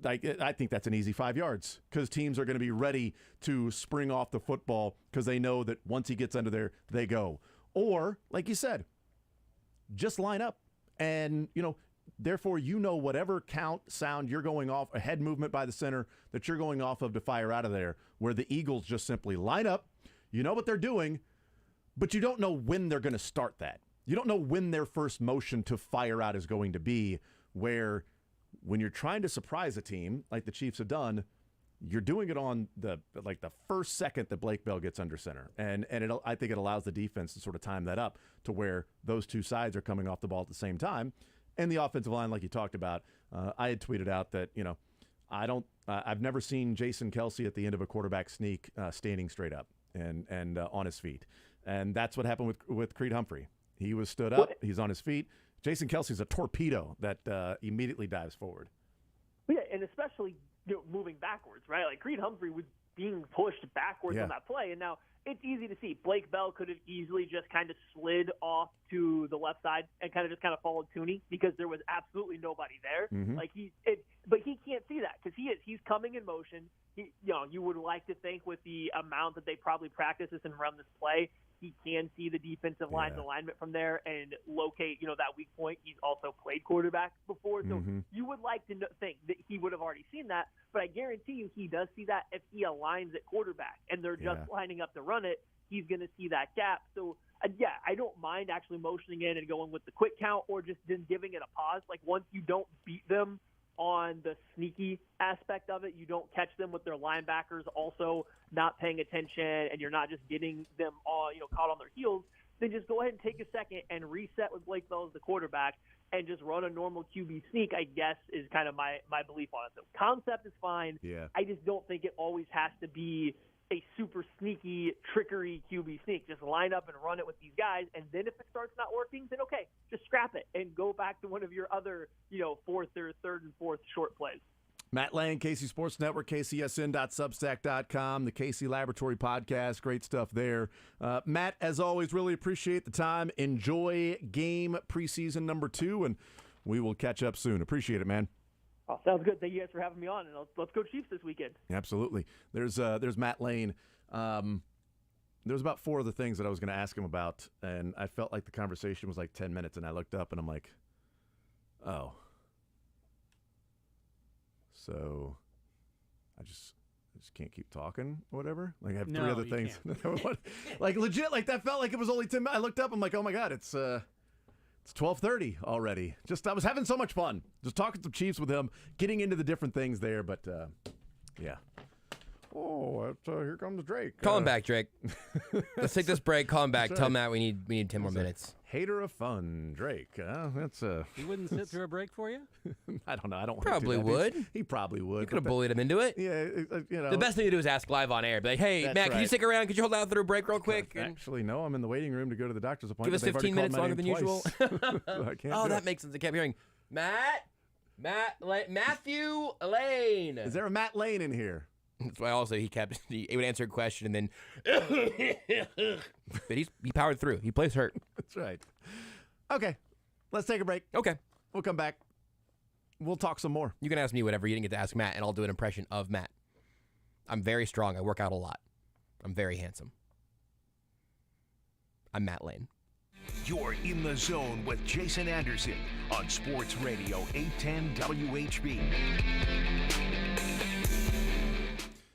Speaker 1: I think that's an easy 5 yards because teams are going to be ready to spring off the football because they know that once he gets under there, they go. Or, like you said, just line up and, therefore, whatever count, sound you're going off, a head movement by the center that you're going off of to fire out of there, where the Eagles just simply line up. You know what they're doing, but you don't know when they're going to start that. You don't know when their first motion to fire out is going to be, where when you're trying to surprise a team like the Chiefs have done, you're doing it on the first second that Blake Bell gets under center. And I think it allows the defense to sort of time that up to where those two sides are coming off the ball at the same time. And the offensive line, like you talked about, I had tweeted out that, I've never seen Jason Kelce at the end of a quarterback sneak standing straight up and on his feet. And that's what happened with Creed Humphrey. He was stood up. He's on his feet. Jason Kelce's a torpedo that immediately dives forward.
Speaker 10: Yeah, and especially moving backwards, right? Like Creed Humphrey was being pushed backwards on that play, and now it's easy to see. Blake Bell could have easily just kind of slid off to the left side and kind of followed Tooney because there was absolutely nobody there.
Speaker 1: Mm-hmm.
Speaker 10: But he can't see that because he's coming in motion. You would like to think with the amount that they probably practice this and run this play, he can see the defensive line's alignment from there and locate, that weak point. He's also played quarterback before, so you would like to think that he would have already seen that. But I guarantee you he does see that if he aligns at quarterback and they're just lining up to run it, he's going to see that gap. So, I don't mind actually motioning in and going with the quick count or just then giving it a pause. Like once you don't beat them on the sneaky aspect of it, you don't catch them with their linebackers also not paying attention, and you're not just getting them all, caught on their heels, then just go ahead and take a second and reset with Blake Bell as the quarterback and just run a normal QB sneak, I guess, is kind of my belief on it. So concept is fine.
Speaker 1: Yeah.
Speaker 10: I just don't think it always has to be a super sneaky, trickery QB sneak. Just line up and run it with these guys, and then if it starts not working, then okay, just scrap it and go back to one of your other, third and fourth short plays.
Speaker 1: Matt Lane, KC Sports Network, KCSN.substack.com, the KC Laboratory Podcast. Great stuff there. Matt, as always, really appreciate the time. Enjoy game preseason number 2, and we will catch up soon. Appreciate it, man.
Speaker 10: Oh, sounds good. Thank you guys for having me on, and let's go Chiefs this weekend.
Speaker 1: Absolutely. There's Matt Lane. There's about 4 other things that I was going to ask him about, and I felt like the conversation was like 10 minutes, and I looked up, and I'm like, oh. So I just can't keep talking or whatever. Like I have 3 other things. Like legit, like that felt like it was only 10 minutes. I looked up, I'm like, oh my God, it's 12:30 already. I was having so much fun. Just talking some Chiefs with him, getting into the different things there, but yeah. Oh, here comes Drake.
Speaker 2: Call him back, Drake. Let's take this break. Call him back. Tell Matt we need 10 more minutes.
Speaker 1: Hater of fun, Drake. That's
Speaker 5: He wouldn't sit through a break for you?
Speaker 1: I don't know. I don't
Speaker 2: probably would.
Speaker 1: He probably would.
Speaker 2: You could have bullied him into it.
Speaker 1: Yeah,
Speaker 2: The best thing to do is ask live on air. Be like, hey, Matt, can you stick around? Could you hold out through a break real quick?
Speaker 1: Actually, no. I'm in the waiting room to go to the doctor's appointment.
Speaker 2: Give us 15 minutes longer than usual.
Speaker 1: So I can't
Speaker 2: that makes sense. I kept hearing Matthew Lane.
Speaker 1: Is there a Matt Lane in here?
Speaker 2: That's why also he would answer a question and then but he powered through. He plays hurt.
Speaker 1: That's right. Okay. Let's take a break.
Speaker 2: Okay.
Speaker 1: We'll come back. We'll talk some more.
Speaker 2: You can ask me whatever. You didn't get to ask Matt, and I'll do an impression of Matt. I'm very strong. I work out a lot. I'm very handsome. I'm Matt Lane.
Speaker 3: You're in the zone with Jason Anderson on Sports Radio 810 WHB.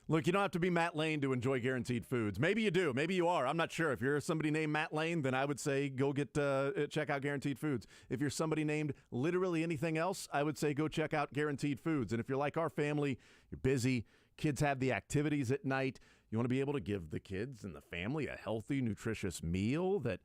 Speaker 1: Look, you don't have to be Matt Lane to enjoy Guaranteed Foods. Maybe you do. Maybe you are. I'm not sure. If you're somebody named Matt Lane, then I would say go check out Guaranteed Foods. If you're somebody named literally anything else, I would say go check out Guaranteed Foods. And if you're like our family, you're busy, kids have the activities at night, you want to be able to give the kids and the family a healthy, nutritious meal that,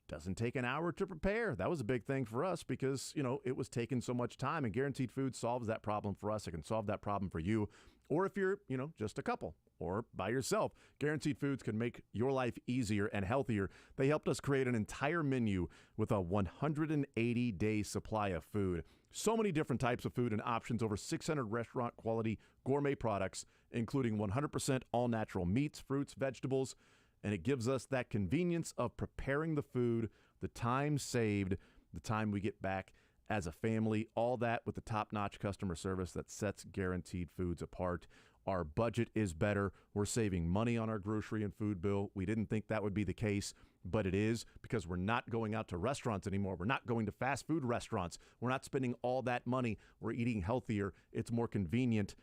Speaker 1: doesn't take an hour to prepare. That was a big thing for us because, it was taking so much time. And Guaranteed Foods solves that problem for us. It can solve that problem for you. Or if you're, just a couple or by yourself, Guaranteed Foods can make your life easier and healthier. They helped us create an entire menu with a 180-day supply of food. So many different types of food and options, over 600 restaurant-quality gourmet products, including 100% all-natural meats, fruits, vegetables, and it gives us that convenience of preparing the food, the time saved, the time we get back as a family, all that with the top-notch customer service that sets Guaranteed Foods apart. Our budget is better. We're saving money on our grocery and food bill. We didn't think that would be the case, but it is, because we're not going out to restaurants anymore. We're not going to fast food restaurants. We're not spending all that money. We're eating healthier. It's more convenient,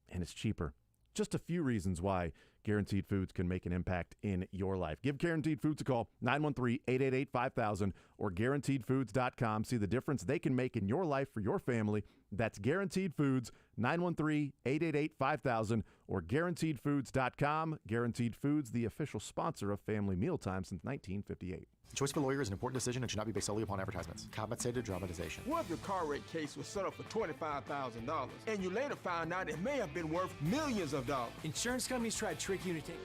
Speaker 1: and it's cheaper. Just a few reasons why Guaranteed Foods can make an impact in your life. Give Guaranteed Foods a call, 913-888-5000 or GuaranteedFoods.com. See the difference they can make in your life for your family. That's Guaranteed Foods, 913-888-5000 or GuaranteedFoods.com. Guaranteed Foods, the official sponsor of Family Mealtime since 1958.
Speaker 11: The choice of a lawyer is an important decision and should not be based solely upon advertisements. Compensated dramatization.
Speaker 12: What if your car wreck case was settled for $25,000 and you later found out it may have been worth millions of dollars?
Speaker 13: Insurance companies try to trick you into taking...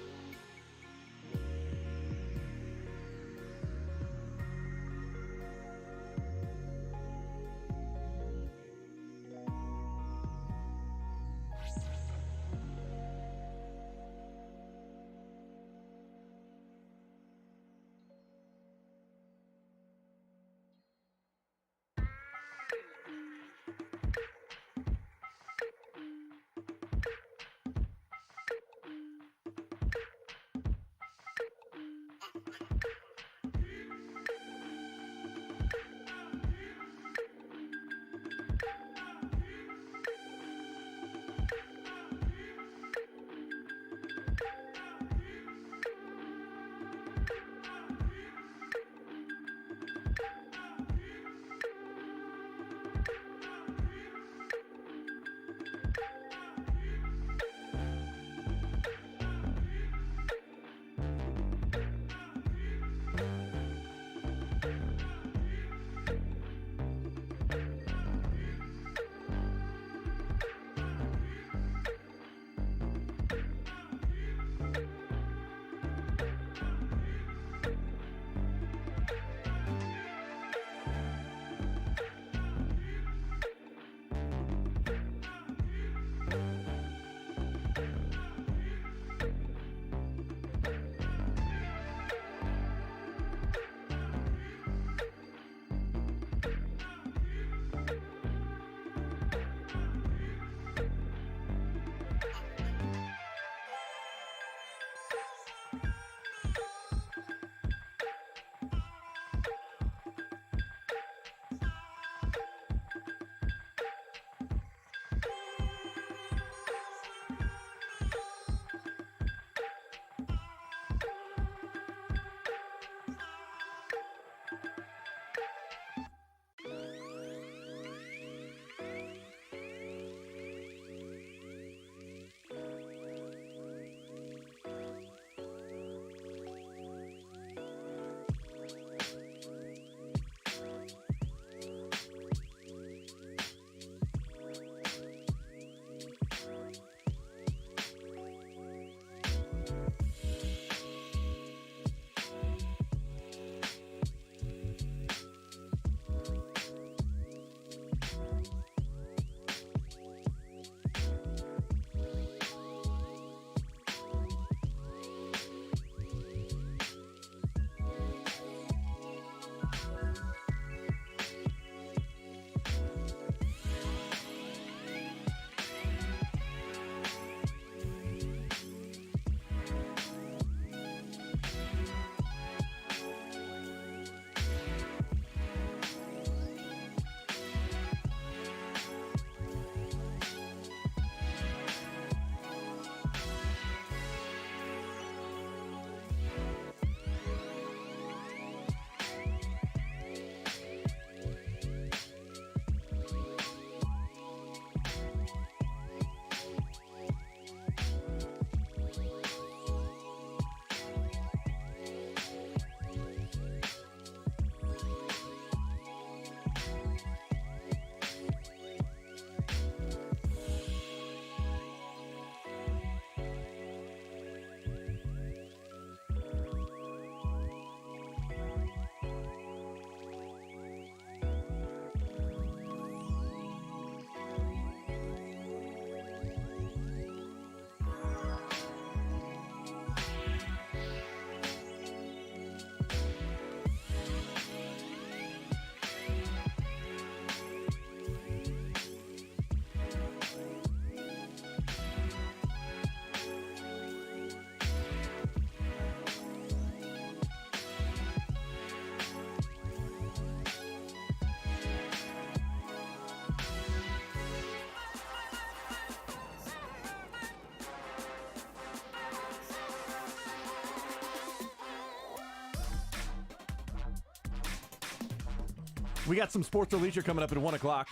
Speaker 1: We got some sports or leisure coming up at 1 o'clock.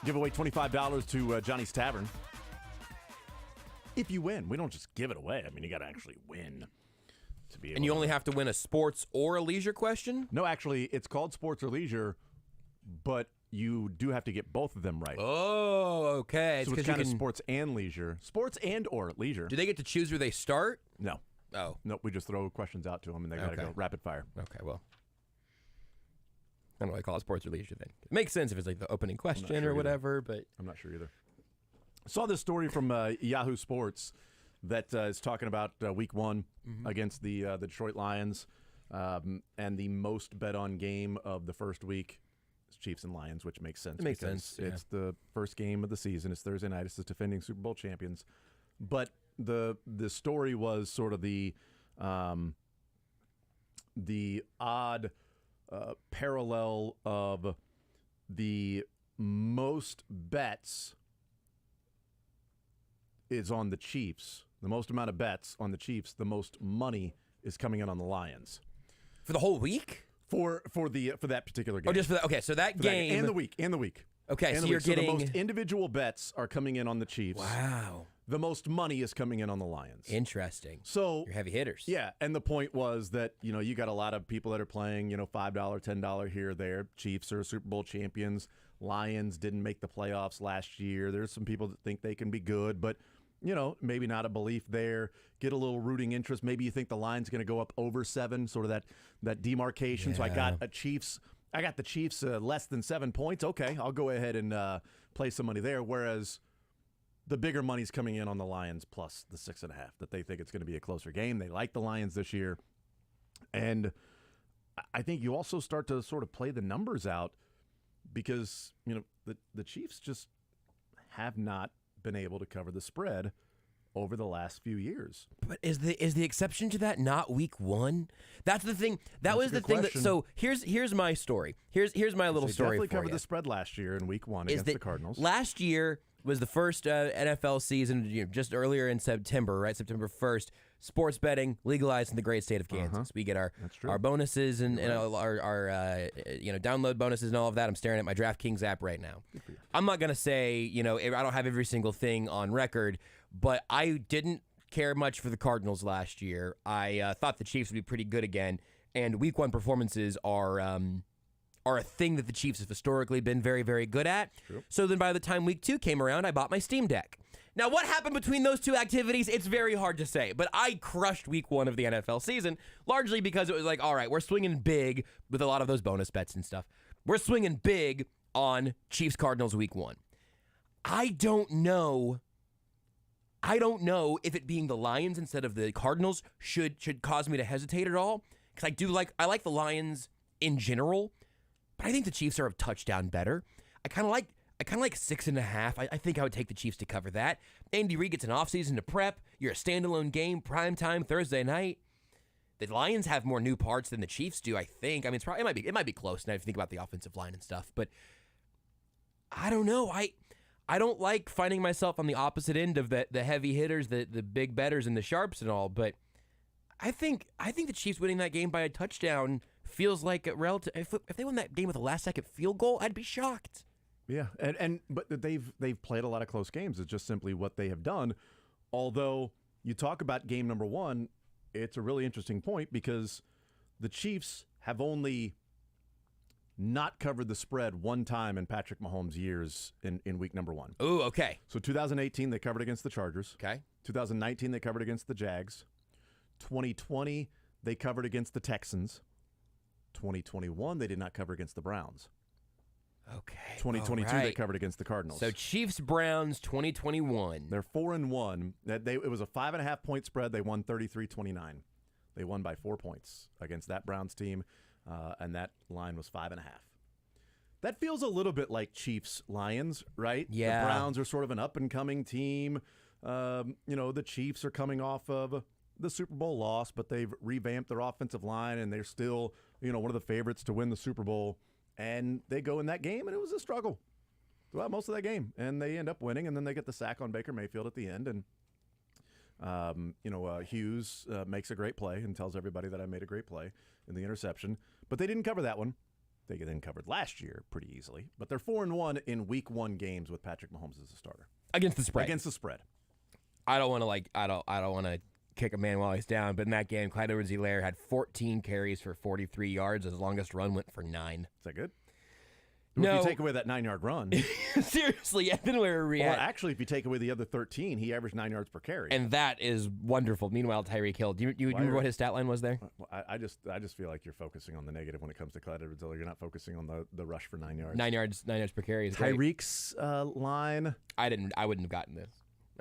Speaker 1: Give away $25 to Johnny's Tavern. If you win, we don't just give it away. I mean, you got to actually win to be able.
Speaker 2: And you only have to win a sports or a leisure question?
Speaker 1: No, actually, it's called sports or leisure, but you do have to get both of them right.
Speaker 2: Oh, okay.
Speaker 1: So it's kind of sports and leisure. Sports and or leisure.
Speaker 2: Do they get to choose where they start?
Speaker 1: No.
Speaker 2: Oh.
Speaker 1: Nope, we just throw questions out to them, and they got to go rapid fire.
Speaker 2: Okay, well. I don't know why I call it sports or leisure then. It makes sense if it's like the opening question or whatever, but
Speaker 1: I'm not sure either. Saw this story from Yahoo Sports that is talking about week one against the Detroit Lions, and the most bet on game of the first week is Chiefs and Lions, which makes sense.
Speaker 2: It makes
Speaker 1: because
Speaker 2: sense.
Speaker 1: It's the first game of the season. It's Thursday night. It's the defending Super Bowl champions. But the story was sort of the odd parallel of the most bets is on the Chiefs. The most amount of bets on the Chiefs, the most money is coming in on the Lions.
Speaker 2: For the whole week?
Speaker 1: For that particular game.
Speaker 2: Oh, just for that. Okay, so that game
Speaker 1: and the week.
Speaker 2: Okay,
Speaker 1: and
Speaker 2: so you're getting
Speaker 1: the most individual bets are coming in on the Chiefs.
Speaker 2: Wow.
Speaker 1: The most money is coming in on the Lions.
Speaker 2: Interesting.
Speaker 1: So
Speaker 2: you're heavy hitters.
Speaker 1: Yeah, and the point was that, you got a lot of people that are playing, $5, $10 here or there. Chiefs are Super Bowl champions. Lions didn't make the playoffs last year. There's some people that think they can be good, but maybe not a belief there. Get a little rooting interest. Maybe you think the line's going to go up over 7, sort of that demarcation. Yeah. So I got the Chiefs less than 7 points. Okay, I'll go ahead and play some money there. Whereas the bigger money's coming in on the Lions plus the 6.5, that they think it's going to be a closer game. They like the Lions this year. And I think you also start to sort of play the numbers out because, the Chiefs just have not been able to cover the spread over the last few years.
Speaker 2: But is the exception to that not week one? That's the thing. That was the thing. So here's my story. Here's my little story.
Speaker 1: Definitely
Speaker 2: for
Speaker 1: covered
Speaker 2: you.
Speaker 1: the spread last year in week one against the Cardinals.
Speaker 2: Last year was the first NFL season, just earlier in September, right? September 1st. Sports betting legalized in the great state of Kansas. We get our bonuses and our download bonuses and all of that. I'm staring at my DraftKings app right now. I'm not gonna say I don't have every single thing on record, but I didn't care much for the Cardinals last year. I thought the Chiefs would be pretty good again, and week one performances are a thing that the Chiefs have historically been very, very good at.
Speaker 1: True.
Speaker 2: So then by the time week 2 came around, I bought my Steam Deck. Now, what happened between those two activities, it's very hard to say, but I crushed week 1 of the NFL season, largely because it was like, all right, we're swinging big with a lot of those bonus bets and stuff. We're swinging big on Chiefs-Cardinals week 1. I don't know if it being the Lions instead of the Cardinals should cause me to hesitate at all, because I like the Lions in general, but I think the Chiefs are a touchdown better. I kind of like 6.5. I think I would take the Chiefs to cover that. Andy Reid gets an offseason to prep. You're a standalone game, primetime Thursday night. The Lions have more new parts than the Chiefs do, I think. I mean, it might be close now if you think about the offensive line and stuff, but I don't know. I don't like finding myself on the opposite end of the heavy hitters, the big bettors and the sharps and all, but I think the Chiefs winning that game by a touchdown feels like a relative. If they won that game with a last-second field goal, I'd be shocked.
Speaker 1: Yeah, but they've played a lot of close games. It's just simply what they have done. Although you talk about game number 1, it's a really interesting point because the Chiefs have only not covered the spread one time in Patrick Mahomes' years in week number 1.
Speaker 2: Ooh, okay.
Speaker 1: So 2018 they covered against the Chargers.
Speaker 2: Okay.
Speaker 1: 2019 they covered against the Jags. 2020 they covered against the Texans. 2021 they did not cover against the Browns.
Speaker 2: Okay.
Speaker 1: 2022 they covered against the Cardinals.
Speaker 2: So Chiefs-Browns 2021.
Speaker 1: They're 4-1. It was a 5.5 point spread. They won 33-29. They won by 4 points against that Browns team, and that line was 5.5. That feels a little bit like Chiefs-Lions, right?
Speaker 2: Yeah.
Speaker 1: The Browns are sort of an up-and-coming team. The Chiefs are coming off of the Super Bowl loss, but they've revamped their offensive line, and they're still, one of the favorites to win the Super Bowl. And they go in that game, and it was a struggle throughout most of that game. And they end up winning, and then they get the sack on Baker Mayfield at the end. And, Hughes makes a great play and tells everybody that I made a great play in the interception. But they didn't cover that one. They then covered last year pretty easily, but they're 4-1 in Week 1 games with Patrick Mahomes as a starter
Speaker 2: against the spread.
Speaker 1: Against the spread.
Speaker 2: I don't want to I don't want to kick a man while he's down, but in that game, Clyde Edwards-Helaire had 14 carries for 43 yards. His longest run went for 9.
Speaker 1: Is that good?
Speaker 2: No.
Speaker 1: If you take away that 9-yard run.
Speaker 2: Seriously, then where are we at?
Speaker 1: Well, actually, if you take away the other 13, he averaged 9 yards per carry.
Speaker 2: And that is wonderful. Meanwhile, Tyreek Hill, do you remember what his stat line was there?
Speaker 1: Well, I just feel like you're focusing on the negative when it comes to Clyde Edwards-Helaire. You're not focusing on the rush for 9 yards.
Speaker 2: 9 yards per carry is great.
Speaker 1: Tyreek's line.
Speaker 2: I wouldn't have gotten this.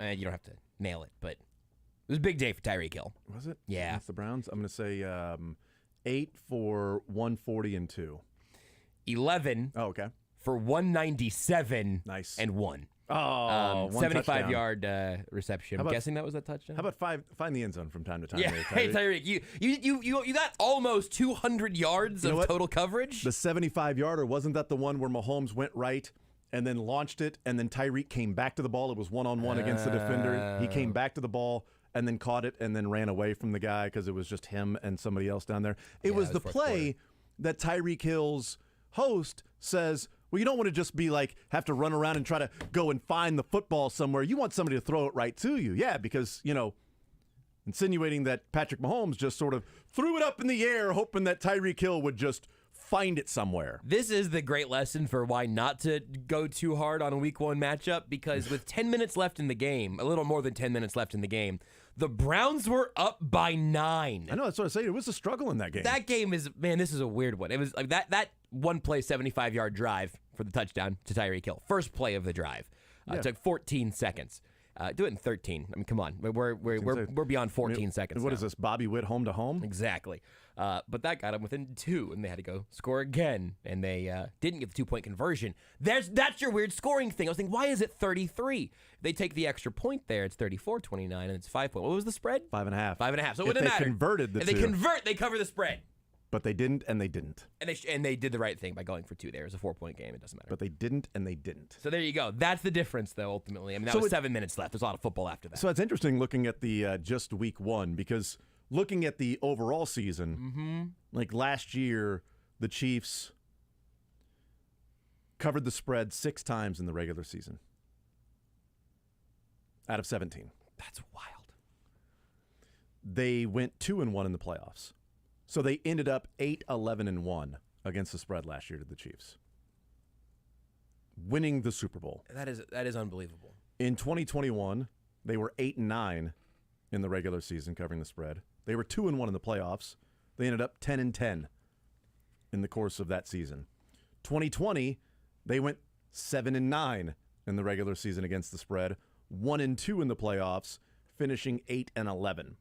Speaker 2: You don't have to nail it, but it was a big day for Tyreek Hill.
Speaker 1: Was it?
Speaker 2: Yeah.
Speaker 1: Against the Browns? I'm going to say 8 for 140 and 2.
Speaker 2: 11.
Speaker 1: Oh, okay.
Speaker 2: For 197
Speaker 1: nice.
Speaker 2: And 1.
Speaker 1: Oh,
Speaker 2: 75-yard reception. I'm guessing that was a touchdown.
Speaker 1: How about find the end zone from time to time?
Speaker 2: Yeah.
Speaker 1: There, Tyreek.
Speaker 2: Hey, Tyreek, you got almost 200 yards of total coverage.
Speaker 1: The 75-yarder, wasn't that the one where Mahomes went right and then launched it, and then Tyreek came back to the ball? It was one-on-one against the defender. He came back to the ball and then caught it and then ran away from the guy because it was just him and somebody else down there. It was the play that Tyreek Hill's host says, well, you don't want to just be like, have to run around and try to go and find the football somewhere. You want somebody to throw it right to you. Yeah, because, insinuating that Patrick Mahomes just sort of threw it up in the air, hoping that Tyreek Hill would just find it somewhere.
Speaker 2: This is the great lesson for why not to go too hard on a Week 1 matchup, because with 10 minutes left in the game, a little more than 10 minutes left in the game, the Browns were up by 9.
Speaker 1: I know, that's what I say. It was a struggle in that game.
Speaker 2: That game is, man, this is a weird one. It was like that one play 75-yard drive for the touchdown to Tyreek Hill. First play of the drive. It took 14 seconds. Do it in 13. I mean, come on. We're beyond 14 seconds.
Speaker 1: What
Speaker 2: now.
Speaker 1: Is this, Bobby Witt home to home?
Speaker 2: Exactly. But that got them within 2, and they had to go score again, and they didn't get the 2-point conversion. That's your weird scoring thing. I was thinking, why is it 33? They take the extra point there. It's 34-29, and it's 5 point. What was the spread?
Speaker 1: 5.5.
Speaker 2: 5.5. So it
Speaker 1: if
Speaker 2: wouldn't
Speaker 1: they
Speaker 2: matter.
Speaker 1: Converted the
Speaker 2: if
Speaker 1: two.
Speaker 2: they convert, they cover the spread.
Speaker 1: But they didn't, and they didn't.
Speaker 2: And they did the right thing by going for 2 there. It was a 4-point game. It doesn't matter.
Speaker 1: But they didn't, and they didn't.
Speaker 2: So there you go. That's the difference, though, ultimately. I mean, that was 7 minutes left. There's a lot of football after that.
Speaker 1: So it's interesting looking at the just Week 1, because looking at the overall season, like last year, the Chiefs covered the spread 6 times in the regular season out of 17.
Speaker 2: That's wild.
Speaker 1: They went 2-1 in the playoffs. So they ended up 8-11-1 against the spread last year to the Chiefs, winning the Super Bowl.
Speaker 2: That is unbelievable.
Speaker 1: In 2021, they were 8-9 in the regular season covering the spread. They were 2-1 in the playoffs. They ended up 10-10 in the course of that season. 2020, they went 7-9 in the regular season against the spread, 1-2 in the playoffs, finishing 8-11.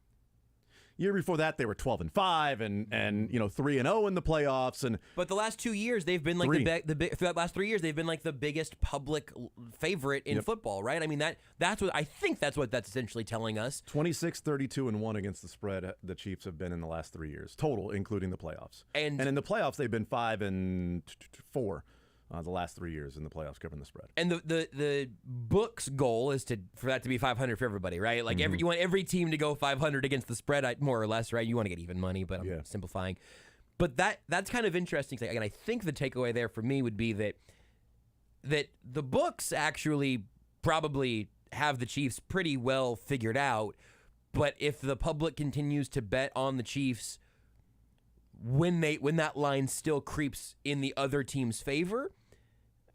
Speaker 1: Year before that, they were 12-5 and 3-0 in the playoffs.
Speaker 2: But the last 2 years, they've been like for that last 3 years, they've been like the biggest public favorite in football, right? I mean that's what I think that's essentially telling us.
Speaker 1: 26-32-1 against the spread. The Chiefs have been in the last 3 years total, including the playoffs. And in the playoffs, they've been 5-4. The last 3 years in the playoffs covering the spread.
Speaker 2: And the book's goal is for that to be 500 for everybody, right? Like you want every team to go 500 against the spread, more or less, right? You want to get even money, but I'm simplifying. But that's kind of interesting. And I think the takeaway there for me would be that the books actually probably have the Chiefs pretty well figured out. But if the public continues to bet on the Chiefs when that line still creeps in the other team's favor,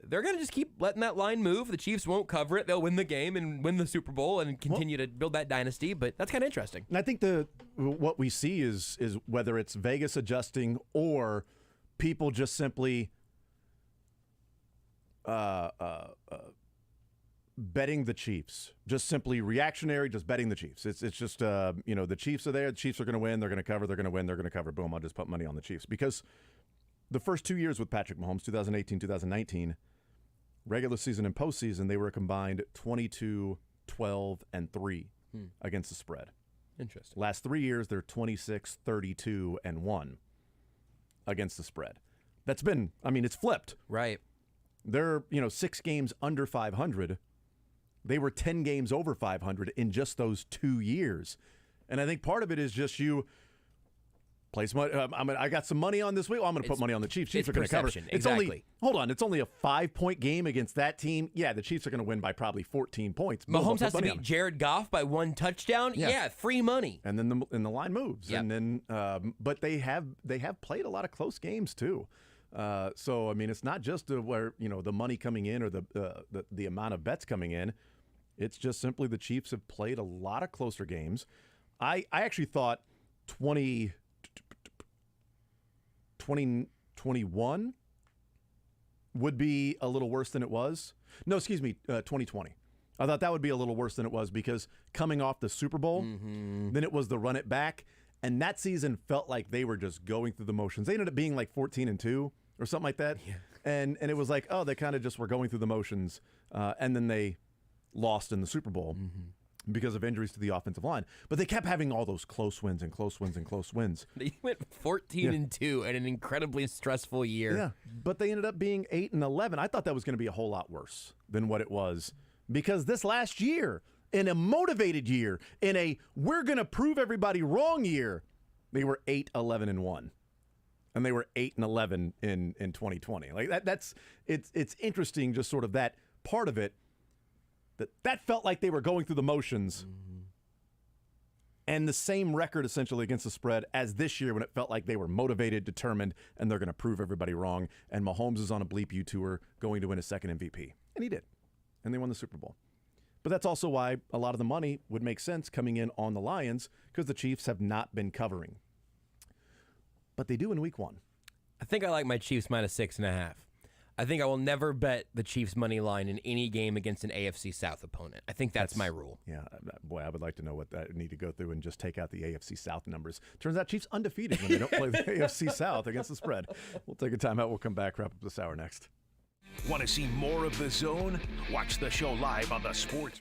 Speaker 2: they're going to just keep letting that line move. The Chiefs won't cover it. They'll win the game and win the Super Bowl and continue to build that dynasty. But that's kind of interesting.
Speaker 1: And I think what we see is whether it's Vegas adjusting or people just simply betting the Chiefs, just simply reactionary, just betting the Chiefs. It's just the Chiefs are there. The Chiefs are going to win. They're going to cover. They're going to win. They're going to cover. Boom! I'll just put money on the Chiefs because the first 2 years with Patrick Mahomes, 2018, 2019, regular season and postseason, they were a combined 22, 12, and 3 against the spread.
Speaker 2: Interesting.
Speaker 1: Last 3 years, they're 26, 32, and 1 against the spread. That's been, it's flipped.
Speaker 2: Right.
Speaker 1: They're 6 games under 500. They were 10 games over 500 in just those 2 years. And I think part of it is just Place money. I got some money on this week. Well, I'm going to put money on the Chiefs. Chiefs are going to cover.
Speaker 2: perception,
Speaker 1: It's
Speaker 2: exactly.
Speaker 1: It's only a 5-point game against that team. Yeah, the Chiefs are going to win by probably 14 points. Boom,
Speaker 2: Mahomes has to
Speaker 1: money on
Speaker 2: beat
Speaker 1: it.
Speaker 2: Jared Goff by 1 touchdown. Yeah, free money.
Speaker 1: And then the line moves.
Speaker 2: Yep.
Speaker 1: And then, but they have played a lot of close games too. So I mean, it's not just where the money coming in or the amount of bets coming in. It's just simply the Chiefs have played a lot of closer games. I actually thought 2021 would be a little worse than it was. No, excuse me, 2020. I thought that would be a little worse than it was because coming off the Super Bowl, then it was the run it back, and that season felt like they were just going through the motions. They ended up being like 14-2 or something like that, and it was like, oh, they kind of just were going through the motions, and then they lost in the Super Bowl. Because of injuries to the offensive line. But they kept having all those close wins and close wins and close wins.
Speaker 2: They went 14-2 in an incredibly stressful year.
Speaker 1: Yeah, but they ended up being 8-11. I thought that was going to be a whole lot worse than what it was. Because this last year, in a motivated year, in a we're going to prove everybody wrong year, they were 8-11-1. And they were 8-11 in 2020. Like it's interesting, just sort of that part of it. That felt like they were going through the motions and the same record essentially against the spread as this year when it felt like they were motivated, determined, and they're going to prove everybody wrong. And Mahomes is on a Bleep U tour going to win his second MVP. And he did. And they won the Super Bowl. But that's also why a lot of the money would make sense coming in on the Lions because the Chiefs have not been covering. But they do in week 1.
Speaker 2: I think I like my Chiefs minus 6.5. I think I will never bet the Chiefs money line in any game against an AFC South opponent. I think that's my rule.
Speaker 1: Yeah, boy, I would like to know what that need to go through and just take out the AFC South numbers. Turns out Chiefs undefeated when they don't play the AFC South against the spread. We'll take a timeout. We'll come back, wrap up this hour next.
Speaker 3: Want to see more of The Zone? Watch the show live on the Sports.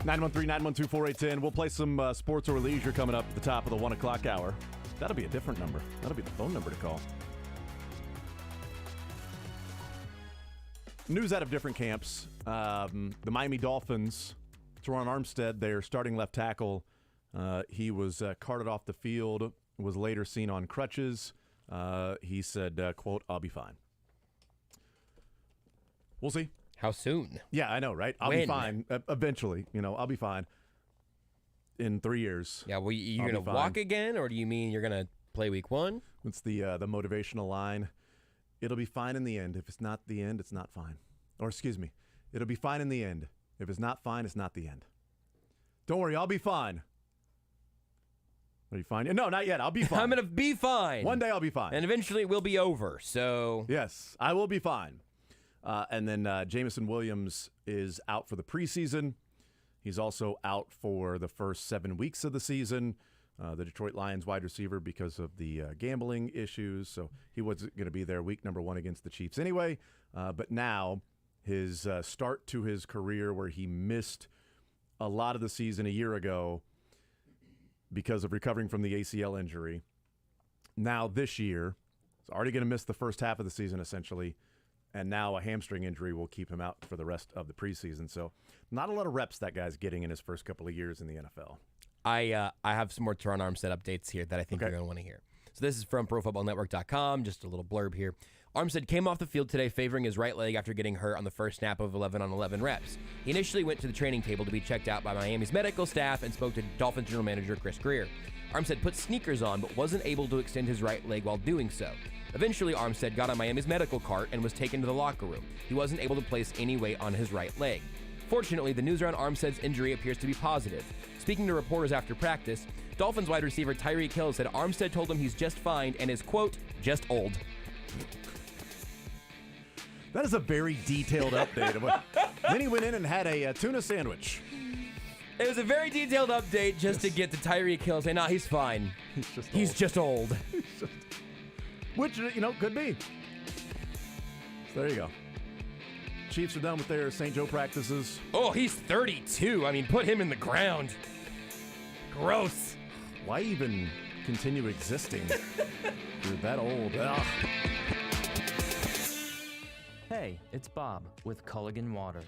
Speaker 1: 913-912-4810. We'll play some sports or leisure coming up at the top of the 1 o'clock hour. That'll be a different number. That'll be the phone number to call. News out of different camps. The Miami Dolphins, Teron Armstead, their starting left tackle, he was carted off the field, was later seen on crutches. He said, quote, "I'll be fine." We'll see.
Speaker 2: How soon?
Speaker 1: Yeah, I know, right? I'll be fine eventually. I'll be fine in 3 years.
Speaker 2: Yeah, well, you're going to walk again, or do you mean you're going to play week 1?
Speaker 1: It's the motivational line. It'll be fine in the end. If it's not the end, it's not fine. Or excuse me, it'll be fine in the end. If it's not fine, it's not the end. Don't worry, I'll be fine. Are you fine? No, not yet. I'll be fine.
Speaker 2: I'm going to be fine.
Speaker 1: One day I'll be fine.
Speaker 2: And eventually it will be over, so...
Speaker 1: Yes, I will be fine. And then Jameson Williams is out for the preseason. He's also out for the first 7 weeks of the season. The Detroit Lions wide receiver because of the gambling issues. So he wasn't going to be there week number 1 against the Chiefs anyway. But now his start to his career where he missed a lot of the season a year ago because of recovering from the ACL injury. Now this year, he's already going to miss the first half of the season essentially. And now a hamstring injury will keep him out for the rest of the preseason. So not a lot of reps that guy's getting in his first couple of years in the NFL.
Speaker 2: I have some more Teron Armstead updates here that I think you're going to want to hear. So this is from ProFootballNetwork.com, just a little blurb here. Armstead came off the field today favoring his right leg after getting hurt on the first snap of 11-on-11 reps. He initially went to the training table to be checked out by Miami's medical staff and spoke to Dolphins general manager Chris Greer. Armstead put sneakers on but wasn't able to extend his right leg while doing so. Eventually, Armstead got on Miami's medical cart and was taken to the locker room. He wasn't able to place any weight on his right leg. Fortunately, the news around Armstead's injury appears to be positive. Speaking to reporters after practice, Dolphins wide receiver Tyreek Hill said Armstead told him he's just fine and is, quote, just old.
Speaker 1: That is a very detailed update. Then he went in and had a tuna sandwich.
Speaker 2: It was a very detailed update just to get to Tyreek Hill saying, nah, he's fine. He's just old.
Speaker 1: Which, could be. So there you go. Chiefs are done with their St. Joe practices.
Speaker 2: Oh, he's 32. I mean, put him in the ground. Gross.
Speaker 1: Why even continue existing? You're that old. Ugh.
Speaker 14: Hey, it's Bob with Culligan Water.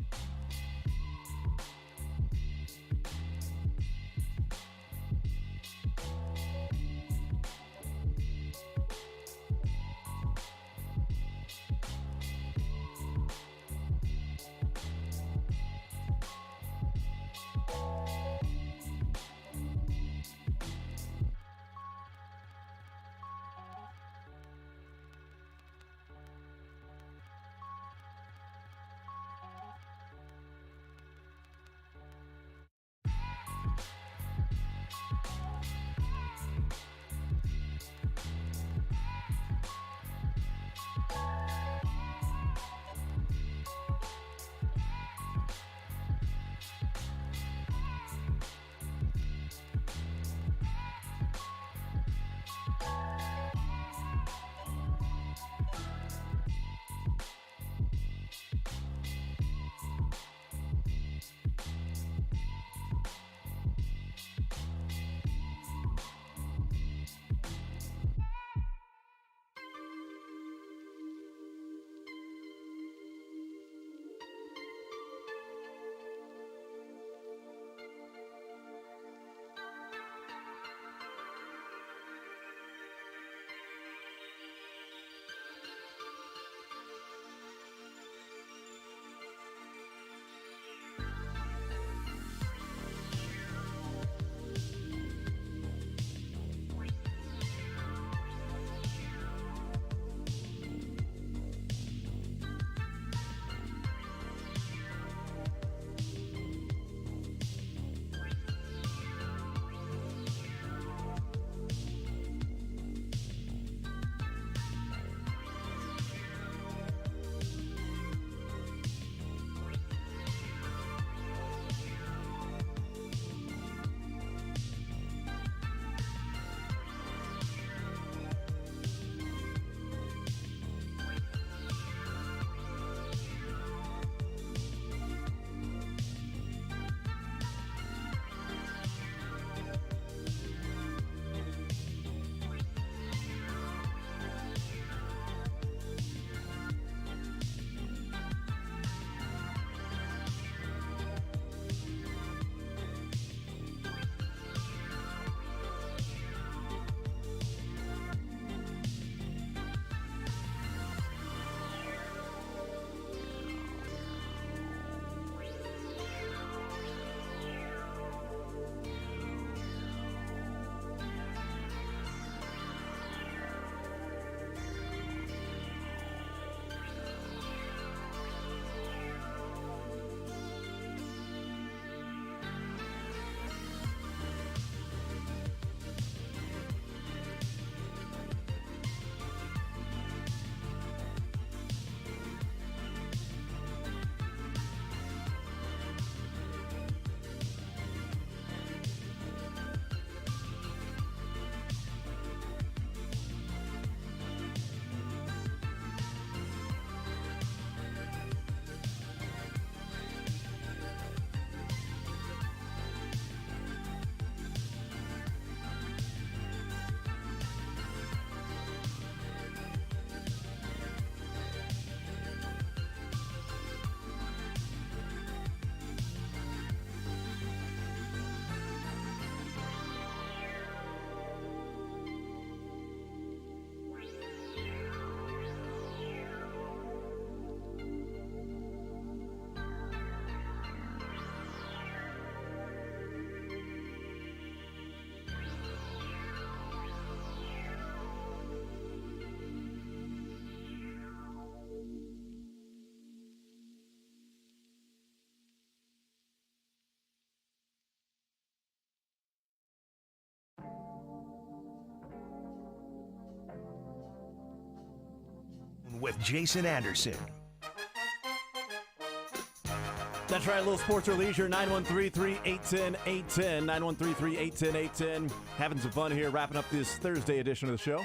Speaker 3: On with Jason Anderson.
Speaker 1: That's right, a little sports or leisure, 913-381-810-810, 913-381-810-810. Having some fun here, wrapping up this Thursday edition of the show.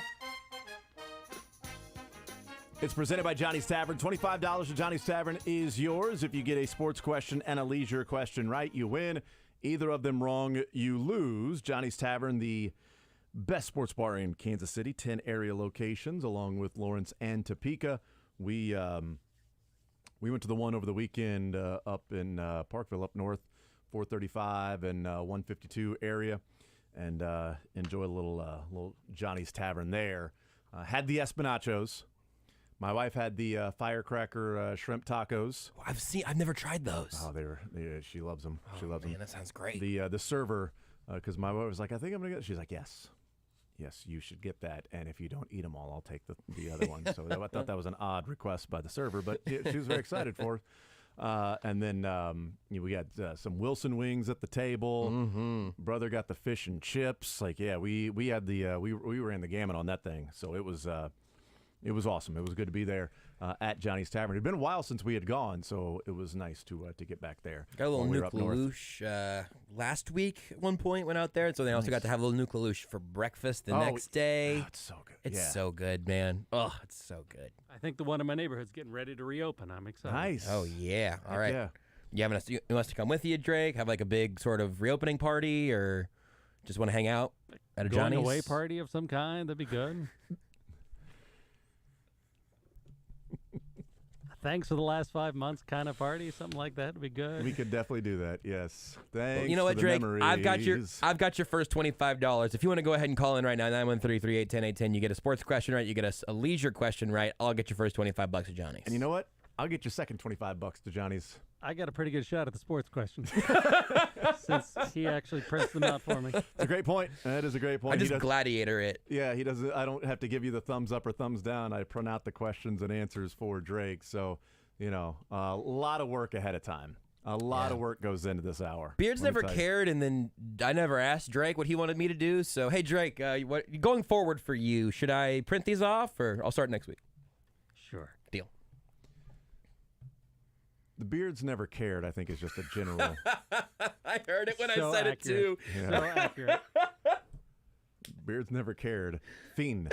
Speaker 1: It's presented by Johnny's Tavern. $25 to Johnny's Tavern is yours. If you get a sports question and a leisure question right, you win. Either of them wrong, you lose. Johnny's Tavern, the best sports bar in Kansas City, 10 area locations, along with Lawrence and Topeka. We went to the one over the weekend up in Parkville, up north, 435 and 152 area, and enjoyed a little Johnny's Tavern there. Had the Espinachos. My wife had the firecracker shrimp tacos.
Speaker 2: I've never tried those.
Speaker 1: Oh, she loves them. She loves them.
Speaker 2: Man, that sounds great.
Speaker 1: The server, because my wife was like, I think I'm gonna get it. She's like, yes, you should get that. And if you don't eat them all, I'll take the other one. So I thought that was an odd request by the server, but she was very excited for it. And then we got some Wilson wings at the table.
Speaker 2: Mm-hmm.
Speaker 1: Brother got the fish and chips. Like, yeah, we had the we ran the gamut on that thing. So it was awesome. It was good to be there at Johnny's Tavern. It had been a while since we had gone, so it was nice to get back there.
Speaker 2: Got a little Nuke LaLoosh last week at one point, went out there. So they also got to have a little Nuke LaLoosh for breakfast the next day.
Speaker 1: Oh, it's so good.
Speaker 2: It's so good, man. Oh, it's so good.
Speaker 5: I think the one in my neighborhood's getting ready to reopen. I'm excited.
Speaker 1: Nice.
Speaker 2: Oh, yeah. All right.
Speaker 1: Yeah.
Speaker 2: You want us to come with you, Drake? Have like a big sort of reopening party, or just want to hang out at a
Speaker 5: Going
Speaker 2: Johnny's?
Speaker 5: away party of some kind. That'd be good. Thanks for the last 5 months kind of party, something like that would be good.
Speaker 1: We could definitely do that. Yes. Thanks.
Speaker 2: Well, you know what,
Speaker 1: for the
Speaker 2: Drake?
Speaker 1: memories.
Speaker 2: I've got your first $25. If you want to go ahead and call in right now, 913-381-10-810, you get a sports question right, you get a leisure question right. I'll get your first $25 at Johnny's.
Speaker 1: And you know what? I'll get your second $25 to Johnny's.
Speaker 5: I got a pretty good shot at the sports question since he actually prints them out for me.
Speaker 1: It's a great point. That is a great point.
Speaker 2: I just gladiator it.
Speaker 1: Yeah, he doesn't. I don't have to give you the thumbs up or thumbs down. I print out the questions and answers for Drake. So, a lot of work ahead of time. A lot of work goes into this hour.
Speaker 2: Beards never cared, and then I never asked Drake what he wanted me to do. So, hey, Drake, going forward for you, should I print these off, or I'll start next week?
Speaker 5: Sure.
Speaker 2: Deal.
Speaker 1: The Beards never cared, I think, is just a general.
Speaker 2: I heard it when
Speaker 5: So
Speaker 2: I said
Speaker 5: accurate.
Speaker 2: it, too.
Speaker 1: Yeah.
Speaker 5: So accurate.
Speaker 1: Beards never cared. Fiend.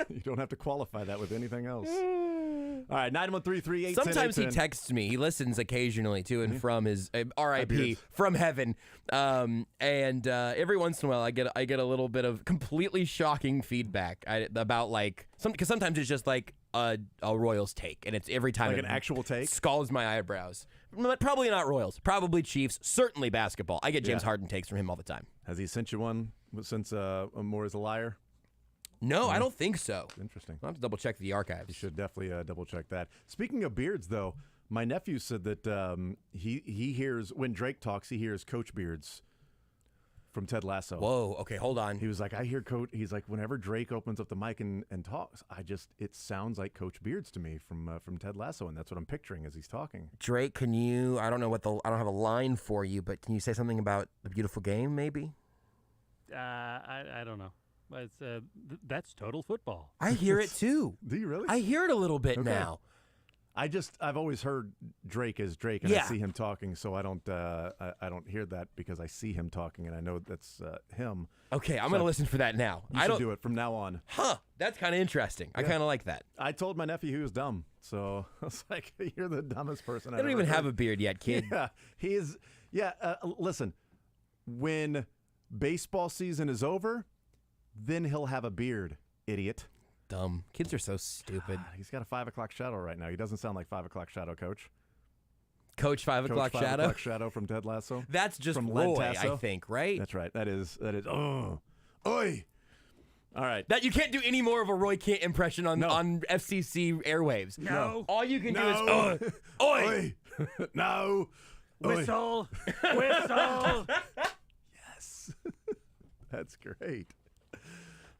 Speaker 1: You don't have to qualify that with anything else. All right, 913-381-10-810.
Speaker 2: Sometimes he texts me. He listens occasionally to and from his RIP
Speaker 1: Beards.
Speaker 2: from heaven. And every once in a while, I get a little bit of completely shocking feedback about because sometimes it's just like a Royals take, and it's every time
Speaker 1: Like
Speaker 2: it
Speaker 1: an actual take?
Speaker 2: scalds my eyebrows. Probably not Royals. Probably Chiefs. Certainly basketball. I get James
Speaker 1: Yeah.
Speaker 2: Harden takes from him all the time.
Speaker 1: Has he sent you one since Moore is a liar?
Speaker 2: No, I don't think so.
Speaker 1: Interesting.
Speaker 2: I'll have to double check the archives.
Speaker 1: You should definitely double check that. Speaking of Beards, though, my nephew said that he hears, when Drake talks, he hears Coach Beards from Ted Lasso.
Speaker 2: Whoa, okay, hold on.
Speaker 1: He was like, I hear Coach. He's like, whenever Drake opens up the mic and talks, it sounds like Coach Beards to me from Ted Lasso, and that's what I'm picturing as he's talking.
Speaker 2: Drake, can you? I don't have a line for you, but can you say something about the beautiful game, maybe?
Speaker 5: I don't know. It's that's total football.
Speaker 2: I hear it too.
Speaker 1: Do you really?
Speaker 2: I hear it a little bit
Speaker 1: Okay.
Speaker 2: now.
Speaker 1: I've always heard Drake as Drake, and I
Speaker 2: Yeah.
Speaker 1: see him talking, so I don't hear that because I see him talking, and I know that's him.
Speaker 2: Okay, I'm
Speaker 1: So
Speaker 2: gonna listen for that now.
Speaker 1: You should do it from now on.
Speaker 2: Huh? That's kind of interesting. I
Speaker 1: Yeah.
Speaker 2: kind of like that.
Speaker 1: I told my nephew he was dumb, so I was like, "You're the dumbest person."
Speaker 2: I don't even have a beard yet, kid.
Speaker 1: Yeah, he is. Yeah, listen, when baseball season is over, then he'll have a beard, idiot.
Speaker 2: Dumb. Kids are so stupid.
Speaker 1: He's got a 5 o'clock shadow right now. He doesn't sound like 5 o'clock shadow, Coach.
Speaker 2: Coach 5 o'clock
Speaker 1: Coach 5
Speaker 2: shadow.
Speaker 1: o'clock shadow from Ted Lasso.
Speaker 2: That's just
Speaker 1: from
Speaker 2: Roy,
Speaker 1: Len Tasso.
Speaker 2: I think, right?
Speaker 1: That's right. That is. Oh, oi! All right.
Speaker 2: That you can't do any more of a Roy Kent impression on FCC airwaves.
Speaker 5: No.
Speaker 2: All you can
Speaker 1: No.
Speaker 2: do is oi.
Speaker 1: No. Oi.
Speaker 5: Whistle. Whistle.
Speaker 1: Yes. That's great.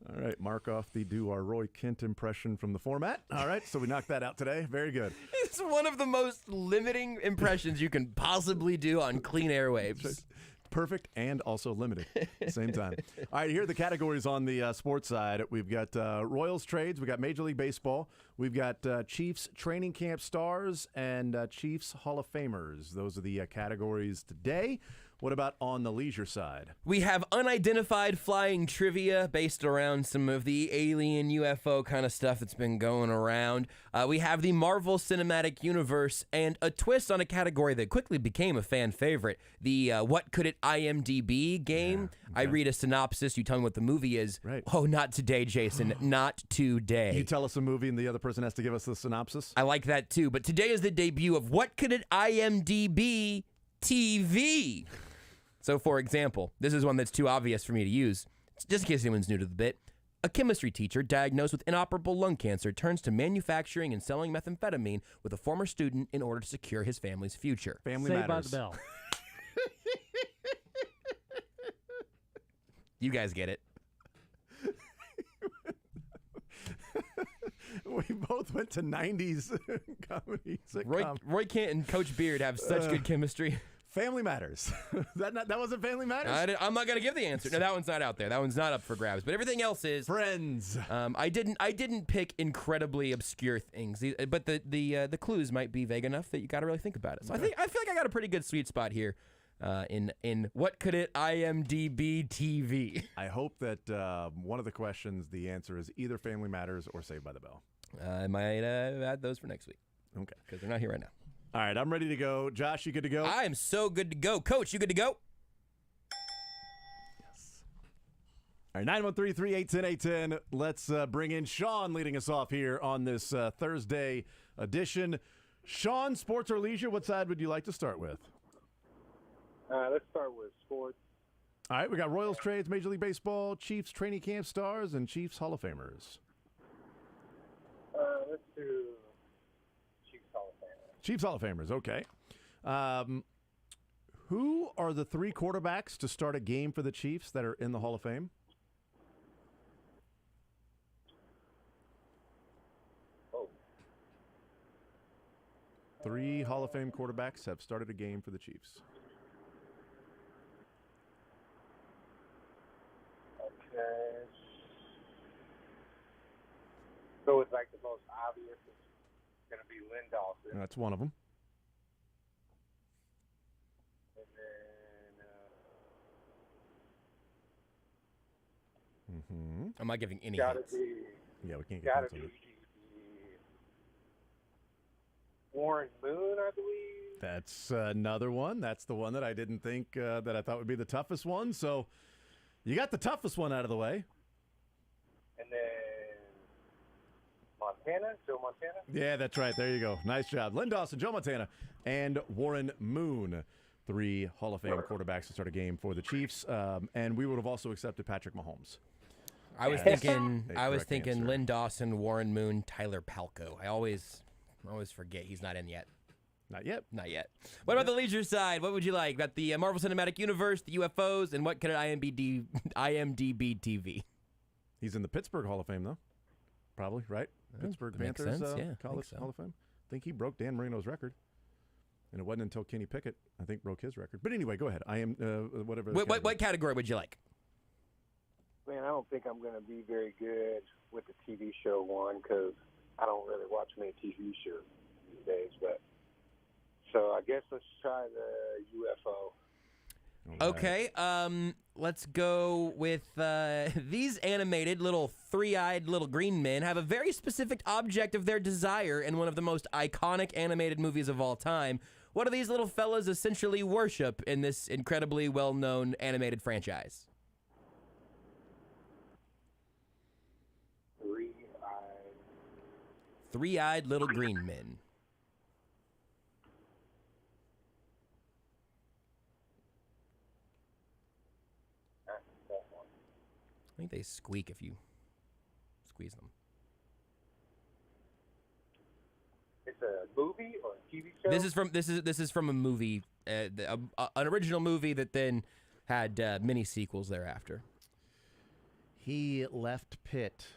Speaker 1: All right, mark off our Roy Kent impression from the format. All right, so we knocked that out today. Very good.
Speaker 2: It's one of the most limiting impressions you can possibly do on clean airwaves.
Speaker 1: Perfect and also limited at the same time. All right, here are the categories on the sports side. We've got Royals trades. We've got Major League Baseball. We've got Chiefs training camp stars and Chiefs Hall of Famers. Those are the categories today. What about on the leisure side?
Speaker 2: We have unidentified flying trivia based around some of the alien UFO kind of stuff that's been going around. We have the Marvel Cinematic Universe and a twist on a category that quickly became a fan favorite, the What Could It IMDb game. Yeah, okay. I read a synopsis, you tell me what the movie is.
Speaker 1: Right.
Speaker 2: Oh, not today, Jason. Not today.
Speaker 1: You tell us a movie and the other person has to give us the synopsis?
Speaker 2: I like that too, but today is the debut of What Could It IMDb TV. So, for example, this is one that's too obvious for me to use. Just in case anyone's new to the bit. A chemistry teacher diagnosed with inoperable lung cancer turns to manufacturing and selling methamphetamine with a former student in order to secure his family's future.
Speaker 1: Family
Speaker 5: Saved
Speaker 1: Matters.
Speaker 5: by the Bell.
Speaker 2: You guys get it.
Speaker 1: We both went to 90s comedy sitcom.
Speaker 2: Roy Kent and Coach Beard have such good chemistry.
Speaker 1: Family Matters. that wasn't Family Matters?
Speaker 2: I'm not going to give the answer. No, that one's not out there. That one's not up for grabs. But everything else is.
Speaker 1: Friends.
Speaker 2: I didn't pick incredibly obscure things, but the clues might be vague enough that you got to really think about it. So I feel like I got a pretty good sweet spot here in What Could It IMDb TV.
Speaker 1: I hope that one of the questions, the answer is either Family Matters or Saved by the Bell.
Speaker 2: I might add those for next week.
Speaker 1: Okay.
Speaker 2: Because they're not here right now.
Speaker 1: All right, I'm ready to go. Josh, you good to go?
Speaker 2: I am so good to go. Coach, you good to go?
Speaker 1: Yes. All right, 913-381-1010. Let's bring in Sean leading us off here on this Thursday edition. Sean, sports or leisure, what side would you like to start with?
Speaker 15: Let's start with sports.
Speaker 1: All right, we got Royals trades, Major League Baseball, Chiefs training camp stars, and Chiefs Hall of Famers.
Speaker 15: Let's do Chiefs Hall of Famers.
Speaker 1: Chiefs Hall of Famers, okay. Who are the three quarterbacks to start a game for the Chiefs that are in the Hall of Fame?
Speaker 15: Oh.
Speaker 1: Three Hall of Fame quarterbacks have started a game for the Chiefs.
Speaker 15: Okay. So it's like the most obvious is going to be Lynn Dawson.
Speaker 1: That's one of them.
Speaker 15: And then
Speaker 2: I'm not giving any
Speaker 15: gotta
Speaker 2: hints.
Speaker 15: be,
Speaker 1: Yeah, we can't get
Speaker 15: gotta
Speaker 1: hints on
Speaker 15: be
Speaker 1: it.
Speaker 15: Warren Moon, I believe.
Speaker 1: That's another one. That's the one that I didn't think that I thought would be the toughest one. So you got the toughest one out of the way.
Speaker 15: And then Montana, Joe Montana.
Speaker 1: Yeah, that's right. There you go. Nice job. Lynn Dawson, Joe Montana, and Warren Moon. Three Hall of Fame quarterbacks to start a game for the Chiefs. And we would have also accepted Patrick Mahomes.
Speaker 2: I was thinking Lynn Dawson, Warren Moon, Tyler Palko. I always forget he's not in yet.
Speaker 1: Not yet.
Speaker 2: Not yet. What about the leisure side? What would you like? Got the Marvel Cinematic Universe, the UFOs, and what could IMDb TV?
Speaker 1: He's in the Pittsburgh Hall of Fame, though. Probably, right? Pittsburgh
Speaker 2: that makes
Speaker 1: Panthers
Speaker 2: sense, yeah,
Speaker 1: College
Speaker 2: so.
Speaker 1: Hall of Fame. I think he broke Dan Marino's record. And it wasn't until Kenny Pickett, I think, broke his record. But anyway, go ahead. I am whatever.
Speaker 2: What category would you like?
Speaker 15: Man, I don't think I'm going to be very good with the TV show one because I don't really watch many TV shows these days. But so I guess let's try the UFO.
Speaker 2: Okay, let's go with these animated little three-eyed little green men have a very specific object of their desire in one of the most iconic animated movies of all time. What do these little fellas essentially worship in this incredibly well-known animated franchise? Three-eyed little green men. I think they squeak if you squeeze them.
Speaker 15: It's a movie or a TV show?
Speaker 2: This is from a movie, an original movie that then had many sequels thereafter.
Speaker 1: He left Pitt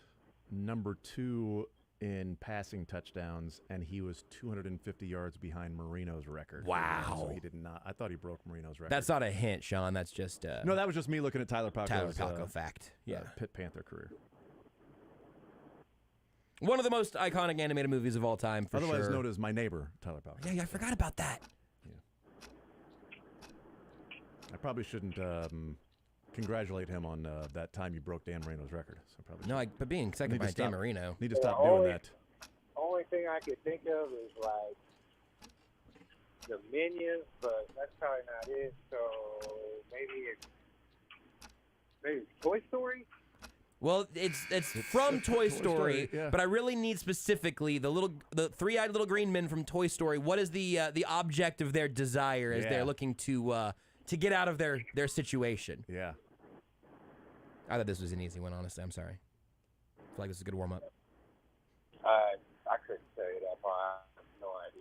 Speaker 1: number 2 in passing touchdowns, and he was 250 yards behind Marino's record.
Speaker 2: Wow.
Speaker 1: So he did not. I thought he broke Marino's record.
Speaker 2: That's not a hint, Sean. That's just
Speaker 1: no. That was just me looking at Tyler Palko's
Speaker 2: Palko fact. Yeah,
Speaker 1: Pitt Panther career.
Speaker 2: One of the most iconic animated movies of all time, for
Speaker 1: Otherwise
Speaker 2: sure.
Speaker 1: known as My Neighbor, Tyler Palko.
Speaker 2: Yeah, I forgot about that.
Speaker 1: I probably shouldn't congratulate him on that time you broke Dan Marino's record. So probably
Speaker 2: No, but being second behind Dan Marino.
Speaker 1: Need to stop doing that.
Speaker 15: Only thing I could think of is like the Minions, but that's probably not it. So maybe Toy Story.
Speaker 2: Well, it's from Toy Story,
Speaker 1: yeah.
Speaker 2: but I really need specifically the three-eyed little green men from Toy Story. What is the object of their desire as they're looking to get out of their situation?
Speaker 1: Yeah.
Speaker 2: I thought this was an easy one, honestly. I'm sorry. I feel like this is a good warm-up.
Speaker 15: I couldn't tell you that part. I have no idea.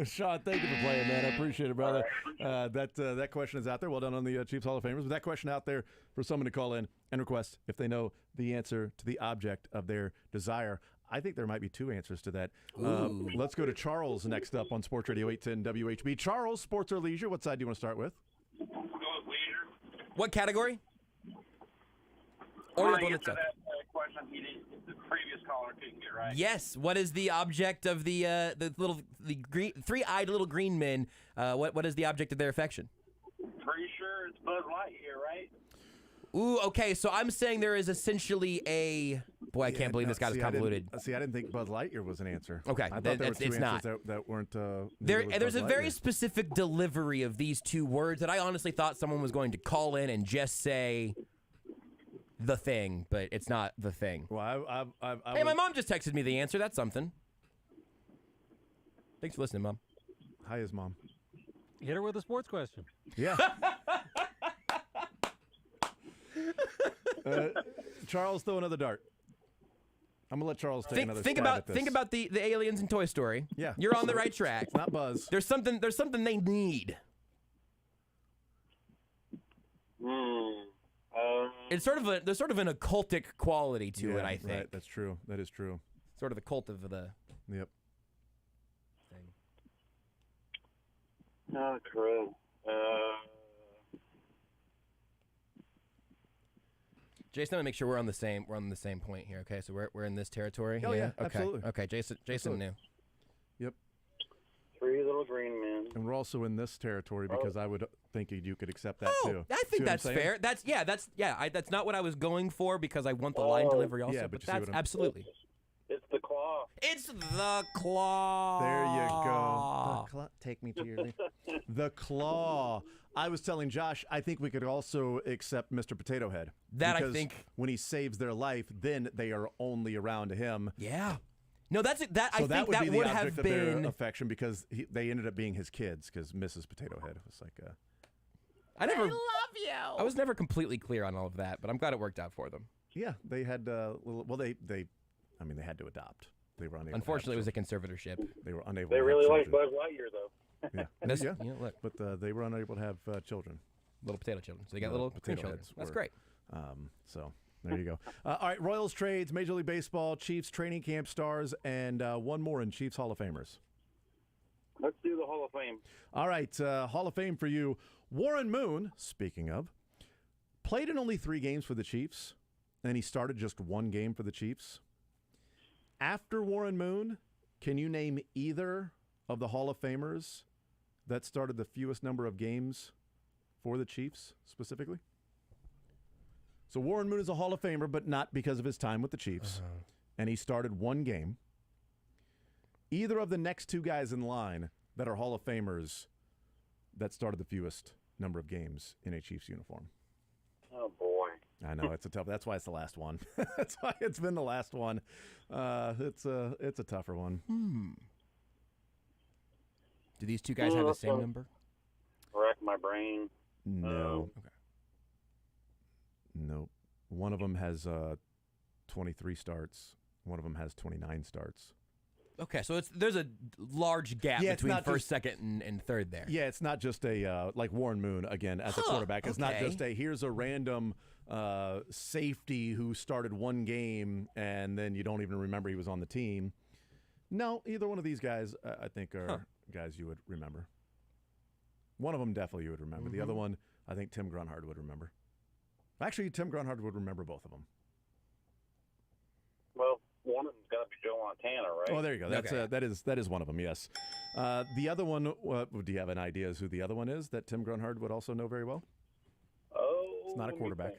Speaker 1: Sean, thank you for playing, man. I appreciate it, brother. That question is out there. Well done on the Chiefs Hall of Famers. But that question out there for someone to call in and request if they know the answer to the object of their desire. I think there might be two answers to that. Let's go to Charles next up on Sports Radio 810 WHB. Charles, sports or leisure? What side do you want to start with?
Speaker 16: Go with leisure.
Speaker 2: What category?
Speaker 16: Or the that question the previous caller couldn't get right.
Speaker 2: Yes. What is the object of the three-eyed little green men? What is the object of their affection?
Speaker 16: Pretty sure it's Buzz Lightyear, right?
Speaker 2: Ooh, okay. So I'm saying there is essentially a. Boy, I can't believe this got as convoluted.
Speaker 1: I didn't think Buzz Lightyear was an answer.
Speaker 2: Okay,
Speaker 1: I thought there were two
Speaker 2: it's
Speaker 1: answers
Speaker 2: not.
Speaker 1: that weren't.
Speaker 2: There's a very specific delivery of these two words that I honestly thought someone was going to call in and just say the thing, but it's not the thing.
Speaker 1: Well,
Speaker 2: hey, my mom just texted me the answer. That's something. Thanks for listening, Mom.
Speaker 1: Hi, his mom.
Speaker 5: Hit her with a sports question.
Speaker 1: Yeah. Charles, throw another dart. I'm gonna let Charles take another stab at this.
Speaker 2: Think about the aliens in Toy Story.
Speaker 1: Yeah,
Speaker 2: you're on the right track.
Speaker 1: It's not Buzz.
Speaker 2: There's something they need. It's there's sort of an occultic quality to it. I think
Speaker 1: right, that's true. That is true.
Speaker 2: Sort of the cult of the.
Speaker 1: Yep.
Speaker 2: Thing.
Speaker 16: Oh, true.
Speaker 2: Jason, I'm gonna make sure we're on the same point here. Okay, so we're in this territory.
Speaker 1: Oh yeah,
Speaker 2: okay.
Speaker 1: absolutely.
Speaker 2: Okay, Jason
Speaker 1: absolutely.
Speaker 2: knew.
Speaker 1: Yep.
Speaker 15: Three little green men.
Speaker 1: And we're also in this territory because I would think you could accept that too.
Speaker 2: I think that's fair. That's not what I was going for because I want the line delivery also.
Speaker 1: Yeah,
Speaker 2: but
Speaker 1: you see
Speaker 2: that's
Speaker 1: what I'm-
Speaker 2: absolutely.
Speaker 15: It's the claw.
Speaker 2: It's the claw.
Speaker 1: There you go. The claw. Take me to your The claw. I was telling Josh, I think we could also accept Mr. Potato Head.
Speaker 2: That I
Speaker 1: because
Speaker 2: think
Speaker 1: when he saves their life, then they are only around him.
Speaker 2: Yeah. No, that's that.
Speaker 1: So
Speaker 2: I think
Speaker 1: that would be the
Speaker 2: would
Speaker 1: object
Speaker 2: have
Speaker 1: of their
Speaker 2: been
Speaker 1: affection because they ended up being his kids because Mrs. Potato Head was like.
Speaker 2: I love
Speaker 14: you.
Speaker 2: I was never completely clear on all of that, but I'm glad it worked out for them.
Speaker 1: Yeah, they had. They had to adopt. They were unable.
Speaker 2: Unfortunately, it was a conservatorship.
Speaker 1: They were unable.
Speaker 15: They
Speaker 1: to
Speaker 15: really
Speaker 1: have
Speaker 15: like
Speaker 1: children.
Speaker 15: Buzz Lightyear, though.
Speaker 1: Yeah,
Speaker 2: look.
Speaker 1: But they were unable to have children.
Speaker 2: Little potato children. So they got little
Speaker 1: potato
Speaker 2: children.
Speaker 1: heads.
Speaker 2: That's
Speaker 1: were-
Speaker 2: great.
Speaker 1: So there you go. All right, Royals trades, Major League Baseball, Chiefs training camp stars, and one more in Chiefs Hall of Famers.
Speaker 15: Let's do the Hall of Fame.
Speaker 1: All right, Hall of Fame for you. Warren Moon, speaking of, played in only 3 games for the Chiefs, and he started just 1 game for the Chiefs. After Warren Moon, can you name either of the Hall of Famers that started the fewest number of games for the Chiefs specifically? So Warren Moon is a Hall of Famer, but not because of his time with the Chiefs. And he started 1 game. Either of the next 2 guys in line that are Hall of Famers that started the fewest number of games in a Chiefs uniform.
Speaker 15: Oh, boy.
Speaker 1: I know, it's a tough. That's why it's the last one. That's why it's been the last one. It's a tougher one.
Speaker 2: Do these 2 guys have the same number?
Speaker 15: Rack my brain.
Speaker 1: No. Okay. Nope. One of them has 23 starts. One of them has 29 starts.
Speaker 2: Okay, so there's a large gap between first, second, and third there.
Speaker 1: Yeah, it's not just a like Warren Moon again as a quarterback. It's not just here's a random safety who started 1 game and then you don't even remember he was on the team. No, either one of these guys I think are guys you would remember. One of them definitely you would remember. The other one, I think Tim Grunhard would remember. Actually, Tim Grunhard would remember both of them.
Speaker 15: Well,
Speaker 16: Montana, right?
Speaker 1: Oh, there you go. That's that is one of them. Yes. The other one. Do you have an idea as who the other one is that Tim Grunhard would also know very well?
Speaker 16: Oh,
Speaker 1: it's not a quarterback.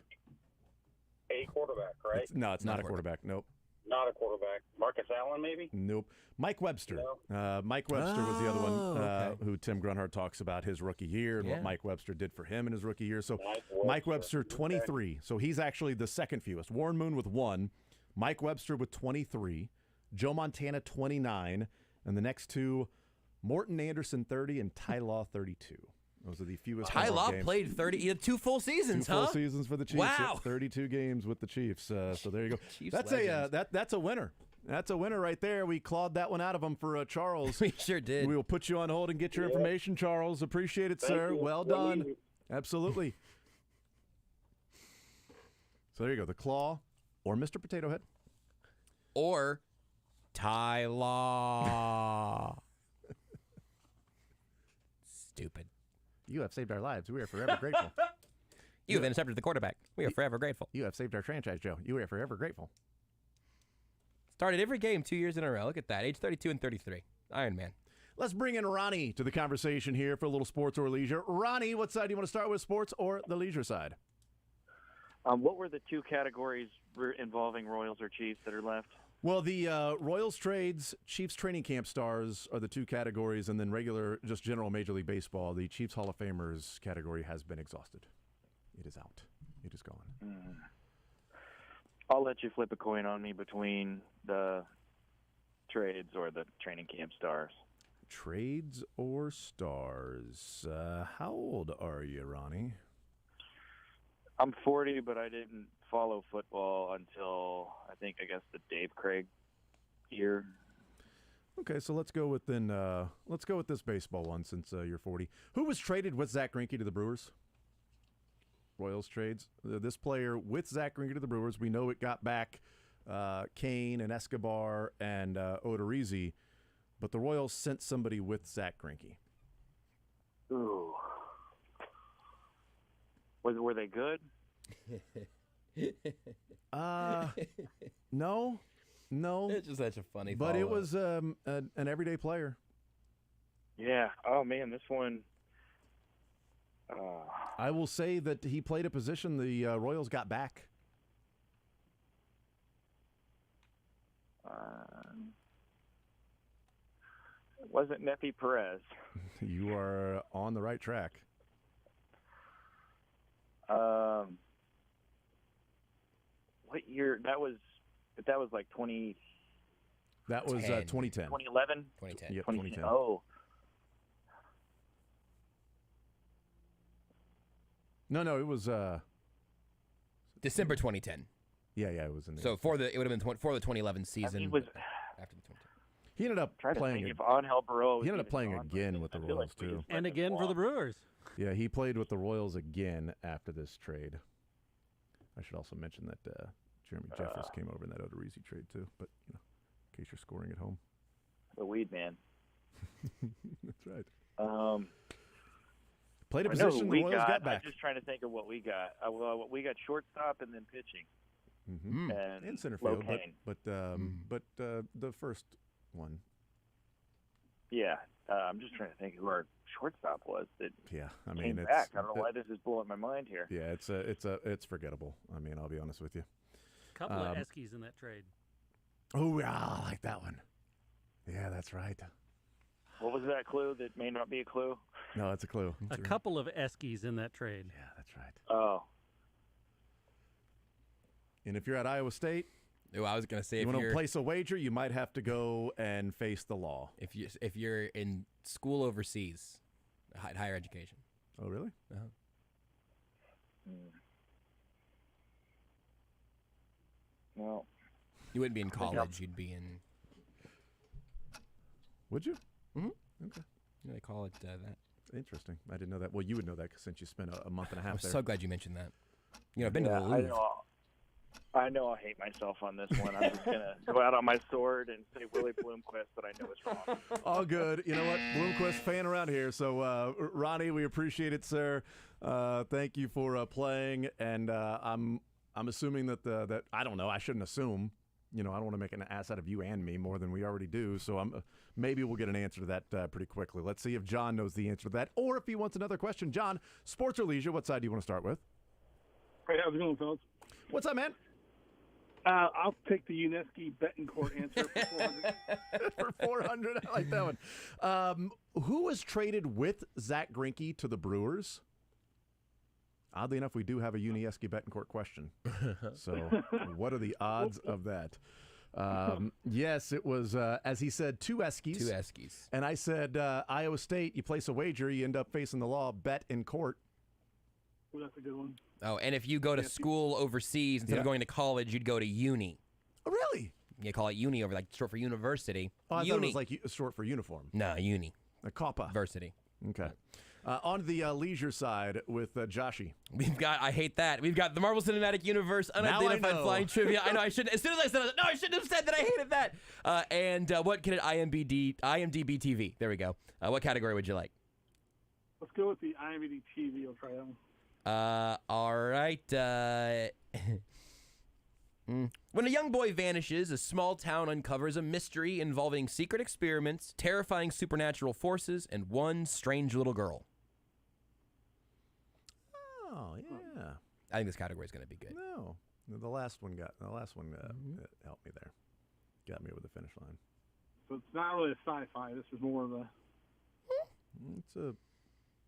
Speaker 16: A quarterback, right?
Speaker 1: It's not a quarterback. Nope.
Speaker 16: Not a quarterback. Marcus Allen, maybe?
Speaker 1: Nope. Mike Webster.
Speaker 16: No?
Speaker 1: Mike Webster was the other one who Tim Grunhard talks about his rookie year and what Mike Webster did for him in his rookie year. So Mike Webster, 23. So he's actually the second fewest. Warren Moon with 1. Mike Webster with 23. Joe Montana, 29. And the next two, Morton Anderson, 30, and Ty Law, 32. Those are the fewest.
Speaker 2: Ty Law
Speaker 1: games.
Speaker 2: played 30. He had 2 full seasons,
Speaker 1: Two full seasons for the Chiefs.
Speaker 2: Wow.
Speaker 1: 32 games with the Chiefs. So there you go.
Speaker 2: Chiefs
Speaker 1: That's
Speaker 2: legends.
Speaker 1: that's a winner. That's a winner right there. We clawed that one out of him for Charles.
Speaker 2: We sure did.
Speaker 1: We will put you on hold and get your information, Charles. Appreciate it,
Speaker 16: Thank
Speaker 1: sir.
Speaker 16: you.
Speaker 1: Well done. Absolutely. So there you go. The Claw or Mr. Potato Head.
Speaker 2: Or Ty Law. Stupid.
Speaker 1: You have saved our lives. We are forever grateful.
Speaker 2: You have intercepted the quarterback. We are forever grateful.
Speaker 1: You have saved our franchise, Joe. You are forever grateful.
Speaker 2: Started every game 2 years in a row. Look at that. Age 32 and 33. Iron Man.
Speaker 1: Let's bring in Ronnie to the conversation here for a little sports or leisure. Ronnie, what side do you want to start with, sports or the leisure side?
Speaker 17: What were the 2 categories involving Royals or Chiefs that are left?
Speaker 1: Well, the Royals trades, Chiefs training camp stars are the 2 categories, and then regular, just general Major League Baseball. The Chiefs Hall of Famers category has been exhausted. It is out. It is gone.
Speaker 17: I'll let you flip a coin on me between the trades or the training camp stars.
Speaker 1: Trades or stars? How old are you, Ronnie?
Speaker 17: I'm 40, but I didn't follow football until I guess the Dave Craig year.
Speaker 1: Okay, so let's go with this baseball one since you're 40. Who was traded with Zach Greinke to the Brewers? Royals trades. This player with Zach Greinke to the Brewers. We know it got back Kane and Escobar and Odorizzi, but the Royals sent somebody with Zach Greinke.
Speaker 17: Ooh. Were they good?
Speaker 1: No.
Speaker 2: It's just such a funny
Speaker 1: But it
Speaker 2: follow-up.
Speaker 1: was an everyday player.
Speaker 17: Yeah. Oh, man, this one.
Speaker 1: I will say that he played a position the Royals got back.
Speaker 17: Wasn't Nefi Perez?
Speaker 1: You are on the right track.
Speaker 17: What year? That was like 20.
Speaker 1: That was 2010.
Speaker 17: 2011?
Speaker 2: 2010.
Speaker 1: Yep, 2010.
Speaker 17: Oh.
Speaker 1: No, it was
Speaker 2: December 2010.
Speaker 1: Yeah, it was in there.
Speaker 2: So it would have been for the 2011 season.
Speaker 17: He was
Speaker 2: after the 2010.
Speaker 1: He ended up playing.
Speaker 17: If Angel Barroa.
Speaker 1: He ended up playing again with the Royals too.
Speaker 5: And again for the Brewers.
Speaker 1: Yeah, he played with the Royals again after this trade. I should also mention that Jeremy Jeffress came over in that Odorizzi trade too. But in case you're scoring at home,
Speaker 17: the weed man.
Speaker 1: That's right. Played a
Speaker 17: I know
Speaker 1: position
Speaker 17: who
Speaker 1: the
Speaker 17: we
Speaker 1: Royals got back.
Speaker 17: I'm just trying to think of what we got. We got shortstop and then pitching.
Speaker 1: Mm-hmm.
Speaker 17: And
Speaker 1: in center field,
Speaker 17: Locane.
Speaker 1: but the first one.
Speaker 17: Yeah, I'm just trying to think who our shortstop was that
Speaker 1: came
Speaker 17: back. I don't know why this is blowing my mind here.
Speaker 1: Yeah, it's forgettable. I mean, I'll be honest with you.
Speaker 5: A couple of Eskies in that trade.
Speaker 1: Oh yeah, I like that one. Yeah, that's right.
Speaker 17: What was that clue that may not be a clue?
Speaker 1: No, it's a clue.
Speaker 5: A couple of Eskies in that trade.
Speaker 1: Yeah, that's right.
Speaker 17: Oh.
Speaker 1: And if you're at Iowa State,
Speaker 2: I was going to say,
Speaker 1: you
Speaker 2: if
Speaker 1: want
Speaker 2: you're
Speaker 1: to place a wager, you might have to go and face the law.
Speaker 2: if you're in school overseas, higher education.
Speaker 1: Oh, really?
Speaker 17: No.
Speaker 2: You wouldn't be in college. You'd be in.
Speaker 1: Would you?
Speaker 2: Mm-hmm.
Speaker 1: Okay.
Speaker 2: Yeah, they call it that.
Speaker 1: Interesting. I didn't know that. Well, you would know that since you spent a month and a half
Speaker 2: I'm
Speaker 1: there.
Speaker 2: so glad you mentioned that. I've been to the Louvre.
Speaker 17: I know I'll hate myself on this one. I'm just going to go out on my sword and say Willie Bloomquist, but I know it's wrong.
Speaker 1: All good. You know what? Bloomquist fan around here. So, Ronnie, we appreciate it, sir. Thank you for playing. And I'm assuming that I don't know. I shouldn't assume. I don't want to make an ass out of you and me more than we already do. So maybe we'll get an answer to that pretty quickly. Let's see if John knows the answer to that, or if he wants another question. John, sports or leisure? What side do you want to start with?
Speaker 18: Hey, how's it going, fellas?
Speaker 1: What's up, man?
Speaker 18: I'll take the UNESCO Betancourt answer for 400.
Speaker 1: For 400, I like that one. Who was traded with Zach Greinke to the Brewers? Oddly enough, we do have a Unieski Betancourt question. So what are the odds of that? Yes, it was, as he said, 2 Eskies.
Speaker 2: 2 Eskies.
Speaker 1: And I said, Iowa State, you place a wager, you end up facing the law, bet in court.
Speaker 18: Well, that's a good one.
Speaker 2: Oh, and if you go to school overseas, instead of going to college, you'd go to uni.
Speaker 1: Oh, really?
Speaker 2: You call it uni over, like short for university.
Speaker 1: Oh, I
Speaker 2: uni.
Speaker 1: thought it was like short for uniform.
Speaker 2: No, uni.
Speaker 1: A COPA.
Speaker 2: Varsity.
Speaker 1: Okay. On the leisure side with Joshy.
Speaker 2: We've got, I hate that. We've got the Marvel Cinematic Universe, unidentified flying trivia. I know I shouldn't, as soon as I said it, no, I shouldn't have said that I hated that. And what can it IMDb TV? There we go. What category would you like?
Speaker 18: Let's go with the IMDb TV. I'll try that one.
Speaker 2: All right. When a young boy vanishes, a small town uncovers a mystery involving secret experiments, terrifying supernatural forces, and one strange little girl.
Speaker 1: Oh, yeah.
Speaker 2: I think this category is going to be good.
Speaker 1: No. The last one helped me there. Got me over the finish line.
Speaker 18: So it's not really a sci-fi. This is more of a...
Speaker 1: It's a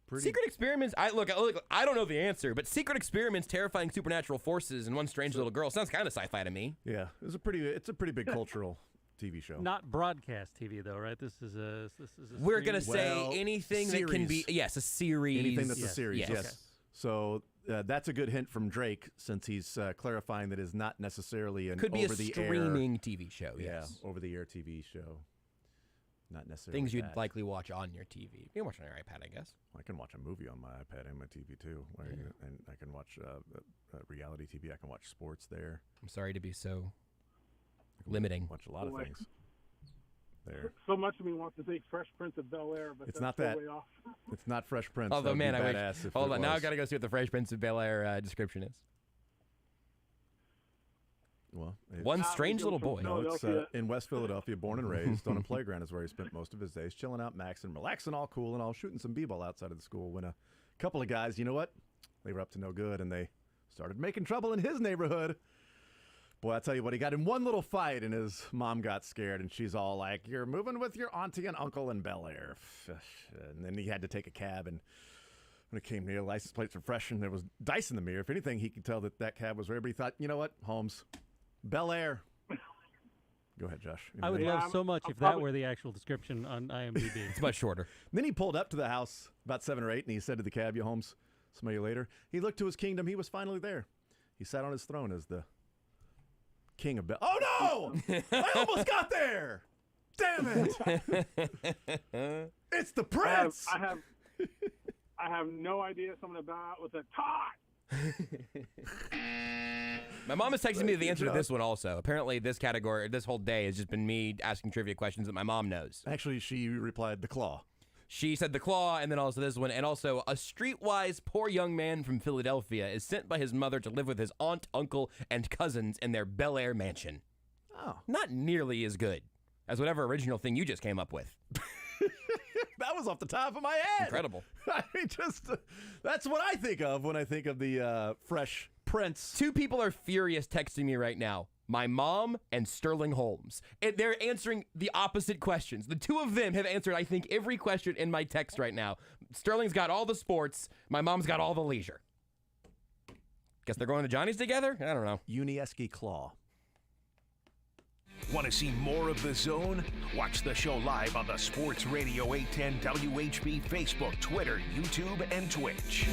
Speaker 1: pretty...
Speaker 2: Secret experiments. I don't know the answer, but secret experiments, terrifying supernatural forces, and one strange little girl sounds kind of sci-fi to me.
Speaker 1: Yeah, it's a pretty big cultural TV show.
Speaker 5: Not broadcast TV though, right? This is a.
Speaker 2: We're gonna say anything that can be a series.
Speaker 1: Anything that's a series. Yes.
Speaker 5: Okay.
Speaker 1: So that's a good hint from Drake, since he's clarifying that is not necessarily an
Speaker 2: could be
Speaker 1: over-the-air
Speaker 2: streaming TV show.
Speaker 1: Yeah,
Speaker 2: Yes.
Speaker 1: over-the-air TV show. Not necessarily
Speaker 2: Things you'd
Speaker 1: that.
Speaker 2: likely watch on your TV. You can watch on your iPad, I guess.
Speaker 1: I can watch a movie on my iPad and my TV too, and I can watch reality TV. I can watch sports there.
Speaker 2: I'm sorry to be so limiting.
Speaker 1: Watch a lot of things there.
Speaker 18: So much of me wants to say Fresh Prince of Bel-Air, but
Speaker 1: It's
Speaker 18: that's
Speaker 1: not
Speaker 18: so
Speaker 1: that.
Speaker 18: way off.
Speaker 1: It's not Fresh Prince.
Speaker 2: Although,
Speaker 1: That'd
Speaker 2: man,
Speaker 1: be
Speaker 2: I
Speaker 1: badass
Speaker 2: wish.
Speaker 1: if
Speaker 2: Hold
Speaker 1: it
Speaker 2: on, now
Speaker 1: was.
Speaker 2: I've got to go see what the Fresh Prince of Bel-Air description is.
Speaker 1: Well,
Speaker 2: One strange little boy.
Speaker 1: No, it's in West Philadelphia, born and raised. On a playground is where he spent most of his days, chilling out, maxing, relaxing, all cool and all, shooting some b-ball outside of the school. When a couple of guys, you know what? They were up to no good, and they started making trouble in his neighborhood. Boy, I tell you what, he got in one little fight, and his mom got scared, and she's all like, "You're moving with your auntie and uncle in Bel Air." And then he had to take a cab, and when it came near, license plates were fresh, and there was dice in the mirror. If anything, he could tell that cab was rare, but he thought, you know what, Holmes, Bel Air. Go ahead, Josh.
Speaker 5: I would love so much if that were the actual description on IMDb.
Speaker 2: It's much shorter.
Speaker 1: Then he pulled up to the house about 7 or 8, and he said to the cab, "You Holmes, smell you later." He looked to his kingdom. He was finally there. He sat on his throne as the king of Bel. Oh no! I almost got there. Damn it! It's the prince.
Speaker 18: I have no idea something about with a tot.
Speaker 2: My mom is texting me the answer to this one also. Apparently, this category, this whole day has just been me asking trivia questions that my mom knows.
Speaker 1: Actually, she replied, "The Claw."
Speaker 2: She said the Claw, and then also this one, and also a streetwise poor young man from Philadelphia is sent by his mother to live with his aunt, uncle, and cousins in their Bel Air mansion.
Speaker 1: Oh.
Speaker 2: Not nearly as good as whatever original thing you just came up with.
Speaker 1: That was off the top of my head.
Speaker 2: Incredible.
Speaker 1: I mean, that's what I think of when I think of the Fresh Prince.
Speaker 2: 2 people are furious texting me right now. My mom and Sterling Holmes. And they're answering the opposite questions. The 2 of them have answered, I think, every question in my text right now. Sterling's got all the sports. My mom's got all the leisure. Guess they're going to Johnny's together? I don't know.
Speaker 1: Unieski Claw.
Speaker 3: Want to see more of The Zone? Watch the show live on the Sports Radio 810 WHB Facebook, Twitter, YouTube, and Twitch.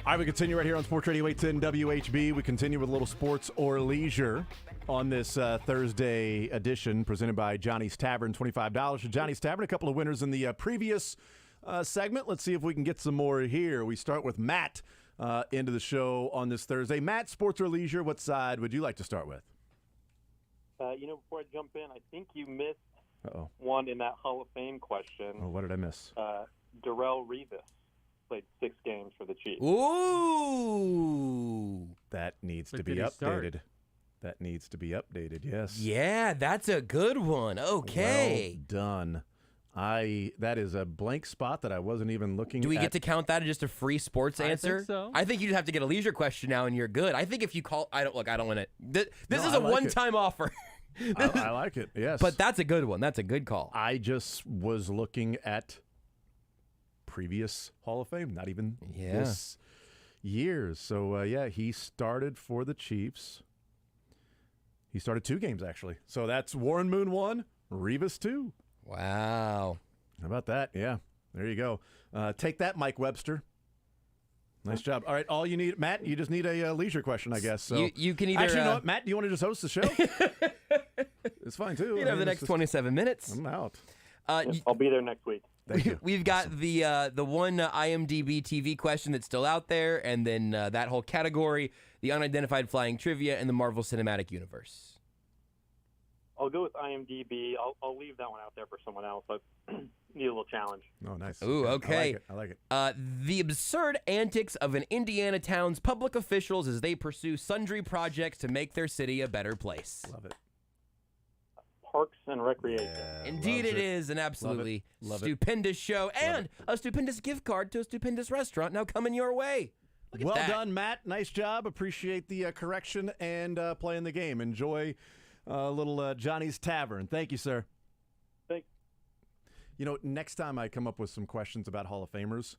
Speaker 1: All right, we continue right here on Sports Radio 810 WHB. We continue with a little sports or leisure on this Thursday edition presented by Johnny's Tavern. $25 to Johnny's Tavern. A couple of winners in the previous segment. Let's see if we can get some more here. We start with Matt into the show on this Thursday. Matt, sports or leisure, what side would you like to start with?
Speaker 19: Before I jump in, I think you missed one in that Hall of Fame question.
Speaker 1: Oh, what did I miss?
Speaker 19: Darrelle Revis played 6 games for the Chiefs.
Speaker 2: Ooh.
Speaker 1: That needs to be updated. That needs to be updated, yes.
Speaker 2: Yeah, that's a good one. Okay.
Speaker 1: Well done. That is a blank spot that I wasn't even looking at.
Speaker 2: Do we get to count that as just a free sports answer?
Speaker 5: I think so.
Speaker 2: I think you just have to get a leisure question now and you're good. I think if you call, I don't want it. This is a
Speaker 1: like
Speaker 2: one-time offer.
Speaker 1: I like it, yes.
Speaker 2: But that's a good one. That's a good call.
Speaker 1: I just was looking at previous Hall of Fame, not even this year's. So, he started for the Chiefs. He started 2 games, actually. So that's Warren Moon 1, Revis 2.
Speaker 2: Wow.
Speaker 1: How about that? Yeah, there you go. Take that, Mike Webster. Nice job. All right, all you need, Matt, you just need a leisure question, I guess. So
Speaker 2: you can either...
Speaker 1: Actually, you know what, Matt, do you want to just host the show? It's fine, too.
Speaker 2: You have the next 27 minutes.
Speaker 1: I'm out.
Speaker 19: I'll be there next week.
Speaker 2: We've got the one IMDb TV question that's still out there, and then that whole category, the unidentified flying trivia, and the Marvel Cinematic Universe.
Speaker 19: I'll go with IMDb. I'll leave that one out there for someone else. I need a little challenge.
Speaker 1: Oh, nice.
Speaker 2: Ooh, okay.
Speaker 1: I like it.
Speaker 2: The absurd antics of an Indiana town's public officials as they pursue sundry projects to make their city a better place.
Speaker 1: Love it.
Speaker 19: Parks and Recreation.
Speaker 1: Yeah,
Speaker 2: Indeed it is an absolutely
Speaker 1: Love it.
Speaker 2: stupendous show and a stupendous gift card to a stupendous restaurant now coming your way. Look at
Speaker 1: Well
Speaker 2: that.
Speaker 1: done, Matt. Nice job. Appreciate the correction and playing the game. Enjoy a little Johnny's Tavern. Thank you, sir.
Speaker 19: Thanks.
Speaker 1: Next time I come up with some questions about Hall of Famers,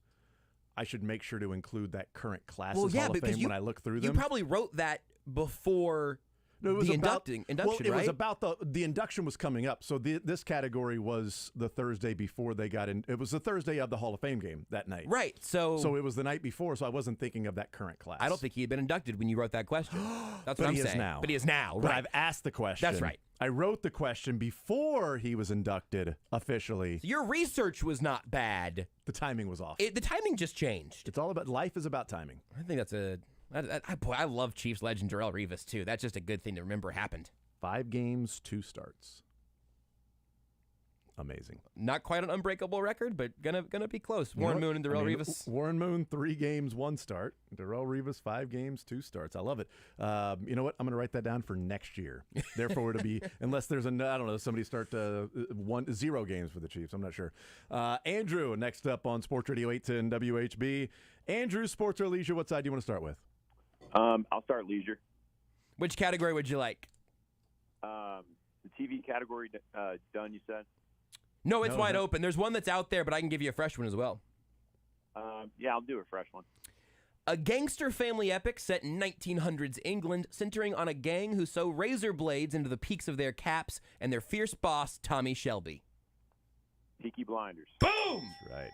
Speaker 1: I should make sure to include that current class's Hall of Fame when I look through them.
Speaker 2: You probably wrote that before the induction,
Speaker 1: well, it
Speaker 2: right?
Speaker 1: was about the induction was coming up. So this category was the Thursday before they got in. It was the Thursday of the Hall of Fame game that night.
Speaker 2: Right. So
Speaker 1: it was the night before, so I wasn't thinking of that current class.
Speaker 2: I don't think he had been inducted when you wrote that question. That's what I'm saying.
Speaker 1: Now.
Speaker 2: But he is now.
Speaker 1: But
Speaker 2: Right.
Speaker 1: I've asked the question.
Speaker 2: That's right.
Speaker 1: I wrote the question before he was inducted officially.
Speaker 2: So your research was not bad.
Speaker 1: The timing was off.
Speaker 2: The timing just changed.
Speaker 1: It's all about life is about timing.
Speaker 2: I think that's I love Chiefs legend Darrelle Revis too. That's just a good thing to remember happened.
Speaker 1: 5 games, 2 starts. Amazing.
Speaker 2: Not quite an unbreakable record, but gonna be close. Warren Moon and Darrelle Revis.
Speaker 1: Warren Moon, 3 games, 1 start. Darrelle Revis, 5 games, 2 starts. I love it. You know what? I'm going to write that down for next year. Therefore, it'll be, unless there's somebody start 0 games for the Chiefs. I'm not sure. Andrew, next up on Sports Radio 810 WHB. Andrew, sports or leisure, what side do you want to start with?
Speaker 17: I'll start leisure.
Speaker 2: Which category would you like?
Speaker 17: The TV category done, you said?
Speaker 2: No, it's wide open. There's one that's out there, but I can give you a fresh one as well.
Speaker 17: Yeah, I'll do a fresh one.
Speaker 2: A gangster family epic set in 1900s England, centering on a gang who sew razor blades into the peaks of their caps and their fierce boss, Tommy Shelby.
Speaker 17: Peaky Blinders.
Speaker 2: Boom!
Speaker 1: That's right.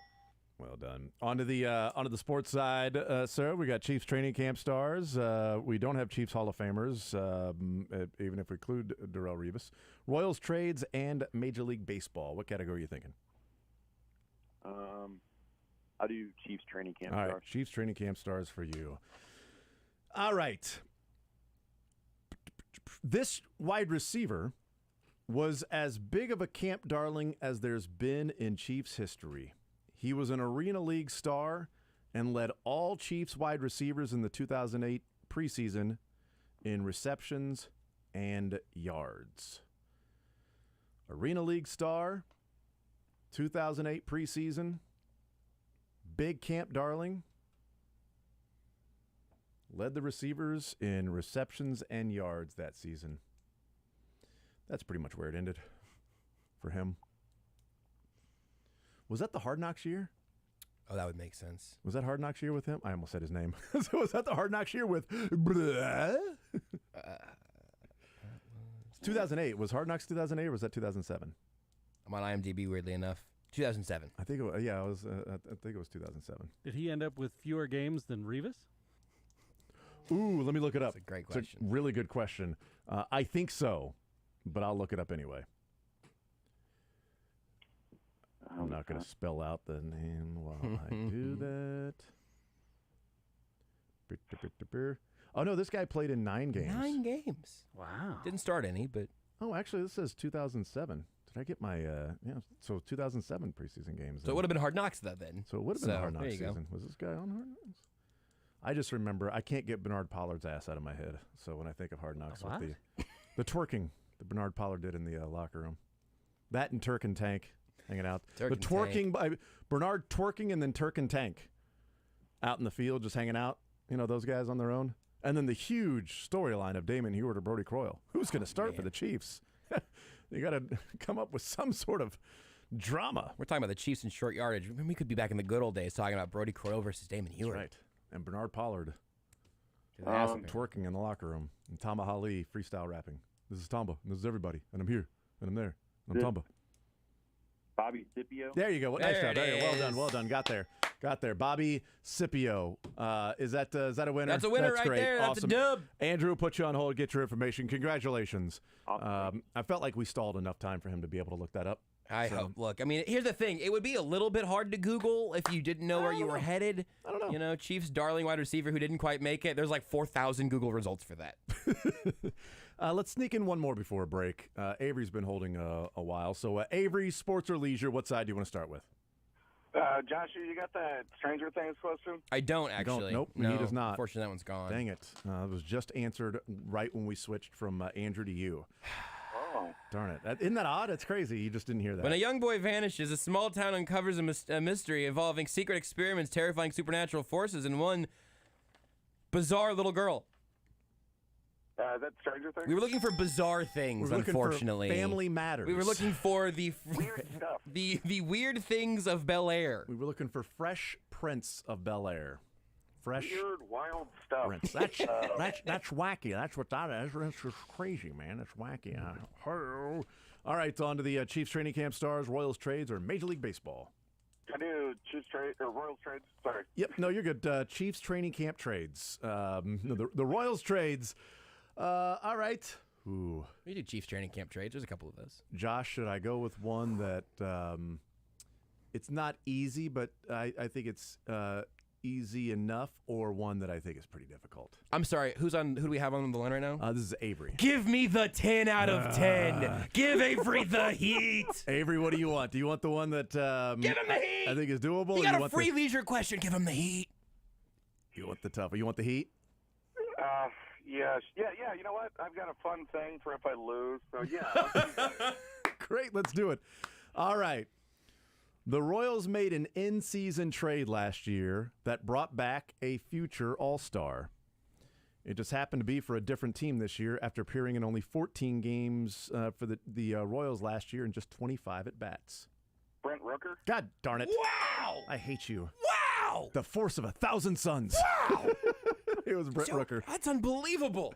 Speaker 1: Well done. On to the sports side, sir. We got Chiefs training camp stars. We don't have Chiefs Hall of Famers, even if we include Darrelle Revis. Royals trades and Major League Baseball. What category are you thinking?
Speaker 17: I'll do Chiefs training camp
Speaker 1: stars.
Speaker 17: All
Speaker 1: right, Chiefs training camp stars for you. All right. This wide receiver was as big of a camp darling as there's been in Chiefs history. He was an Arena League star and led all Chiefs wide receivers in the 2008 preseason in receptions and yards. Arena League star, 2008 preseason, big camp darling, led the receivers in receptions and yards that season. That's pretty much where it ended for him. Was that the Hard Knocks year?
Speaker 2: Oh, that would make sense.
Speaker 1: Was that Hard Knocks year with him? I almost said his name. So was that the Hard Knocks year with... 2008. Was Hard Knocks 2008 or was that 2007?
Speaker 2: I'm on IMDb, weirdly enough. 2007.
Speaker 1: I think it was, yeah, I think it was 2007.
Speaker 5: Did he end up with fewer games than Revis?
Speaker 1: Ooh, let me look it up.
Speaker 2: That's a great
Speaker 1: It's a
Speaker 2: question.
Speaker 1: really good question. I think so, but I'll look it up anyway. I'm not going to spell out the name while I do that. Oh, no, this guy played in 9 games.
Speaker 2: 9 games.
Speaker 5: Wow.
Speaker 2: Didn't start any, but...
Speaker 1: Oh, actually, this says 2007. Did I get my, so 2007 preseason games.
Speaker 2: So it would have been Hard Knocks then.
Speaker 1: So it would have been a Hard
Speaker 2: there
Speaker 1: Knocks
Speaker 2: you go.
Speaker 1: season. Was this guy on Hard Knocks? I just remember, I can't get Bernard Pollard's ass out of my head. So when I think of Hard Knocks,
Speaker 5: What?
Speaker 1: with the twerking that Bernard Pollard did in the locker room. That and Turk and Tank hanging out.
Speaker 2: Turk
Speaker 1: the
Speaker 2: and
Speaker 1: twerking, by Bernard twerking and then Turk and Tank out in the field just hanging out. You know, those guys on their own. And then the huge storyline of Damon Heward or Brody Croyle. Who's going to start for the Chiefs? You got to come up with some sort of drama.
Speaker 2: We're talking about the Chiefs in short yardage. We could be back in the good old days talking about Brody Croyle versus Damon Heward.
Speaker 1: That's right. And Bernard Pollard.
Speaker 2: Awesome.
Speaker 1: Twerking in the locker room. And Tamba Ali freestyle rapping. This is Tamba. And this is everybody. And I'm here. And I'm there. And I'm Tamba.
Speaker 16: Bobby Scipio.
Speaker 1: There you go.
Speaker 2: There
Speaker 1: Nice job.
Speaker 2: it
Speaker 1: There you go. Well
Speaker 2: is.
Speaker 1: done. Well done. Got there. Bobby Scipio. Is that a winner?
Speaker 2: That's a winner right
Speaker 1: great.
Speaker 2: there. That's a
Speaker 1: Awesome.
Speaker 2: dub.
Speaker 1: Andrew, put you on hold. Get your information. Congratulations. I felt like we stalled enough time for him to be able to look that up.
Speaker 2: I hope. Look, I mean, here's the thing. It would be a little bit hard to Google if you didn't know where you were headed.
Speaker 1: I don't know.
Speaker 2: You know, Chiefs' darling wide receiver who didn't quite make it. There's like 4,000 Google results for that.
Speaker 1: Let's sneak in one more before a break. Avery's been holding a while. So, Avery, sports or leisure, what side do you want to start with?
Speaker 16: Josh, you got that Stranger Things question?
Speaker 2: I don't, actually.
Speaker 1: Nope,
Speaker 2: no,
Speaker 1: he does not.
Speaker 2: Unfortunately, that one's gone.
Speaker 1: Dang it. It was just answered right when we switched from Andrew to you.
Speaker 16: Oh.
Speaker 1: Darn it. Isn't that odd? It's crazy. You just didn't hear that.
Speaker 2: When a young boy vanishes, a small town uncovers a mystery involving secret experiments, terrifying supernatural forces, and one bizarre little girl.
Speaker 16: That's Stranger Things?
Speaker 2: We were looking for bizarre things,
Speaker 1: We're looking
Speaker 2: unfortunately.
Speaker 1: for Family Matters.
Speaker 2: We were looking for the
Speaker 16: Weird stuff.
Speaker 2: the weird things of Bel Air.
Speaker 1: We were looking for Fresh Prince of Bel Air. Fresh
Speaker 16: Weird, wild stuff.
Speaker 1: Prince. That's wacky. That's what that is. That's just crazy, man. That's wacky. All right, on to the Chiefs training camp stars, Royals trades, or Major League Baseball.
Speaker 16: I do Chiefs trade or Royals trades. Sorry.
Speaker 1: Yep, no, you're good. Chiefs training camp trades. The Royals trades. All right. Ooh.
Speaker 2: We do Chiefs training camp trades. There's a couple of those.
Speaker 1: Josh, should I go with one that it's not easy, but I think it's easy enough, or one that I think is pretty difficult?
Speaker 2: I'm sorry. Who do we have on the line right now?
Speaker 1: This is Avery.
Speaker 2: Give me the 10 out of 10. Give Avery the heat.
Speaker 1: Avery, what do you want? Do you want the one that
Speaker 2: Give him the heat.
Speaker 1: I think is doable?
Speaker 2: You
Speaker 1: or
Speaker 2: got a
Speaker 1: want
Speaker 2: free leisure question. Give him the heat.
Speaker 1: You want the tough? You want the heat?
Speaker 16: Yeah. You know what? I've got a fun thing for if I lose. So yeah.
Speaker 1: Great. Let's do it. All right. The Royals made an in-season trade last year that brought back a future All-Star. It just happened to be for a different team this year after appearing in only 14 games for the Royals last year and just 25 at-bats.
Speaker 16: Brent Rooker?
Speaker 1: God darn it.
Speaker 2: Wow.
Speaker 1: I hate you.
Speaker 2: Wow.
Speaker 1: The force of 1,000 suns.
Speaker 2: Wow.
Speaker 1: It was Brent Rooker.
Speaker 2: That's unbelievable.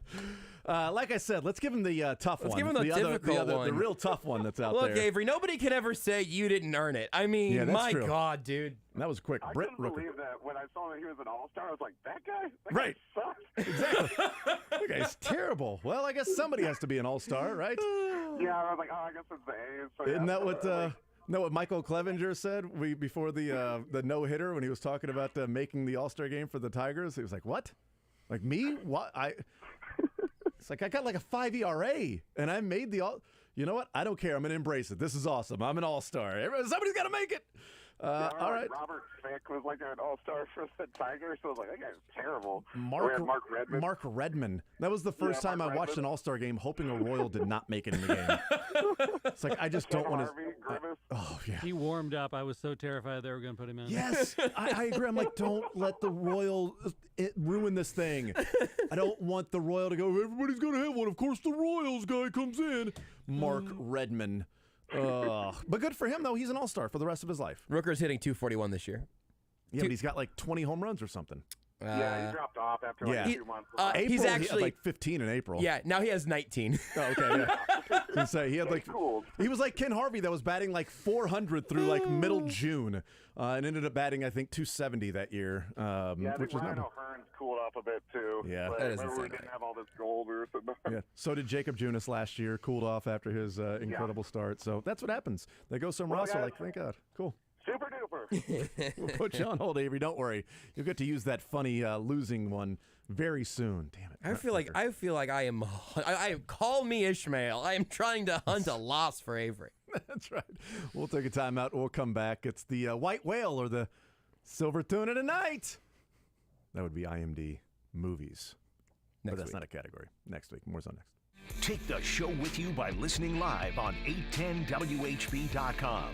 Speaker 1: Like I said, let's give him the tough one.
Speaker 2: Let's give him the difficult one.
Speaker 1: The real tough one that's out
Speaker 2: Look,
Speaker 1: there.
Speaker 2: Avery, nobody can ever say you didn't earn it. I mean,
Speaker 1: Yeah, that's
Speaker 2: my
Speaker 1: true.
Speaker 2: God, dude.
Speaker 1: That was quick.
Speaker 16: I
Speaker 1: Brent
Speaker 16: couldn't
Speaker 1: Rooker.
Speaker 16: believe that when I saw that he was an all-star. I was like, that guy? That
Speaker 1: Right.
Speaker 16: guy sucks.
Speaker 1: Exactly. That guy's terrible. Well, I guess somebody has to be an all-star, right?
Speaker 16: Yeah, I was like, I guess it's the A's. So
Speaker 1: Isn't
Speaker 16: yeah,
Speaker 1: that what what Michael Clevenger said before the no-hitter when he was talking about making the All-Star game for the Tigers? He was like, what? Like me? What? It's like I got like a 5 ERA and I made the all. You know what? I don't care. I'm going to embrace it. This is awesome. I'm an all-star. Somebody's got to make it. All right.
Speaker 16: Robert Fick was like an all-star for the Tigers, so I was like, that guy's terrible.
Speaker 1: Mark
Speaker 16: Redmond.
Speaker 1: Mark Redmond. That was the first time I watched an All-Star game hoping a Royal did not make it in the game. It's like I just don't want to. Oh yeah.
Speaker 5: He warmed up. I was so terrified they were going to put him in.
Speaker 1: Yes, I agree. I'm like, don't let the Royal ruin this thing. I don't want the Royal to go, everybody's going to have one. Of course, the Royals guy comes in. Mark Redmond. But good for him, though. He's an all-star for the rest of his life.
Speaker 2: Rooker's hitting 241 this year.
Speaker 1: Yeah, but he's got like 20 home runs or something.
Speaker 16: Yeah, he dropped off after like 2 months.
Speaker 1: April,
Speaker 2: he's actually
Speaker 1: he had like 15 in April.
Speaker 2: Yeah, now he has 19.
Speaker 1: Oh, okay, yeah. I was say, he had like he was like Ken Harvey that was batting like 400 through like middle June, and ended up batting I think 270 that year.
Speaker 16: Yeah, I
Speaker 1: which
Speaker 16: think
Speaker 1: was
Speaker 16: Ryan
Speaker 1: not.
Speaker 16: O'Hearn's cooled up a bit too.
Speaker 1: Yeah.
Speaker 16: But
Speaker 1: That doesn't
Speaker 16: remember we
Speaker 1: sound
Speaker 16: didn't
Speaker 1: right.
Speaker 16: have all this gold or something.
Speaker 1: Yeah. So did Jacob Junis last year. Cooled off after his incredible start. So that's what happens. They go some Russell. Like, thank God. Cool.
Speaker 16: Super duper.
Speaker 1: We'll put you on hold, Avery. Don't worry. You'll get to use that funny losing one very soon. Damn it.
Speaker 2: I feel like I am. Call me Ishmael. I am trying to hunt a loss for Avery.
Speaker 1: That's right. We'll take a timeout. We'll come back. It's the white whale or the silver tuna tonight. That would be IMD movies. But that's not a category. Next week. More's on next.
Speaker 3: Take the show with you by listening live on 810WHB.com.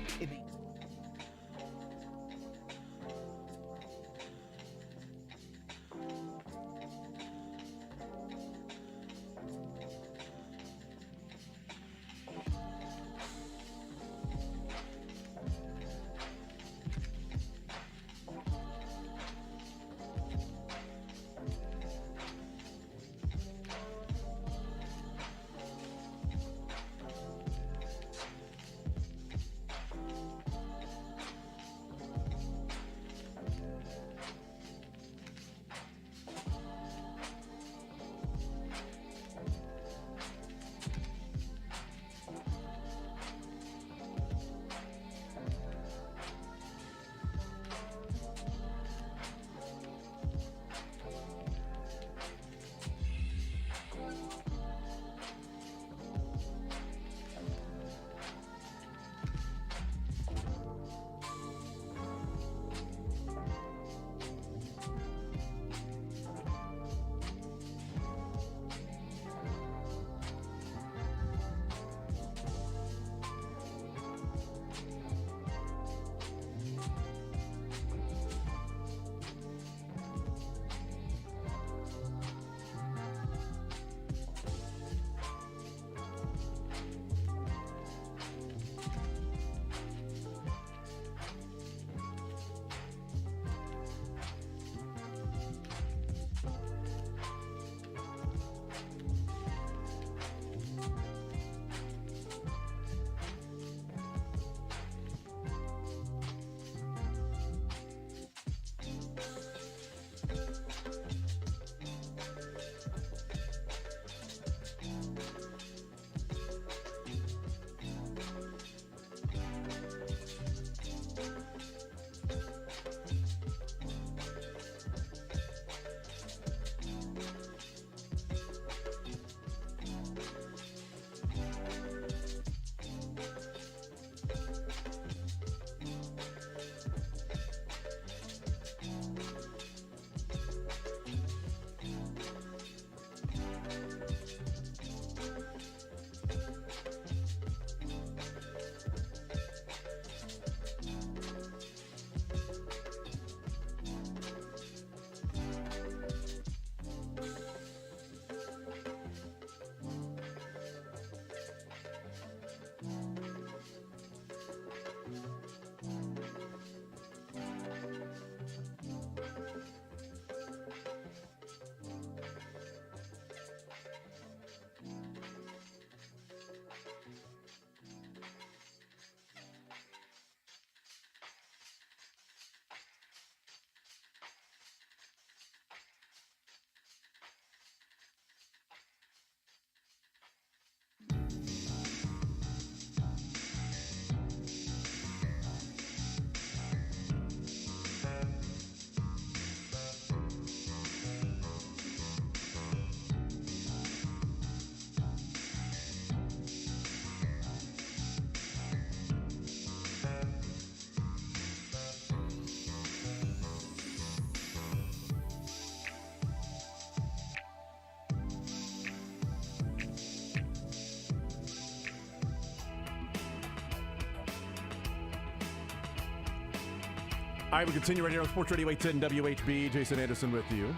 Speaker 1: All right, we continue right here on Sports Radio 810 WHB. Jason Anderson with you.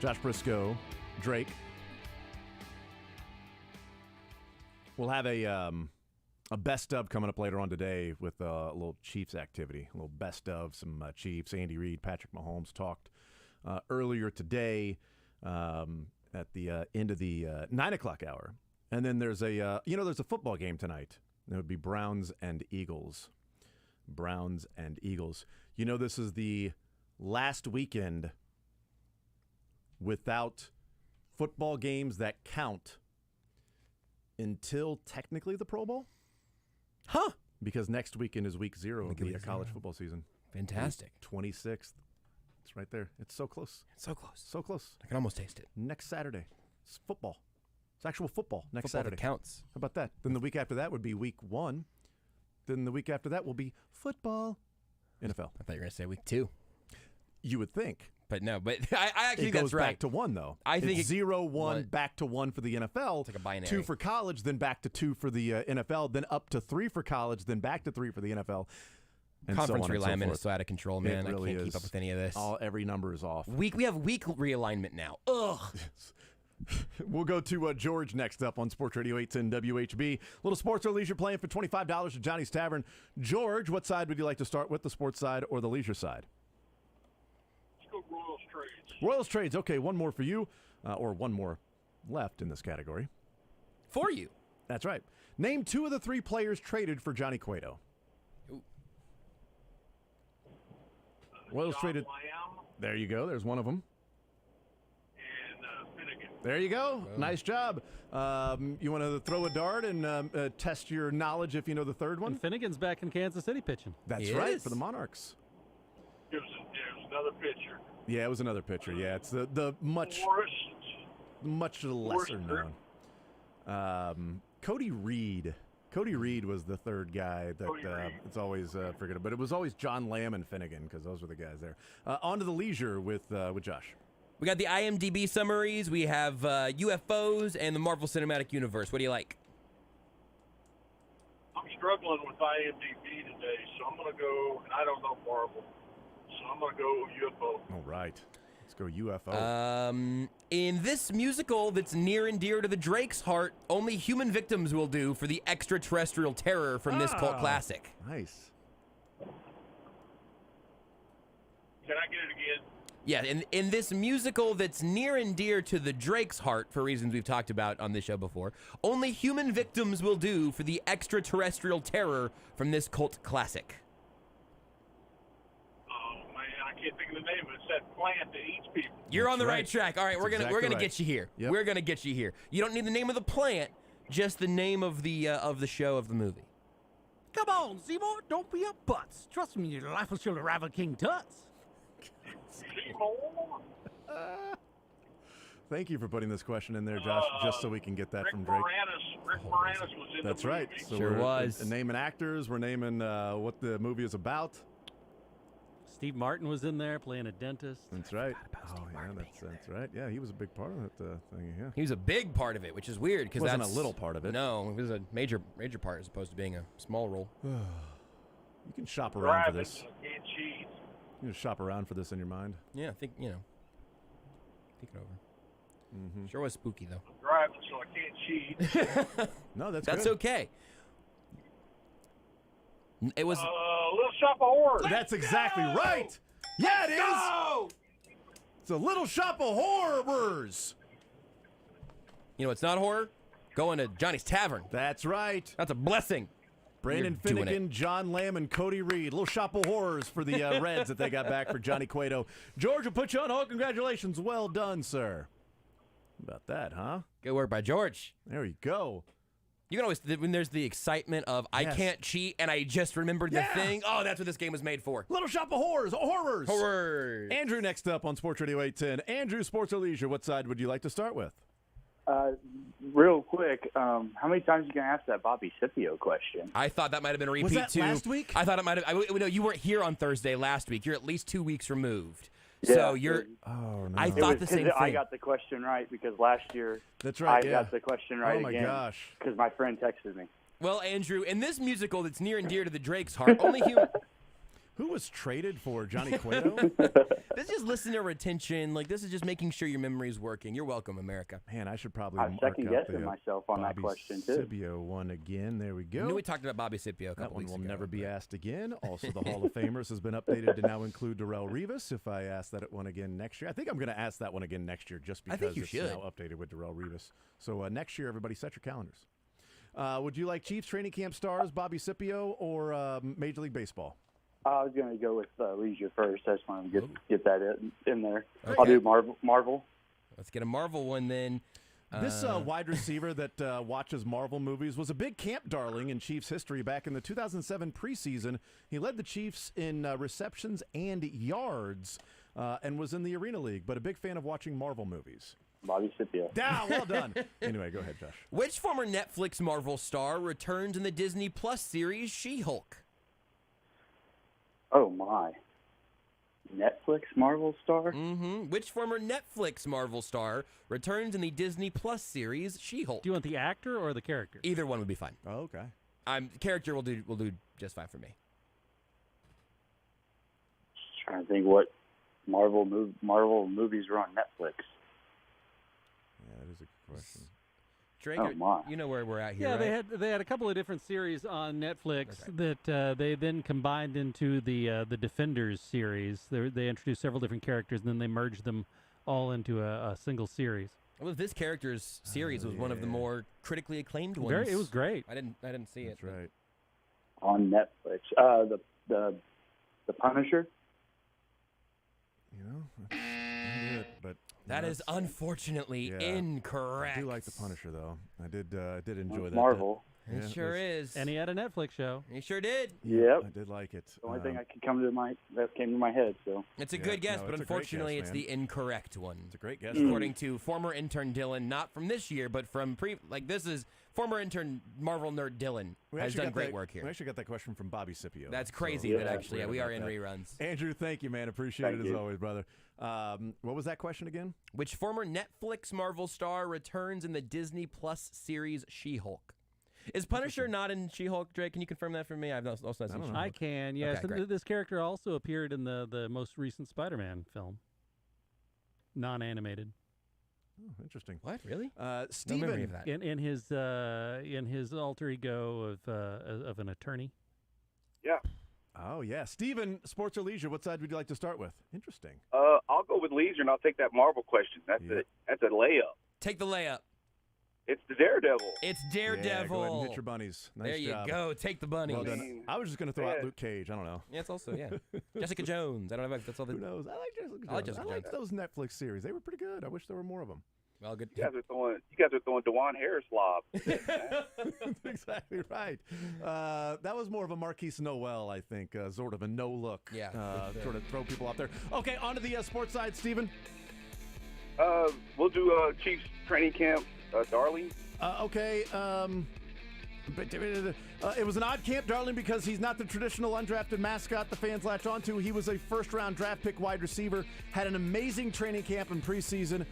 Speaker 1: Josh Briscoe, Drake. We'll have a a best of coming up later on today with a little Chiefs activity, a little best of some Chiefs. Andy Reid, Patrick Mahomes talked earlier today at the end of the 9 o'clock hour. And then there's there's a football game tonight. It would be Browns and Eagles. Browns and Eagles. This is the last weekend without football games that count until technically the Pro Bowl.
Speaker 2: Huh.
Speaker 1: Because next weekend is week 0 of the college football season.
Speaker 2: Fantastic.
Speaker 1: 26th. It's right there. It's so close.
Speaker 2: So close.
Speaker 1: So close.
Speaker 2: I can almost taste it.
Speaker 1: Next Saturday. It's football. It's actual football next
Speaker 2: Football that
Speaker 1: Saturday.
Speaker 2: counts.
Speaker 1: How about that? Then the week after that would be week 1. Then the week after that will be football. NFL.
Speaker 2: I thought you were going to say week 2.
Speaker 1: You would think.
Speaker 2: But no, but I actually
Speaker 1: it
Speaker 2: think
Speaker 1: goes
Speaker 2: that's right.
Speaker 1: back to 1, though.
Speaker 2: I think
Speaker 1: it's 0, 1, back to 1 for the NFL.
Speaker 2: It's like a binary.
Speaker 1: 2 for college, then back to 2 for the NFL, then up to 3 for college, then back to 3 for the NFL. And
Speaker 2: Conference
Speaker 1: so on
Speaker 2: realignment
Speaker 1: and so
Speaker 2: is so out of control, man.
Speaker 1: It really
Speaker 2: I can't keep up with any of this.
Speaker 1: Every number is off.
Speaker 2: We have week realignment now. Ugh.
Speaker 1: We'll go to George next up on Sports Radio 810 WHB. Little sports or leisure playing for $25 at Johnny's Tavern. George, what side would you like to start with, the sports side or the leisure side?
Speaker 18: Let's go Royals Trades.
Speaker 1: Royals Trades. Okay, one more for you, or one more left in this category.
Speaker 2: For you.
Speaker 1: That's right. Name 2 of the 3 players traded for Johnny Cueto.
Speaker 2: Ooh.
Speaker 1: Royals traded.
Speaker 18: Lamb
Speaker 1: There you go. There's one of them.
Speaker 18: and Finnegan.
Speaker 1: There you go. Nice job. You want to throw a dart and test your knowledge if you know the third one?
Speaker 5: And Finnegan's back in Kansas City pitching.
Speaker 1: That's right, for the Monarchs.
Speaker 18: It was another pitcher.
Speaker 1: Yeah, it was another pitcher. Yeah, it's the much lesser known. Cody Reed. Cody Reed was the third guy that it's always forgettable, but it was always John Lamb and Finnegan because those were the guys there. On to the leisure with Josh.
Speaker 2: We got the IMDb summaries. We have UFOs and the Marvel Cinematic Universe. What do you like?
Speaker 18: I'm struggling with IMDb today, so I'm going to go, and I don't know Marvel, so I'm going to go UFO.
Speaker 1: All right. Let's go UFO.
Speaker 2: In this musical that's near and dear to the Drake's heart, only human victims will do for the extraterrestrial terror from this cult classic.
Speaker 1: Nice.
Speaker 18: Can I get it again?
Speaker 2: Yeah, in this musical that's near and dear to the Drake's heart, for reasons we've talked about on this show before, only human victims will do for the extraterrestrial terror from this cult classic.
Speaker 18: Oh, man, I can't think of the name of it. It's that plant that eats people.
Speaker 2: You're on the right track. All right, we're gonna get you here.
Speaker 1: Yep.
Speaker 2: We're gonna get you here. You don't need the name of the plant, just the name of the show of the movie.
Speaker 13: Come on, Seymour, don't be a putz. Trust me, your life will surely rival King Tut's.
Speaker 1: Thank you for putting this question in there, Josh, just so we can get that
Speaker 18: Rick
Speaker 1: from Drake.
Speaker 18: Rick Moranis was in
Speaker 1: That's
Speaker 18: the
Speaker 1: right.
Speaker 18: movie.
Speaker 1: So
Speaker 2: Sure
Speaker 1: we're
Speaker 2: was.
Speaker 1: naming actors. We're naming what the movie is about.
Speaker 5: Steve Martin was in there playing a dentist.
Speaker 1: That's right. Oh, yeah, that's right. Yeah, he was a big part of that thing. Yeah.
Speaker 2: He was a big part of it, which is weird because
Speaker 1: Wasn't
Speaker 2: that's
Speaker 1: a little part of it.
Speaker 2: No, it was a major part as opposed to being a small role.
Speaker 1: You can shop around for
Speaker 18: Driving,
Speaker 1: this.
Speaker 18: so I can't cheat.
Speaker 1: You can shop around for this in your mind.
Speaker 2: Yeah, I think think it over.
Speaker 1: Mm-hmm.
Speaker 2: Sure was spooky though.
Speaker 18: I'm driving, so I can't cheat.
Speaker 1: No, that's
Speaker 2: good. Okay. It was
Speaker 18: Little Shop of Horrors.
Speaker 1: That's exactly right. Yeah, it is. It's a Little Shop of Horrors.
Speaker 2: You know, it's not horror. Going to Johnny's Tavern.
Speaker 1: That's right.
Speaker 2: That's a blessing.
Speaker 1: Brandon
Speaker 2: You're doing
Speaker 1: Finnegan, John Lamb, and Cody Reed. Little Shop of Horrors for the Reds that they got back for Johnny Cueto. George will put you on hold. Congratulations. Well done, sir. About that, huh?
Speaker 2: Good work by George.
Speaker 1: There you go.
Speaker 2: You can always, when there's the excitement of, I can't cheat, and I just remembered the thing. Oh, that's what this game was made for.
Speaker 1: Little Shop of Horrors. Horrors.
Speaker 2: Horrors.
Speaker 1: Andrew next up on Sports Radio 810. Andrew, sports or leisure, what side would you like to start with?
Speaker 17: Real quick, how many times are you going to ask that Bobby Scipio question?
Speaker 2: I thought that might have been a repeat,
Speaker 1: Was that
Speaker 2: too.
Speaker 1: last week?
Speaker 2: I thought it might have. No, you weren't here on Thursday last week. You're at least 2 weeks removed.
Speaker 17: Yeah,
Speaker 2: So you're.
Speaker 1: Oh, no.
Speaker 2: I thought the same thing.
Speaker 17: I got the question right because last year
Speaker 1: That's right,
Speaker 17: I got the question right
Speaker 1: Oh, my
Speaker 17: again.
Speaker 1: gosh.
Speaker 17: Because my friend texted me.
Speaker 2: Well, Andrew, in this musical that's near and dear to the Drake's heart, only human.
Speaker 1: Who was traded for Johnny Cueto?
Speaker 2: This is just listener retention. Like, this is just making sure your memory is working. You're welcome, America.
Speaker 1: Man, I should probably
Speaker 20: I'm
Speaker 1: mark
Speaker 20: second
Speaker 1: up
Speaker 20: guessing
Speaker 1: the,
Speaker 20: myself on that
Speaker 1: Bobby
Speaker 20: question, too.
Speaker 1: Scipio one again. There we go.
Speaker 2: I knew we talked about Bobby Scipio a
Speaker 1: That
Speaker 2: couple
Speaker 1: one
Speaker 2: weeks
Speaker 1: will
Speaker 2: ago.
Speaker 1: never be asked again. Also, the Hall of Famers has been updated to now include Darrelle Revis. If I ask that one again next year, I think I'm going to ask that one again next year just
Speaker 2: I
Speaker 1: because
Speaker 2: think you
Speaker 1: it's
Speaker 2: should.
Speaker 1: now updated with Darrelle Revis. So next year, everybody set your calendars. Would you like Chiefs training camp stars, Bobby Scipio, or Major League Baseball?
Speaker 20: I was going to go with Leisure first. I just wanted to get that in there.
Speaker 2: Okay.
Speaker 20: I'll do Marvel.
Speaker 2: Let's get a Marvel one then.
Speaker 1: This wide receiver that watches Marvel movies was a big camp darling in Chiefs history back in the 2007 preseason. He led the Chiefs in receptions and yards and was in the Arena League, but a big fan of watching Marvel movies.
Speaker 20: Bobby Scipio.
Speaker 1: Well done. Anyway, go ahead, Josh.
Speaker 2: Which former Netflix Marvel star returned in the Disney Plus series She-Hulk?
Speaker 20: Oh, my. Netflix Marvel star?
Speaker 2: Mm-hmm. Which former Netflix Marvel star returns in the Disney Plus series She-Hulk?
Speaker 5: Do you want the actor or the character?
Speaker 2: Either one would be fine.
Speaker 1: Oh, okay.
Speaker 2: Character will do just fine for me.
Speaker 20: Just trying to think what Marvel movies are on Netflix.
Speaker 1: Yeah, that is a good question.
Speaker 2: Drake,
Speaker 20: Oh, my.
Speaker 2: you know where we're at here,
Speaker 5: Yeah,
Speaker 2: right?
Speaker 5: they had a couple of different series on Netflix that they then combined into the Defenders series. They introduced several different characters and then they merged them all into a single series.
Speaker 2: Well, this character's series was one of the more critically acclaimed ones.
Speaker 5: It was great.
Speaker 2: I didn't see it.
Speaker 1: That's right.
Speaker 20: On Netflix. The Punisher?
Speaker 1: You know, that's it, but
Speaker 2: That is unfortunately incorrect.
Speaker 1: I do like the Punisher, though. I did enjoy that.
Speaker 20: Marvel.
Speaker 2: It sure is.
Speaker 5: And he had a Netflix show.
Speaker 2: He sure did.
Speaker 20: Yep.
Speaker 1: I did like it.
Speaker 20: The only thing that came to my head. So
Speaker 2: It's a good guess, but
Speaker 1: it's a great
Speaker 2: unfortunately,
Speaker 1: guess,
Speaker 2: it's
Speaker 1: man.
Speaker 2: the incorrect one.
Speaker 1: It's a great guess.
Speaker 2: According to former intern Dylan, not from this year, but from this is former intern Marvel nerd Dylan has done great work here.
Speaker 1: We actually got that question from Bobby Scipio.
Speaker 2: That's crazy that actually, we are in reruns.
Speaker 1: Andrew, thank you, man. Appreciate
Speaker 20: Thank
Speaker 1: it as
Speaker 20: you.
Speaker 1: always, brother. What was that question again?
Speaker 2: Which former Netflix Marvel star returns in the Disney Plus series She-Hulk? Is Punisher not in She-Hulk, Drake? Can you confirm that for me? I've also not seen She-Hulk.
Speaker 5: I can, yes.
Speaker 2: Okay,
Speaker 5: And
Speaker 2: great.
Speaker 5: this character also appeared in the most recent Spider-Man film. Non-animated.
Speaker 1: Oh, interesting.
Speaker 2: What? Really?
Speaker 1: Steven.
Speaker 2: No memory of that.
Speaker 5: In his alter ego of an attorney.
Speaker 16: Yeah.
Speaker 1: Oh, yeah. Steven, sports or leisure, what side would you like to start with? Interesting.
Speaker 16: I'll go with leisure, and I'll take that Marvel question. That's a layup.
Speaker 2: Take the layup.
Speaker 16: It's the Daredevil.
Speaker 2: It's
Speaker 1: Yeah, go
Speaker 2: Daredevil.
Speaker 1: ahead and hit your bunnies. Nice
Speaker 2: there you
Speaker 1: job.
Speaker 2: go. Take the bunnies.
Speaker 1: Well done. I was just going to throw out Luke Cage. I don't know.
Speaker 2: Yeah, it's also, Jessica Jones. I don't know if that's all the.
Speaker 1: Who knows? I like Jessica Jones.
Speaker 2: I like Jessica
Speaker 1: liked
Speaker 2: Jones.
Speaker 1: those Netflix series. They were pretty good. I wish there were more of them.
Speaker 2: Well, good.
Speaker 16: You guys are throwing Dewan Harris lob.
Speaker 1: That's exactly right. That was more of a Marquise Noel, I think, sort of a no look.
Speaker 2: Yeah.
Speaker 1: Sort of throw people out there. Okay, on to the sports side, Steven.
Speaker 16: We'll do Chiefs training camp, Darling.
Speaker 1: Okay. It was an odd camp, darling, because he's not the traditional undrafted mascot the fans latch onto. He was a first-round draft pick wide receiver, had an amazing training camp in preseason.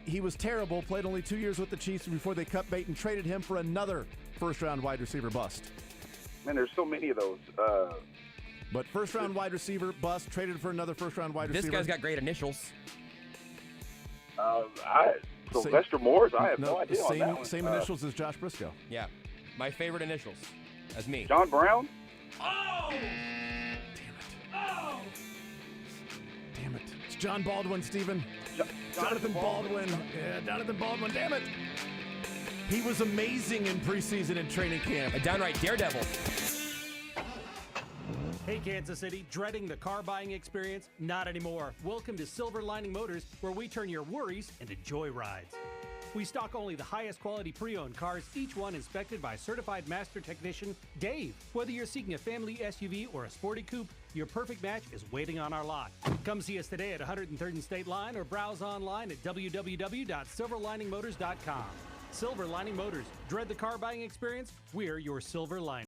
Speaker 1: He was terrible, played only 2 years with the Chiefs before they cut bait and traded him for another first-round wide receiver bust.
Speaker 16: Man, there's so many of those.
Speaker 1: But first-round wide receiver bust, traded for another first-round wide receiver.
Speaker 2: This guy's got great initials.
Speaker 16: Sylvester Morris, I have no idea on that one.
Speaker 1: Same initials as Josh Briscoe.
Speaker 2: Yeah. My favorite initials. That's me.
Speaker 16: John Brown?
Speaker 1: Oh! Damn it. It's John Baldwin, Steven. Jonathan Baldwin. Yeah, Jonathan Baldwin. Damn it. He was amazing in preseason and training camp.
Speaker 2: A downright daredevil.
Speaker 21: Hey, Kansas City, dreading the car buying experience? Not anymore. Welcome to Silver Lining Motors, where we turn your worries into joyrides. We stock only the highest quality pre-owned cars, each one inspected by certified master technician Dave. Whether you're seeking a family SUV or a sporty coupe, your perfect match is waiting on our lot. Come see us today at 103rd and State Line or browse online at www.silverliningmotors.com. Silver Lining Motors. Dread the car buying experience? We're your Silver Lining.